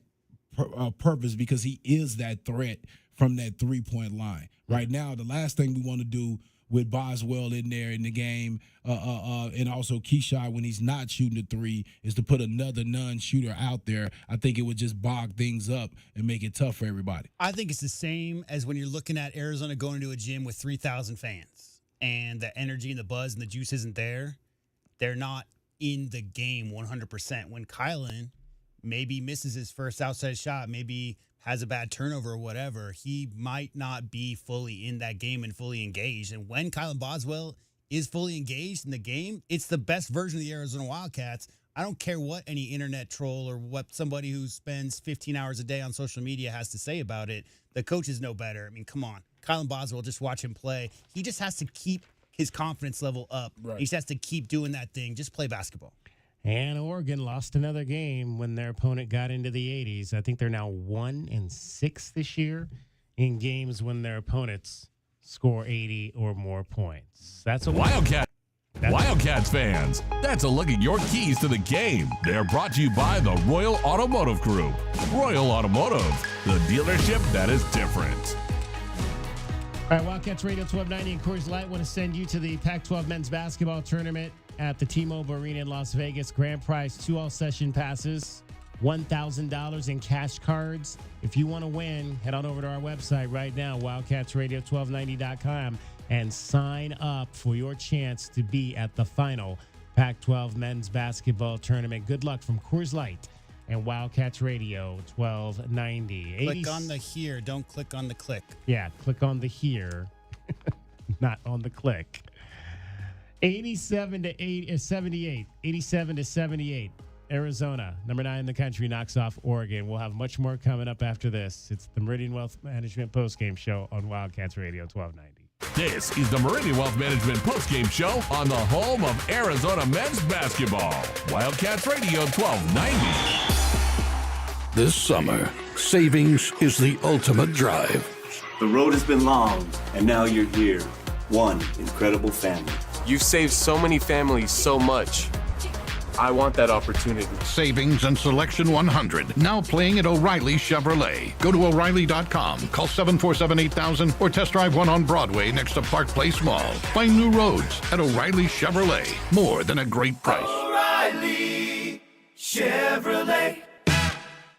purpose, because he is that threat from that 3-point line. Right now, the last thing we want to do with Boswell in there in the game, and also Keyshawn when he's not shooting the 3, is to put another non-shooter out there. I think it would just bog things up and make it tough for everybody. I think it's the same as when you're looking at Arizona going to a gym with 3,000 fans and the energy and the buzz and the juice isn't there. They're not in the game 100%. When Kylan maybe misses his first outside shot, maybe has a bad turnover or whatever, he might not be fully in that game and fully engaged. And when Kylan Boswell is fully engaged in the game, it's the best version of the Arizona Wildcats. I don't care what any internet troll or what somebody who spends 15 hours a day on social media has to say about it. The coaches know better. I mean, come on. Kylan Boswell, just watch him play. He just has to keep his confidence level up. Right. He just has to keep doing that thing. Just play basketball. And Oregon lost another game when their opponent got into the 80s. I think they're now 1-6 this year in games when their opponents score 80 or more points. That's a Wildcats fans, that's a look at your keys to the game. They're brought to you by the Royal Automotive Group. Royal Automotive, the dealership that is different. All right, Wildcats Radio 1290 and Coors Light want to send you to the Pac-12 men's basketball tournament at the T-Mobile Arena in Las Vegas. Grand prize, 2 all-session passes, $1,000 in cash cards. If you want to win, head on over to our website right now, wildcatsradio1290.com, and sign up for your chance to be at the final Pac-12 men's basketball tournament. Good luck from Coors Light and Wildcats Radio 1290. Click on the here, don't click on the click. Yeah, click on the here, not on the click. 87 to 78. Arizona, number 9 in the country, knocks off Oregon. We'll have much more coming up after this. It's the Meridian Wealth Management Postgame Show on Wildcats Radio 1290. This is the Meridian Wealth Management Postgame Show on the home of Arizona men's basketball. Wildcats Radio 1290. This summer, savings is the ultimate drive. The road has been long, and now you're here. One incredible family. You've saved so many families so much. I want that opportunity. Savings and Selection 100, now playing at O'Reilly Chevrolet. Go to O'Reilly.com, call 747-8000, or test drive one on Broadway next to Park Place Mall. Find new roads at O'Reilly Chevrolet. More than a great price. O'Reilly Chevrolet.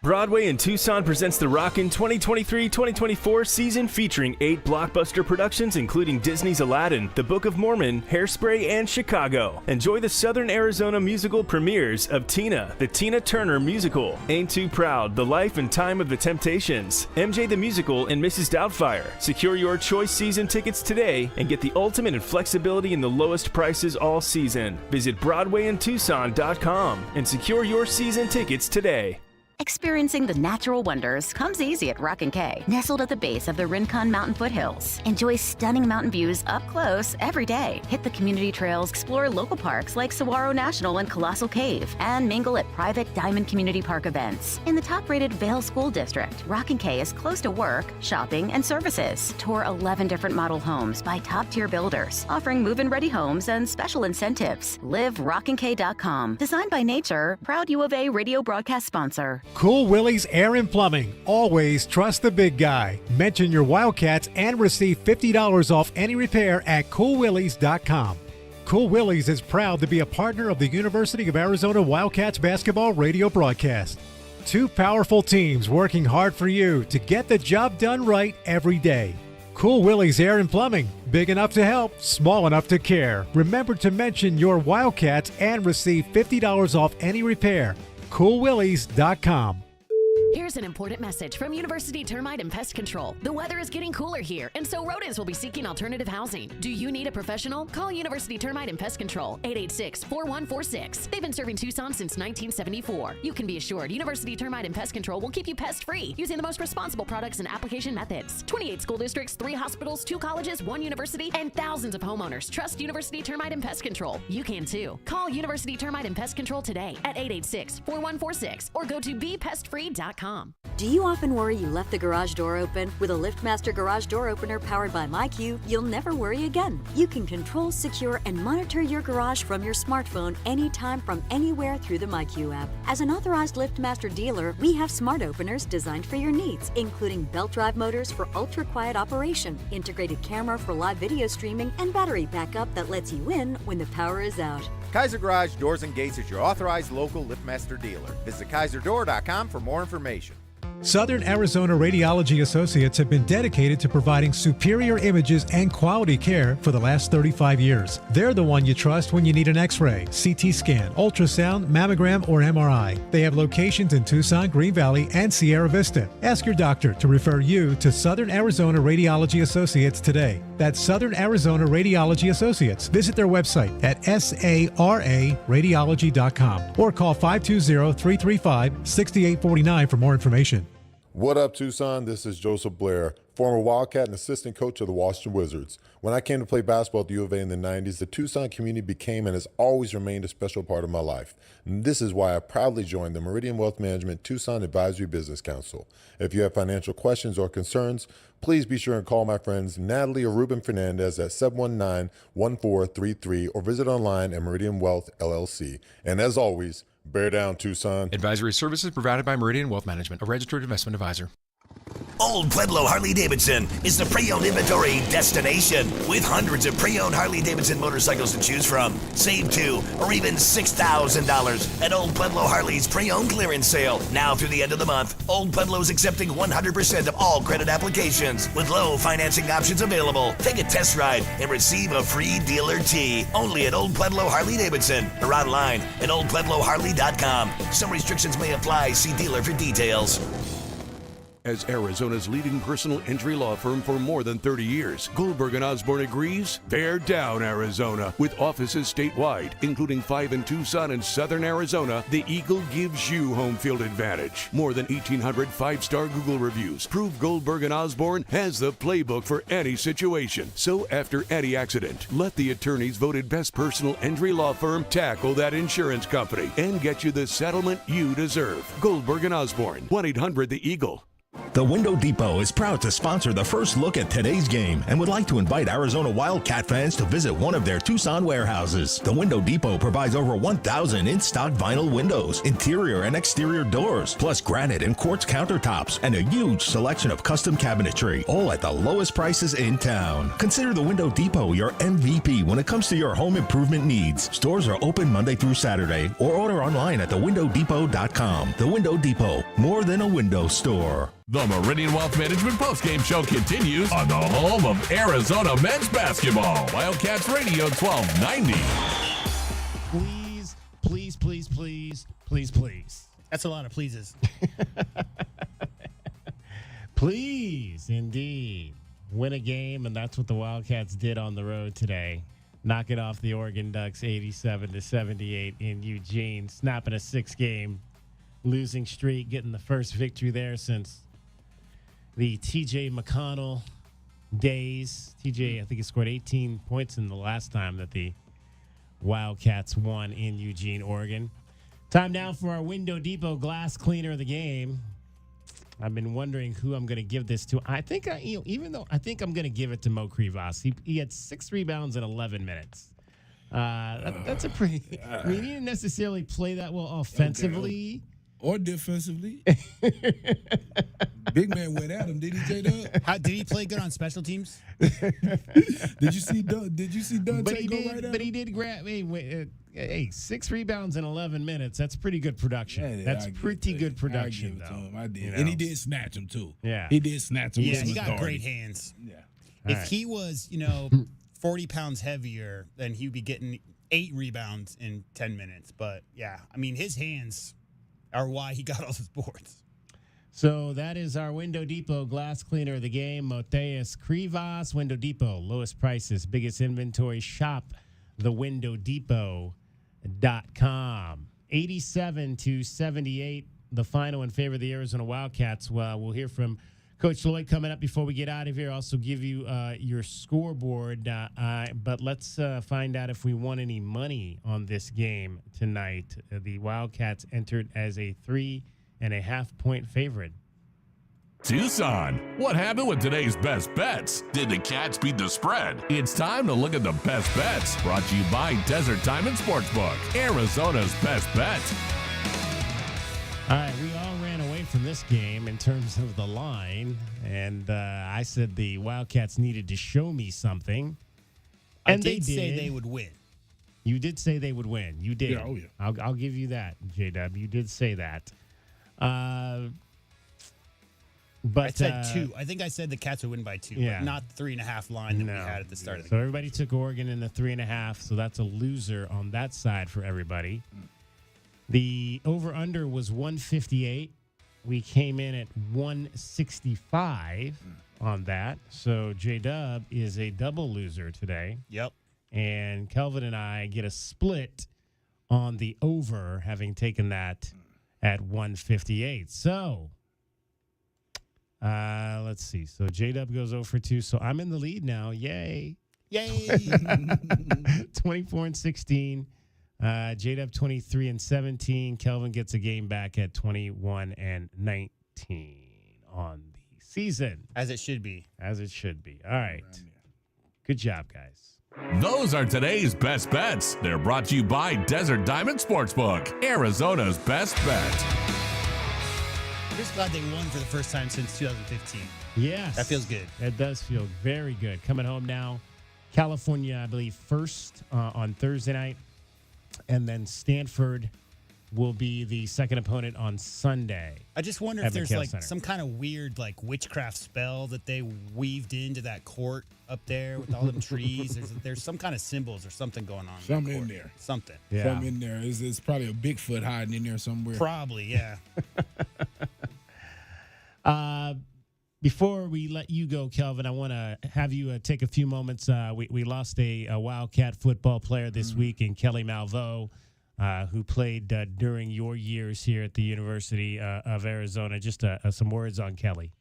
Broadway in Tucson presents the Rockin' 2023-2024 season featuring 8 blockbuster productions including Disney's Aladdin, The Book of Mormon, Hairspray, and Chicago. Enjoy the Southern Arizona musical premieres of Tina, the Tina Turner musical, Ain't Too Proud, The Life and Time of the Temptations, MJ the Musical, and Mrs. Doubtfire. Secure your choice season tickets today and get the ultimate in flexibility and the lowest prices all season. Visit BroadwayInTucson.com and secure your season tickets today. Experiencing the natural wonders comes easy at Rock & K. Nestled at the base of the Rincon Mountain foothills. Enjoy stunning mountain views up close every day. Hit the community trails, explore local parks like Saguaro National and Colossal Cave, and mingle at private Diamond Community Park events. In the top-rated Vail School District, Rock & K is close to work, shopping, and services. Tour 11 different model homes by top-tier builders, offering move-in ready homes and special incentives. Live RockandK.com. Designed by Nature, proud U of A radio broadcast sponsor. Cool Willie's Air and Plumbing. Always trust the big guy. Mention your Wildcats and receive $50 off any repair at coolwillies.com. Cool Willie's is proud to be a partner of the University of Arizona Wildcats basketball radio broadcast. 2 powerful teams working hard for you to get the job done right every day. Cool Willie's Air and Plumbing. Big enough to help, small enough to care. Remember to mention your Wildcats and receive $50 off any repair. coolwillies.com. Here's an important message from University Termite and Pest Control. The weather is getting cooler here, and so rodents will be seeking alternative housing. Do you need a professional? Call University Termite and Pest Control, 886-4146. They've been serving Tucson since 1974. You can be assured University Termite and Pest Control will keep you pest-free using the most responsible products and application methods. 28 school districts, 3 hospitals, 2 colleges, 1 university, and thousands of homeowners trust University Termite and Pest Control. You can too. Call University Termite and Pest Control today at 886-4146 or go to bepestfree.com. Do you often worry you left the garage door open? With a LiftMaster garage door opener powered by MyQ, you'll never worry again. You can control, secure, and monitor your garage from your smartphone anytime from anywhere through the MyQ app. As an authorized LiftMaster dealer, we have smart openers designed for your needs, including belt drive motors for ultra-quiet operation, integrated camera for live video streaming, and battery backup that lets you in when the power is out. Kaiser Garage Doors and Gates is your authorized local LiftMaster dealer. Visit KaiserDoor.com for more information. Southern Arizona Radiology Associates have been dedicated to providing superior images and quality care for the last 35 years. They're the one you trust when you need an X-ray, CT scan, ultrasound, mammogram, or MRI. They have locations in Tucson, Green Valley, and Sierra Vista. Ask your doctor to refer you to Southern Arizona Radiology Associates today. That's Southern Arizona Radiology Associates. Visit their website at sararadiology.com or call 520-335-6849 for more information. What up, Tucson? This is Joseph Blair, former Wildcat and assistant coach of the Washington Wizards. When I came to play basketball at the U of A in the 90s, the Tucson community became and has always remained a special part of my life. And this is why I proudly joined the Meridian Wealth Management Tucson Advisory Business Council. If you have financial questions or concerns, please be sure and call my friends Natalie or Ruben Fernandez at 719-1433 or visit online at Meridian Wealth LLC. And as always, bear down, Tucson. Advisory services provided by Meridian Wealth Management, a registered investment advisor. Old Pueblo Harley-Davidson is the pre-owned inventory destination with hundreds of pre-owned Harley-Davidson motorcycles to choose from. Save $2,000 or even $6,000 at Old Pueblo Harley's pre-owned clearance sale. Now through the end of the month, Old Pueblo is accepting 100% of all credit applications with low financing options available. Take a test ride and receive a free dealer tee. Only at Old Pueblo Harley-Davidson or online at oldpuebloharley.com. Some restrictions may apply. See dealer for details. As Arizona's leading personal injury law firm for more than 30 years, Goldberg & Osborne agrees, bear down, Arizona. With offices statewide, including 5 in Tucson and Southern Arizona, the Eagle gives you home field advantage. More than 1,800 5-star Google reviews prove Goldberg & Osborne has the playbook for any situation. So after any accident, let the attorneys voted best personal injury law firm tackle that insurance company and get you the settlement you deserve. Goldberg & Osborne, 1-800-THE-EAGLE. The Window Depot is proud to sponsor the first look at today's game and would like to invite Arizona Wildcat fans to visit one of their Tucson warehouses. The Window Depot provides over 1,000 in-stock vinyl windows, interior and exterior doors, plus granite and quartz countertops, and a huge selection of custom cabinetry, all at the lowest prices in town. Consider the Window Depot your MVP when it comes to your home improvement needs. Stores are open Monday through Saturday, or order online at thewindowdepot.com. The Window Depot, more than a window store. The Meridian Wealth Management Postgame Show continues on the home of Arizona men's basketball. Wildcats Radio 1290. Please. That's a lot of pleases. Please, indeed, win a game, and that's what the Wildcats did on the road today. Knocking off the Oregon Ducks 87-78 in Eugene, snapping a 6-game losing streak, getting the first victory there since the TJ McConnell days. TJ, I think he scored 18 points in the last time that the Wildcats won in Eugene, Oregon. Time now for our Window Depot glass cleaner of the game. I've been wondering who I'm going to give this to. I think I'm going to give it to Mo Krivas. He had 6 rebounds in 11 minutes. That's a pretty. I mean, he didn't necessarily play that well offensively. Or defensively. Big man went at him, did he, J-Dub? How did he play good on special teams? Did you see Dante go right at him? But he did grab. Hey, 6 rebounds in 11 minutes. That's pretty good production. That's pretty good production, though. I did. You know? And he did snatch him, too. Yeah. He did snatch him. Yeah, he got great hands. Yeah. If he was, 40 pounds heavier, then he would be getting 8 rebounds in 10 minutes. But, yeah, I mean, his hands are why he got all those boards. So that is our Window Depot glass cleaner of the game. Moteus Krivas, Window Depot, lowest prices, biggest inventory. Shop thewindowdepot.com. 87-78, the final in favor of the Arizona Wildcats. Well, we'll hear from Coach Lloyd coming up before we get out of here. Also give you your scoreboard. But let's find out if we won any money on this game tonight. The Wildcats entered as a 3.5-point favorite. Tucson, what happened with today's best bets? Did the Cats beat the spread? It's time to look at the best bets. Brought to you by Desert Diamond Sportsbook, Arizona's best bet. All right, we all ran away from this game in terms of the line, and I said the Wildcats needed to show me something, and they did say they would win. You did say they would win. You did. Yeah, oh yeah. I'll give you that, J-Dub. You did say that. But I said 2. I think I said the Cats would win by 2, yeah. but not the 3.5 line that we had at the start of the So game. everybody took Oregon in the 3.5, so that's a loser on that side for everybody. The over-under was 158. We came in at 165 on that. So J-Dub is a double loser today. Yep. And Kelvin and I get a split on the over, having taken that at 158. So let's see. So J-Dub goes 0 for 2. So I'm in the lead now. Yay. 24-16. J-Dub 23-17. Kelvin gets a game back at 21-19 on the season. As it should be. As it should be. All right. Good job, guys. Those are today's best bets. They're brought to you by Desert Diamond Sportsbook, Arizona's best bet. I'm just glad they won for the first time since 2015. Yes. That feels good. That does feel very good. Coming home now, California, I believe, first on Thursday night. And then Stanford will be the second opponent on Sunday. I just wonder if there's some kind of weird witchcraft spell that they weaved into that court up there with all them trees. There's some kind of symbols or something going on. Something in there. Something. Yeah. Something in there. It's probably a Bigfoot hiding in there somewhere. Probably, yeah. Before we let you go, Kelvin, I want to have you take a few moments. We lost a Wildcat football player this week in Kelly Malveaux, who played during your years here at the University of Arizona. Just some words on Kelly.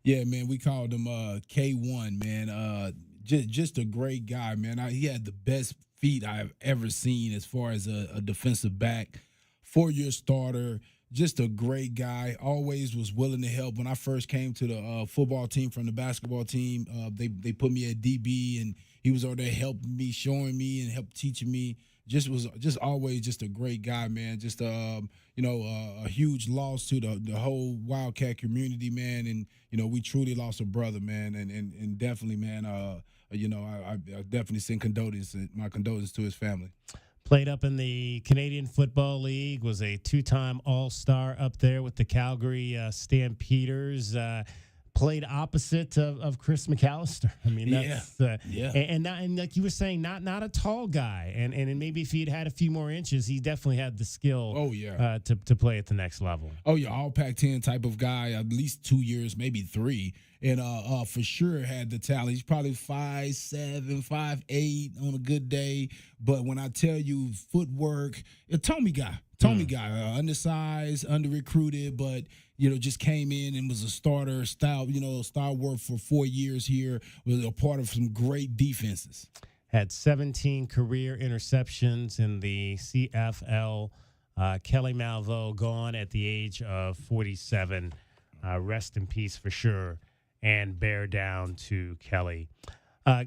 Yeah, man, we called him K1, man. Just a great guy, man. He had the best feet I've ever seen as far as a defensive back. 4-year starter. just a great guy. Always was willing to help. When I first came to the football team from the basketball team, they put me at DB, and he was over there helping me, showing me, and help teaching me. Was always just a great guy, man. Just a huge loss to the whole Wildcat community, man. And we truly lost a brother, man. And definitely, man. I definitely send my condolences to his family. Played up in the Canadian Football League, was a 2-time All-Star up there with the Calgary Stampeders. Played opposite of Chris McAllister. I mean, that's and like you were saying, not a tall guy, and maybe if he'd had a few more inches, he definitely had the skill. To play at the next level. Oh yeah, all Pac-10 type of guy. At least 2 years, maybe 3, and for sure had the talent. He's probably 5'7", 5'8" on a good day. But when I tell you footwork, a Tommy guy, undersized, under-recruited, but just came in and was a starter, stalwart for 4 years here, was a part of some great defenses. Had 17 career interceptions in the CFL. Kelly Malveaux gone at the age of 47. Rest in peace for sure, and bear down to Kelly.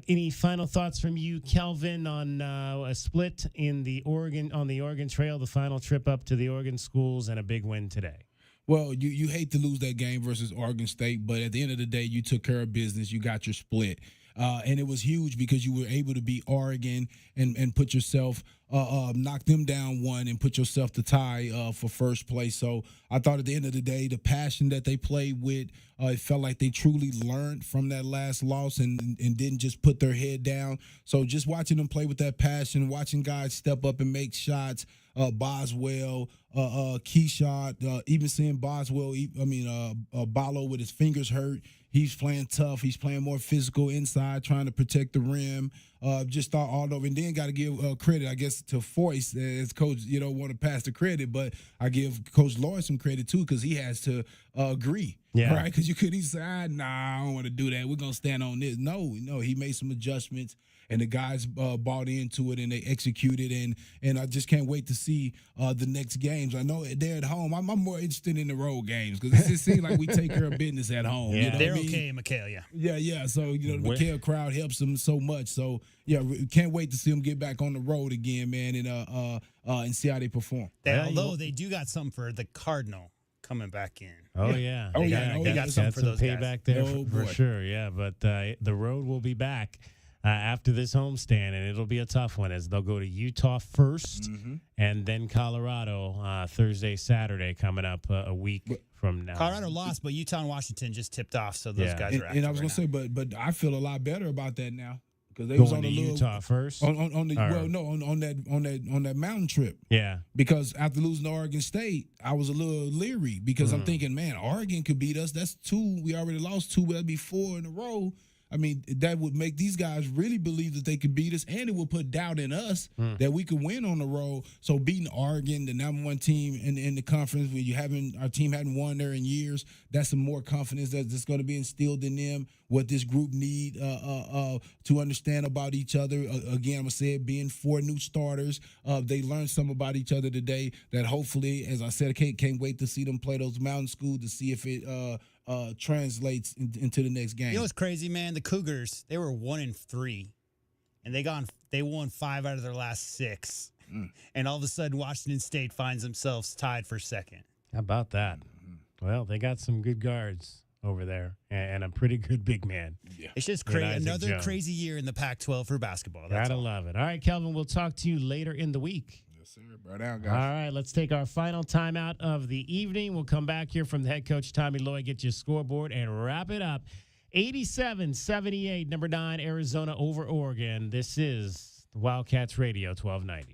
Any final thoughts from you, Kelvin, on a split on the Oregon Trail, the final trip up to the Oregon schools, and a big win today? Well, you hate to lose that game versus Oregon State, but at the end of the day, you took care of business. You got your split. And it was huge because you were able to beat Oregon and put yourself, knock them down 1 and put yourself to tie for first place. So I thought at the end of the day, the passion that they played with, it felt like they truly learned from that last loss and didn't just put their head down. So just watching them play with that passion, watching guys step up and make shots, Boswell, key shot, even seeing Boswell, Ballo with his fingers hurt. He's playing tough. He's playing more physical inside, trying to protect the rim. Just thought all over. And then got to give credit, I guess, to Foyce as coach. You don't want to pass the credit, but I give Coach Lloyd some credit, too, because he has to agree. Yeah. Right? Because you could easily say, nah, I don't want to do that. We're going to stand on this. No, he made some adjustments. And the guys bought into it, and they executed, and I just can't wait to see the next games. I know they're at home. I'm more interested in the road games because it just seems like we take care of business at home. Yeah, you know they're okay, McHale. Yeah. So the McHale crowd helps them so much. So can't wait to see them get back on the road again, man, and see how they perform. Although they do got something for the Cardinal coming back in. They got something for those payback guys. there for sure. Yeah, but the road will be back after this homestand, and it'll be a tough one as they'll go to Utah first, and then Colorado Thursday, Saturday coming up a week from now. Colorado lost, but Utah and Washington just tipped off, so those guys are active. And I was going to say, but I feel a lot better about that now. Because they going was on to Utah first on that mountain trip. Yeah, because after losing to Oregon State, I was a little leery because I'm thinking, man, Oregon could beat us. That's 2. We already lost 2. That'd be 4 in a row. I mean, that would make these guys really believe that they could beat us, and it would put doubt in us that we could win on the road. So beating Oregon, the #1 team in the conference, where our team hadn't won there in years, that's some more confidence that's going to be instilled in them. What this group need to understand about each other. Again, I'm gonna say it, being 4 new starters, they learned some about each other today. That hopefully, as I said, I can't wait to see them play those mountain schools to see if it translates into the next game. You know what's crazy, man? The Cougars, they were 1-3, and they won 5 out of their last 6, and all of a sudden Washington State finds themselves tied for second. How about that? Well, they got some good guards over there and a pretty good big man. Yeah. It's just crazy. Another crazy year in the Pac-12 for basketball. Gotta love it. All right, Kelvin, we'll talk to you later in the week. Sir, bro, down, guys. All right, let's take our final timeout of the evening. We'll come back here from the head coach, Tommy Lloyd, get you a scoreboard and wrap it up. 87-78, number 9, Arizona over Oregon. This is Wildcats Radio 1290.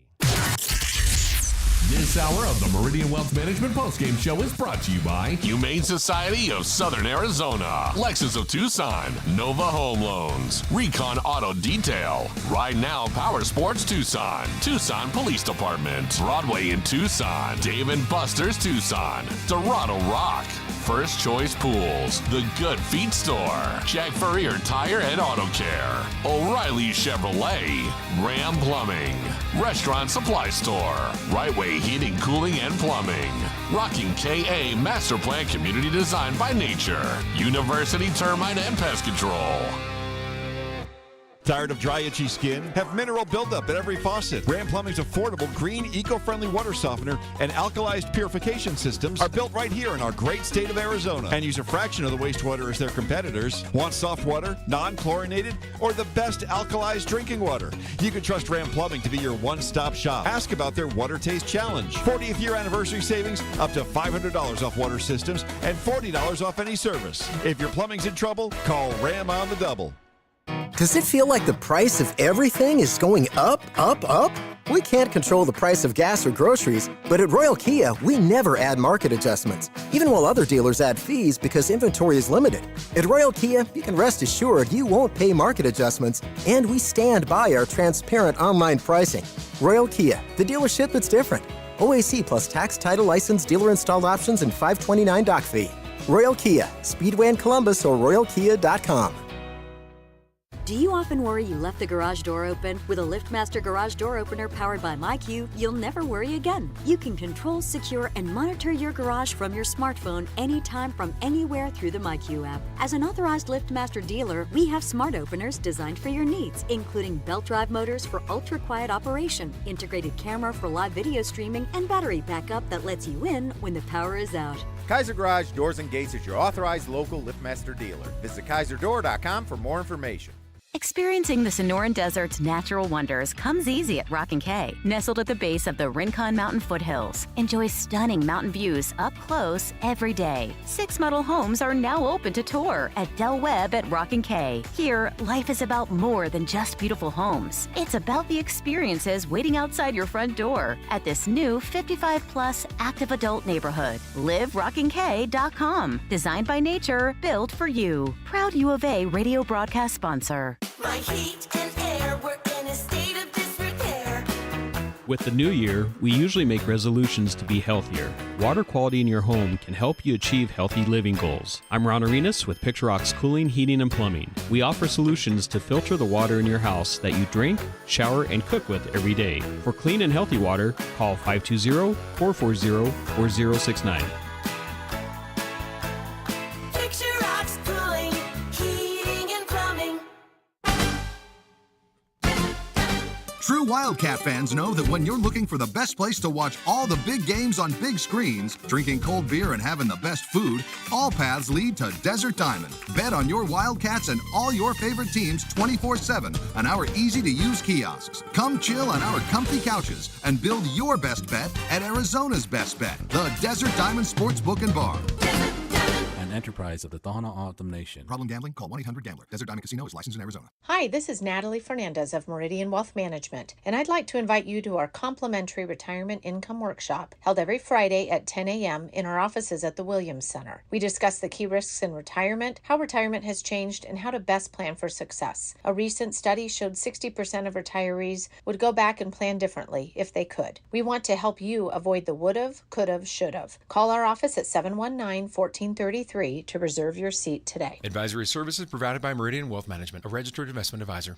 This hour of the Meridian Wealth Management Postgame Show is brought to you by Humane Society of Southern Arizona, Lexus of Tucson, Nova Home Loans, Recon Auto Detail, Ride Now Power Sports Tucson, Tucson Police Department, Broadway in Tucson, Dave & Buster's Tucson, Dorado Rock, First Choice Pools, The Good Feet Store, Jack Furrier Tire and Auto Care, O'Reilly Chevrolet, Ram Plumbing, Restaurant Supply Store, Right Way Heating, Cooling, and Plumbing, Rocking KA Master Plan Community Design by Nature, University Termite and Pest Control. Tired of dry, itchy skin? Have mineral buildup at every faucet. Ram Plumbing's affordable, green, eco-friendly water softener and alkalized purification systems are built right here in our great state of Arizona and use a fraction of the wastewater as their competitors. Want soft water, non-chlorinated, or the best alkalized drinking water? You can trust Ram Plumbing to be your one-stop shop. Ask about their Water Taste Challenge. 40th year anniversary savings, up to $500 off water systems and $40 off any service. If your plumbing's in trouble, call Ram on the double. Does it feel like the price of everything is going up, up, up? We can't control the price of gas or groceries, but at Royal Kia, we never add market adjustments, even while other dealers add fees because inventory is limited. At Royal Kia, you can rest assured you won't pay market adjustments, and we stand by our transparent online pricing. Royal Kia, the dealership that's different. OAC plus tax, title, license, dealer installed options, and $529 dock fee. Royal Kia, Speedway in Columbus or royalkia.com. Do you often worry you left the garage door open? With a LiftMaster garage door opener powered by MyQ, you'll never worry again. You can control, secure, and monitor your garage from your smartphone anytime from anywhere through the MyQ app. As an authorized LiftMaster dealer, we have smart openers designed for your needs, including belt drive motors for ultra-quiet operation, integrated camera for live video streaming, and battery backup that lets you in when the power is out. Kaiser Garage Doors and Gates is your authorized local LiftMaster dealer. Visit KaiserDoor.com for more information. Experiencing the Sonoran Desert's natural wonders comes easy at Rockin' K. Nestled at the base of the Rincon Mountain foothills, enjoy stunning mountain views up close every day. 6 model homes are now open to tour at Del Webb at Rockin' K. Here, life is about more than just beautiful homes. It's about the experiences waiting outside your front door at this new 55-plus active adult neighborhood. LiveRockinK.com. Designed by nature, built for you. Proud U of A radio broadcast sponsor. My heat and air were in a state of disrepair. With the new year, we usually make resolutions to be healthier. Water quality in your home can help you achieve healthy living goals. I'm Ron Arenas with Picturox Cooling, Heating, and Plumbing. We offer solutions to filter the water in your house that you drink, shower, and cook with every day. For clean and healthy water, call 520-440-4069. Picturox Cooling, Heating, and Plumbing. True Wildcat fans know that when you're looking for the best place to watch all the big games on big screens, drinking cold beer and having the best food, all paths lead to Desert Diamond. Bet on your Wildcats and all your favorite teams 24/7 on our easy-to-use kiosks. Come chill on our comfy couches and build your best bet at Arizona's best bet, the Desert Diamond Sportsbook and Bar. An enterprise of the Tohono O'odham Nation. Problem gambling? Call 1-800-GAMBLER. Desert Diamond Casino is licensed in Arizona. Hi, this is Natalie Fernandez of Meridian Wealth Management, and I'd like to invite you to our complimentary retirement income workshop held every Friday at 10 a.m. in our offices at the Williams Center. We discuss the key risks in retirement, how retirement has changed, and how to best plan for success. A recent study showed 60% of retirees would go back and plan differently if they could. We want to help you avoid the would've, could've, should've. Call our office at 719-1433 to reserve your seat today. Advisory services provided by Meridian Wealth Management, a registered investment advisor.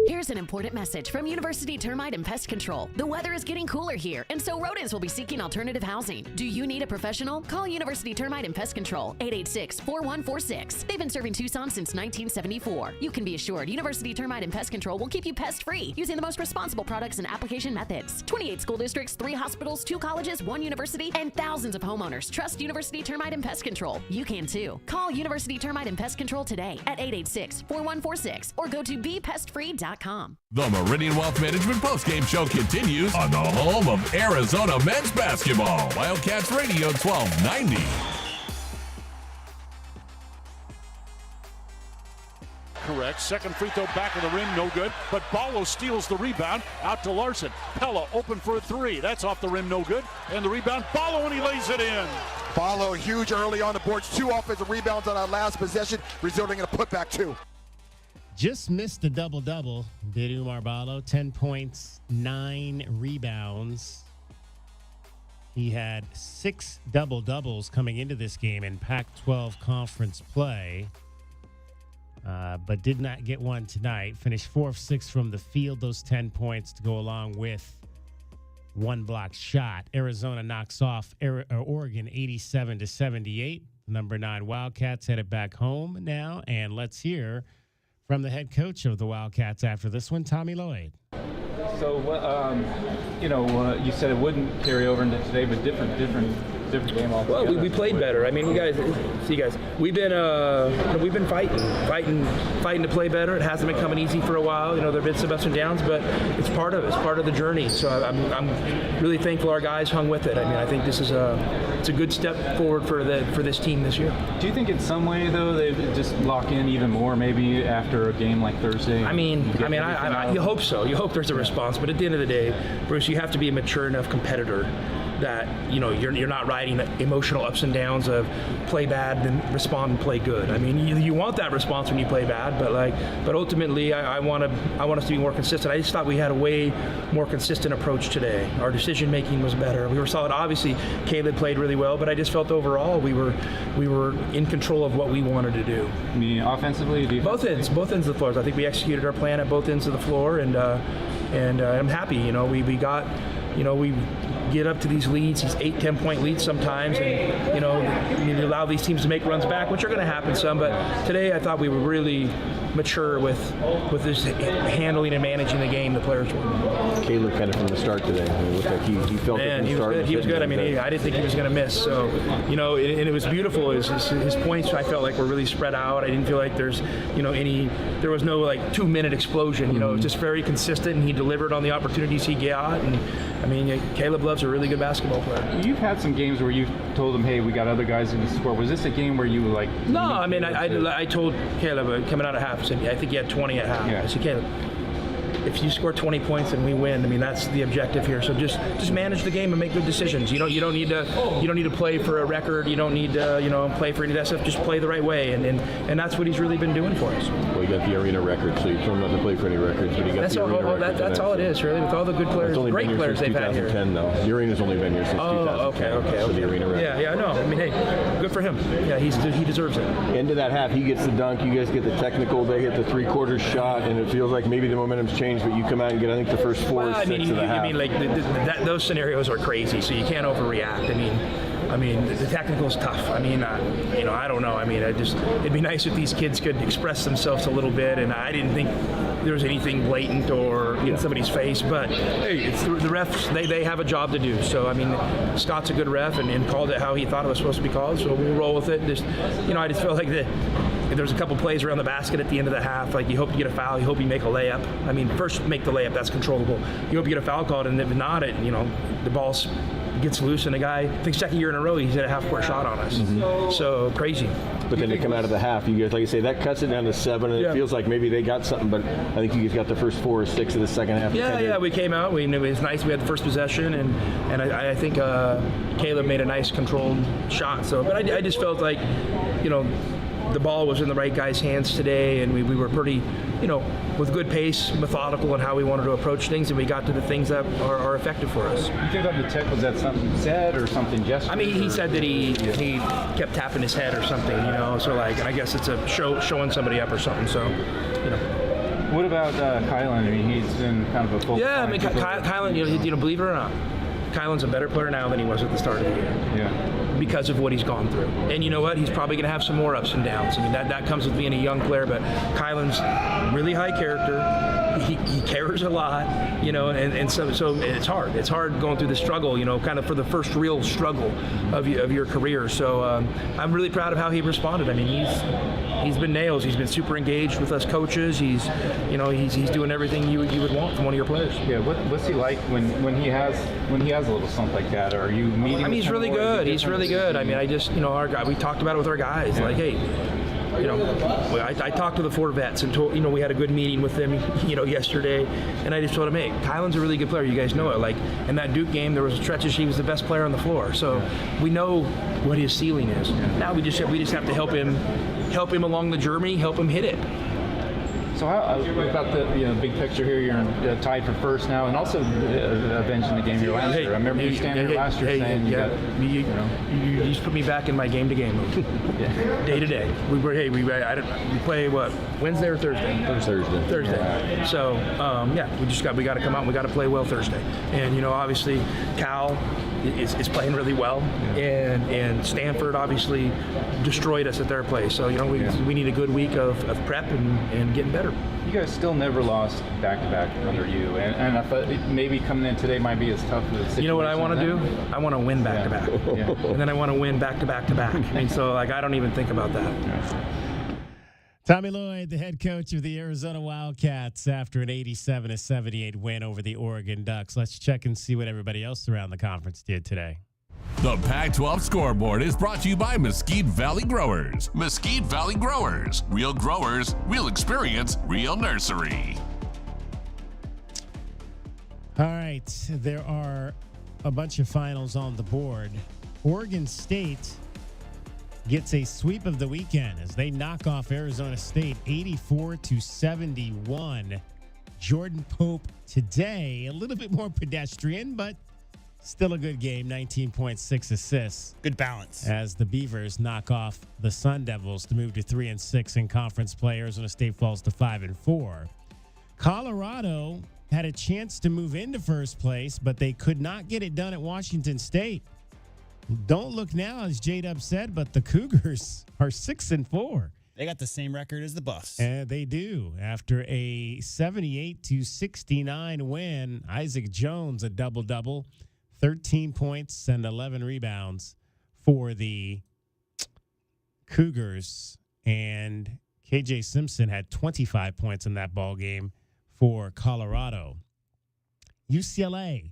Here's an important message from University Termite and Pest Control. The weather is getting cooler here, and so rodents will be seeking alternative housing. Do you need a professional? Call University Termite and Pest Control, 886-4146. They've been serving Tucson since 1974. You can be assured University Termite and Pest Control will keep you pest-free using the most responsible products and application methods. 28 school districts, 3 hospitals, 2 colleges, 1 university, and thousands of homeowners trust University Termite and Pest Control. You can too. Call University Termite and Pest Control today at 886-4146 or go to bepestfree.com. The Meridian Wealth Management Postgame Show continues on the home of Arizona men's basketball. Wildcats Radio 1290. Correct. Second free throw back of the rim, no good. But Ballo steals the rebound out to Larson. Pella open for a 3. That's off the rim, no good. And the rebound, Ballo, and he lays it in. Ballo huge early on the boards. 2 offensive rebounds on our last possession, resulting in a putback 2. Just missed the double-double, did Umar Ballo. 10 points, 9 rebounds. He had 6 double-doubles coming into this game in Pac-12 conference play, but did not get one tonight. Finished 4 of 6 from the field, those 10 points to go along with 1 block shot. Arizona knocks off Oregon 87-78. Number 9 Wildcats headed back home now, and let's hear from the head coach of the Wildcats after this one, Tommy Lloyd. So, you said it wouldn't carry over into today, but different game altogether. Well, we played better. I mean, you guys, we've been fighting to play better. It hasn't been coming easy for a while. There have been some ups and downs, but it's part of the journey. So I'm really thankful our guys hung with it. I mean, I think this is it's a good step forward for this team this year. Do you think in some way though they just lock in even more maybe after a game like Thursday? You hope so. You hope there's a response, but at the end of the day, Bruce, you have to be a mature enough competitor that you're not riding the emotional ups and downs of play bad then respond and play good. I mean, you want that response when you play bad, but ultimately I want us to be more consistent. I just thought we had a way more consistent approach today. Our decision making was better. We were solid. Obviously, Caleb played really well, but I just felt overall we were in control of what we wanted to do. I mean, offensively, both ends of the floors. I think we executed our plan at both ends of the floor, and I'm happy. We got. We get up to these leads, these 8-10 point leads sometimes, and you allow these teams to make runs back, which are going to happen some. But today, I thought we were really mature with this handling and managing the game. The players were. Caleb kind of from the start today. It looked like he felt it from the start. He was good. I mean, I didn't think he was going to miss. So, and it was beautiful. His points I felt like were really spread out. I didn't feel like there was no like 2-minute explosion. It was just very consistent, and he delivered on the opportunities he got. And I mean, Caleb Love's a really good basketball player. You've had some games where you've told him, hey, we got other guys in the score. Was this a game where you like? No, I mean, I told Caleb coming out of half, I said, I think he had 20 at half. Yeah. I said, Caleb, if you score 20 points and we win, I mean, that's the objective here. So just manage the game and make good decisions. You don't need to play for a record. You don't need to play for any of that stuff. Just play the right way, and that's what he's really been doing for us. Well, you got the arena record, so you told him not to play for any records, but you got the arena record. That's all it is, really, with all the good players, great players they've had here. 2010, though. The arena's only been here since 2010. Okay. So the arena record. Yeah, no. I mean, hey, good for him. Yeah, he deserves it. Into that half, he gets the dunk. You guys get the technical. They hit the 3/4 shot, and it feels like maybe the momentum's changed, but you come out and get, I think, the first 4 or 6 of the half. I mean, like those scenarios are crazy, so you can't overreact. I mean, the technical's tough. I mean, I don't know. I mean, it'd be nice if these kids could express themselves a little bit, and I didn't think there was anything blatant or in somebody's face, but hey, it's the refs, they have a job to do. So, I mean, Scott's a good ref and called it how he thought it was supposed to be called, so we'll roll with it. I just feel like there's a couple plays around the basket at the end of the half. Like, you hope you get a foul, you hope you make a layup. I mean, first make the layup, that's controllable. You hope you get a foul called, and if not, the ball gets loose, and the guy, I think second year in a row, he's hit a half-court shot on us. Mm-hmm. So, crazy. But then they come out of the half, you guys, like you say, that cuts it down to 7, and it feels like maybe they got something, but I think you guys got the first 4 or 6 of the second half. Yeah, we came out. We knew it was nice. We had the first possession, and I think Caleb made a nice controlled shot. So, but I just felt like, the ball was in the right guy's hands today, and we were pretty, with good pace, methodical in how we wanted to approach things, and we got to the things that are effective for us. You think about the tech, was that something said or something gestured? I mean, he said that he kept tapping his head or something, so like, and I guess it's a showing somebody up or something, so, What about Kylan? I mean, he's been kind of a full. Yeah, I mean, Kylan, believe it or not, Kylan's a better player now than he was at the start of the year. Yeah. Because of what he's gone through. And you know what? He's probably going to have some more ups and downs. I mean, that comes with being a young player, but Kylan's really high character. He cares a lot, and so it's hard. It's hard going through the struggle, kind of for the first real struggle of your career. So I'm really proud of how he responded. I mean, he's been nails. He's been super engaged with us coaches. He's doing everything you would want from one of your players. Yeah. What's he like when he has a little something like that? Are you meeting? I mean, he's really good. He's really good. I mean, our guy. We talked about it with our guys. Yeah. Like, hey. I talked to the 4 vets and told, we had a good meeting with them, yesterday, and I just told him, hey, Kylan's a really good player. You guys know it. Like, in that Duke game, there was stretches he was the best player on the floor. So we know what his ceiling is. Now we just have to help him along the journey, help him hit it. So how about the big picture here? You're tied for first now, and also avenging the game here last year. I remember you standing here last year saying you just put me back in my game-to-game mode. Day to day. We play what, Wednesday or Thursday? Thursday. Yeah. So we got to come out and we got to play well Thursday. And obviously Cal is playing really well, and Stanford obviously destroyed us at their place. So we need a good week of prep and getting better. You guys still never lost back-to-back under you, and I thought maybe coming in today might be as tough as a situation. You know what I want to do? I want to win back-to-back. And then I want to win back-to-back-to-back. And so I don't even think about that. Tommy Lloyd, the head coach of the Arizona Wildcats, after an 87-78 win over the Oregon Ducks. Let's check and see what everybody else around the conference did today. The Pac-12 scoreboard is brought to you by Mesquite Valley Growers. Mesquite Valley Growers. Real growers, real experience, real nursery. All right, there are a bunch of finals on the board. Oregon State gets a sweep of the weekend as they knock off Arizona State 84-71. Jordan Pope today, a little bit more pedestrian, but still a good game, 19.6 assists. Good balance. As the Beavers knock off the Sun Devils to move to 3-6 in conference play. Arizona State falls to 5-4. Colorado had a chance to move into first place, but they could not get it done at Washington State. Don't look now, as J-Dub said, but the Cougars are 6-4. They got the same record as the Buffs. And they do. After a 78-69 win, Isaac Jones a double-double. 13 points and 11 rebounds for the Cougars. And KJ Simpson had 25 points in that ball game for Colorado. UCLA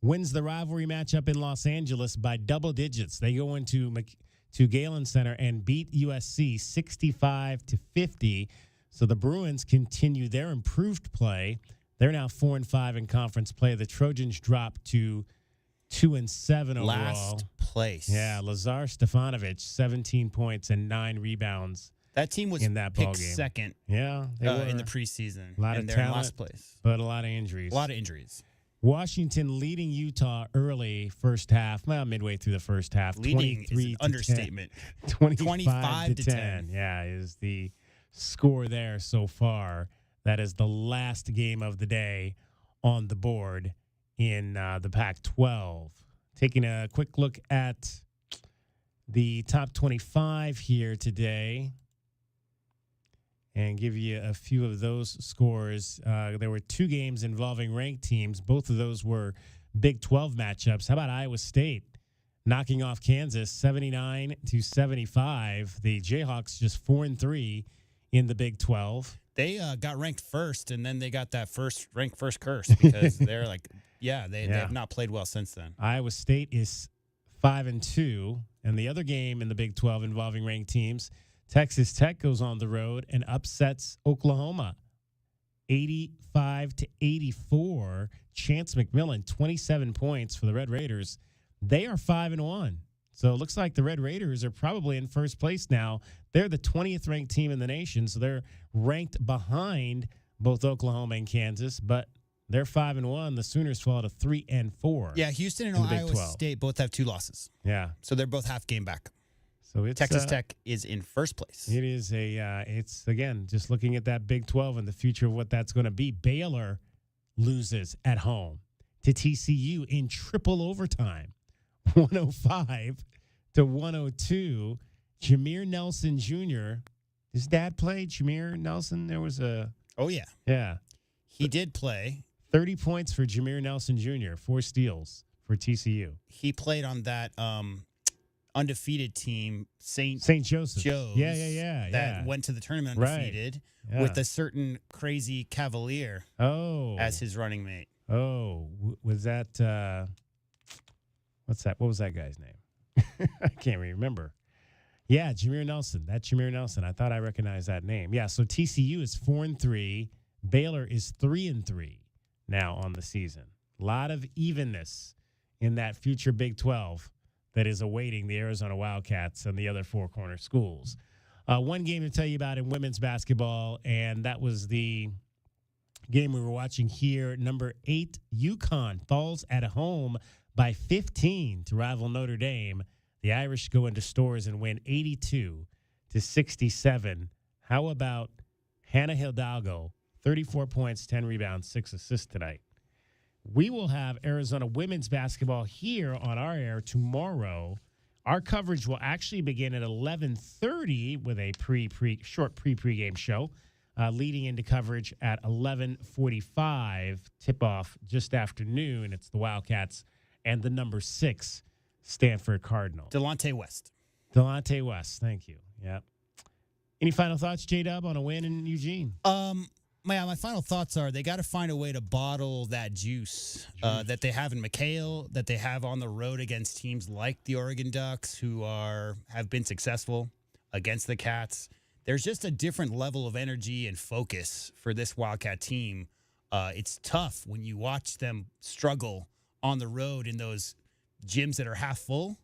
wins the rivalry matchup in Los Angeles by double digits. They go into Galen Center and beat USC 65-50. So the Bruins continue their improved play. They're now 4-5 in conference play. The Trojans drop to 2-7 overall. Last place. Yeah, Lazar Stefanovic, 17 points and 9 rebounds. That team was in that picked ball game. Second. Yeah, they were in the preseason. A lot and of they're talent, in last place. But a lot of injuries. Washington leading Utah early first half, midway through the first half. Leading is an understatement. 25-10. Yeah, is the score there so far. That is the last game of the day on the board in the Pac-12. Taking a quick look at the top 25 here today and give you a few of those scores. There were 2 games involving ranked teams. Both of those were Big 12 matchups. How about Iowa State knocking off Kansas 79-75? The Jayhawks just 4-3 in the Big 12. They got ranked first, and then they got that first curse because they're like, they have not played well since then. Iowa State is 5-2, and the other game in the Big 12 involving ranked teams, Texas Tech goes on the road and upsets Oklahoma 85-84. Chance McMillan, 27 points for the Red Raiders. They are 5-1. So it looks like the Red Raiders are probably in first place now. They're the 20th ranked team in the nation, so they're ranked behind both Oklahoma and Kansas, but they're 5-1. The Sooners fall to 3-4. Yeah, Houston and Iowa State both have 2 losses. Yeah. So they're both half game back. So it's, Texas Tech is in first place. It is it's, again, just looking at that Big 12 and the future of what that's going to be. Baylor loses at home to TCU in triple overtime, 105-102. Jameer Nelson Jr., his dad played, Jameer Nelson. There was a... Oh, yeah. Yeah. He did play. 30 points for Jameer Nelson Jr., 4 steals for TCU. He played on that undefeated team, St. Joseph. That went to the tournament undefeated with a certain crazy Cavalier as his running mate. Oh, was that what's that? What was that guy's name? I can't remember. Yeah, Jameer Nelson. That's Jameer Nelson. I thought I recognized that name. Yeah, so TCU is 4-3. Baylor is 3-3 now on the season. A lot of evenness in that future Big 12 that is awaiting the Arizona Wildcats and the other Four Corner schools. One game to tell you about in women's basketball, and that was the game we were watching here. Number 8, UConn falls at home by 15 to rival Notre Dame. The Irish go into Stores and win 82-67. How about Hannah Hidalgo, 34 points, 10 rebounds, 6 assists tonight. We will have Arizona women's basketball here on our air tomorrow. Our coverage will actually begin at 11:30 with a short pregame show, leading into coverage at 11:45. Tip-off just after noon. It's the Wildcats and the number 6 Stanford Cardinal. Delonte West. Delonte West, thank you. Yep. Any final thoughts, J-Dub, on a win in Eugene? My final thoughts are they got to find a way to bottle that juice that they have in McHale, that they have on the road against teams like the Oregon Ducks, who have been successful against the Cats. There's just a different level of energy and focus for this Wildcat team. It's tough when you watch them struggle on the road in those gyms that are half full,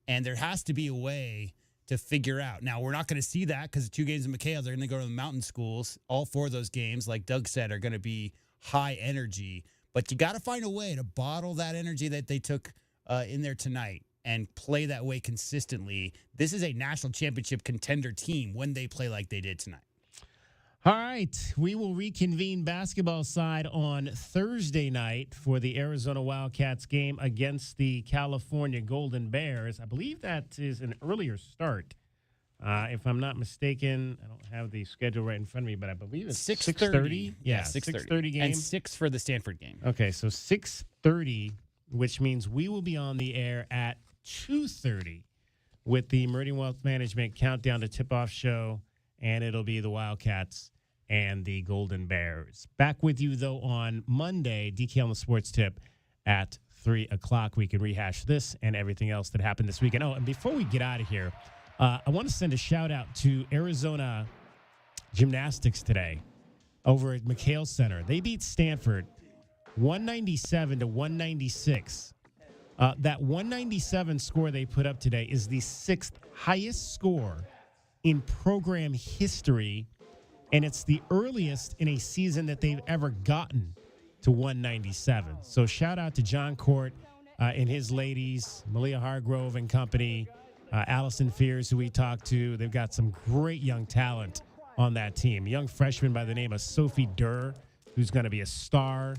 and there has to be a way to figure out. Now, we're not going to see that because the 2 games in McHale, they're going to go to the mountain schools. All 4 of those games, like Doug said, are going to be high energy. But you got to find a way to bottle that energy that they took in there tonight and play that way consistently. This is a national championship contender team when they play like they did tonight. All right, we will reconvene basketball side on Thursday night for the Arizona Wildcats game against the California Golden Bears. I believe that is an earlier start. If I'm not mistaken, I don't have the schedule right in front of me, but I believe it's 6:30. Yeah, 6:30 game. And 6 for the Stanford game. Okay, so 6:30, which means we will be on the air at 2:30 with the Meridian Wealth Management Countdown to Tip-Off show, and it'll be the Wildcats and the Golden Bears. Back with you, though, on Monday, DK on the Sports Tip at 3 o'clock. We can rehash this and everything else that happened this weekend. Oh, and before we get out of here, I want to send a shout-out to Arizona Gymnastics today over at McHale Center. They beat Stanford 197-196. That 197 score they put up today is the 6th highest score in program history, and it's the earliest in a season that they've ever gotten to 197. So shout out to John Court and his ladies, Malia Hargrove and company, Allison Fears, who we talked to. They've got some great young talent on that team. A young freshman by the name of Sophie Durr, who's going to be a star.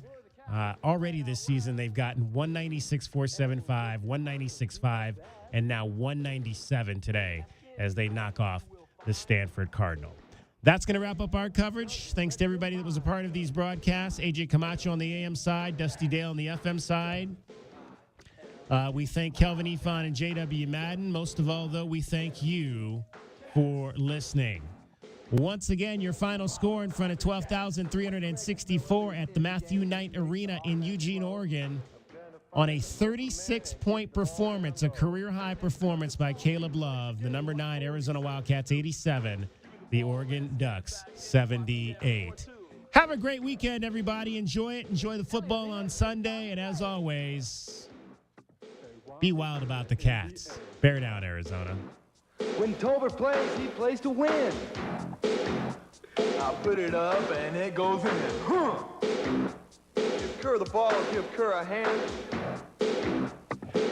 Already this season, they've gotten 196.475, 196.5, and now 197 today as they knock off the Stanford Cardinal. That's going to wrap up our coverage. Thanks to everybody that was a part of these broadcasts. AJ Camacho on the AM side, Dusty Dale on the FM side. We thank Kelvin Ifan and JW Madden. Most of all, though, we thank you for listening. Once again, your final score in front of 12,364 at the Matthew Knight Arena in Eugene, Oregon, on a 36-point performance, a career-high performance by Caleb Love, the number 9 Arizona Wildcats 87, the Oregon Ducks 78. Have a great weekend, everybody. Enjoy it. Enjoy the football on Sunday. And as always, be wild about the Cats. Bear down, Arizona. When Tolbert plays, he plays to win. I put it up and it goes in there. Give Kerr the ball, give Kerr a hand.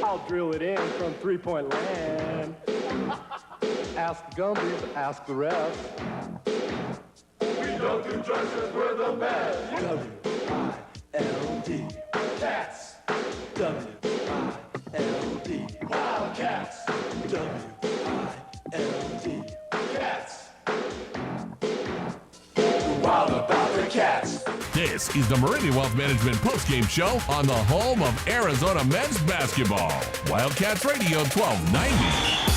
I'll drill it in from three-point land. Ask the Gumbies, ask the refs. We don't do drugs 'cause we're the best. W-I-L-D. Cats. W-I-L-D. Wildcats. W-I-L-D. Cats. Wild about the Cats. This is the Meridian Wealth Management Postgame Show on the home of Arizona men's basketball. Wildcats Radio 1290.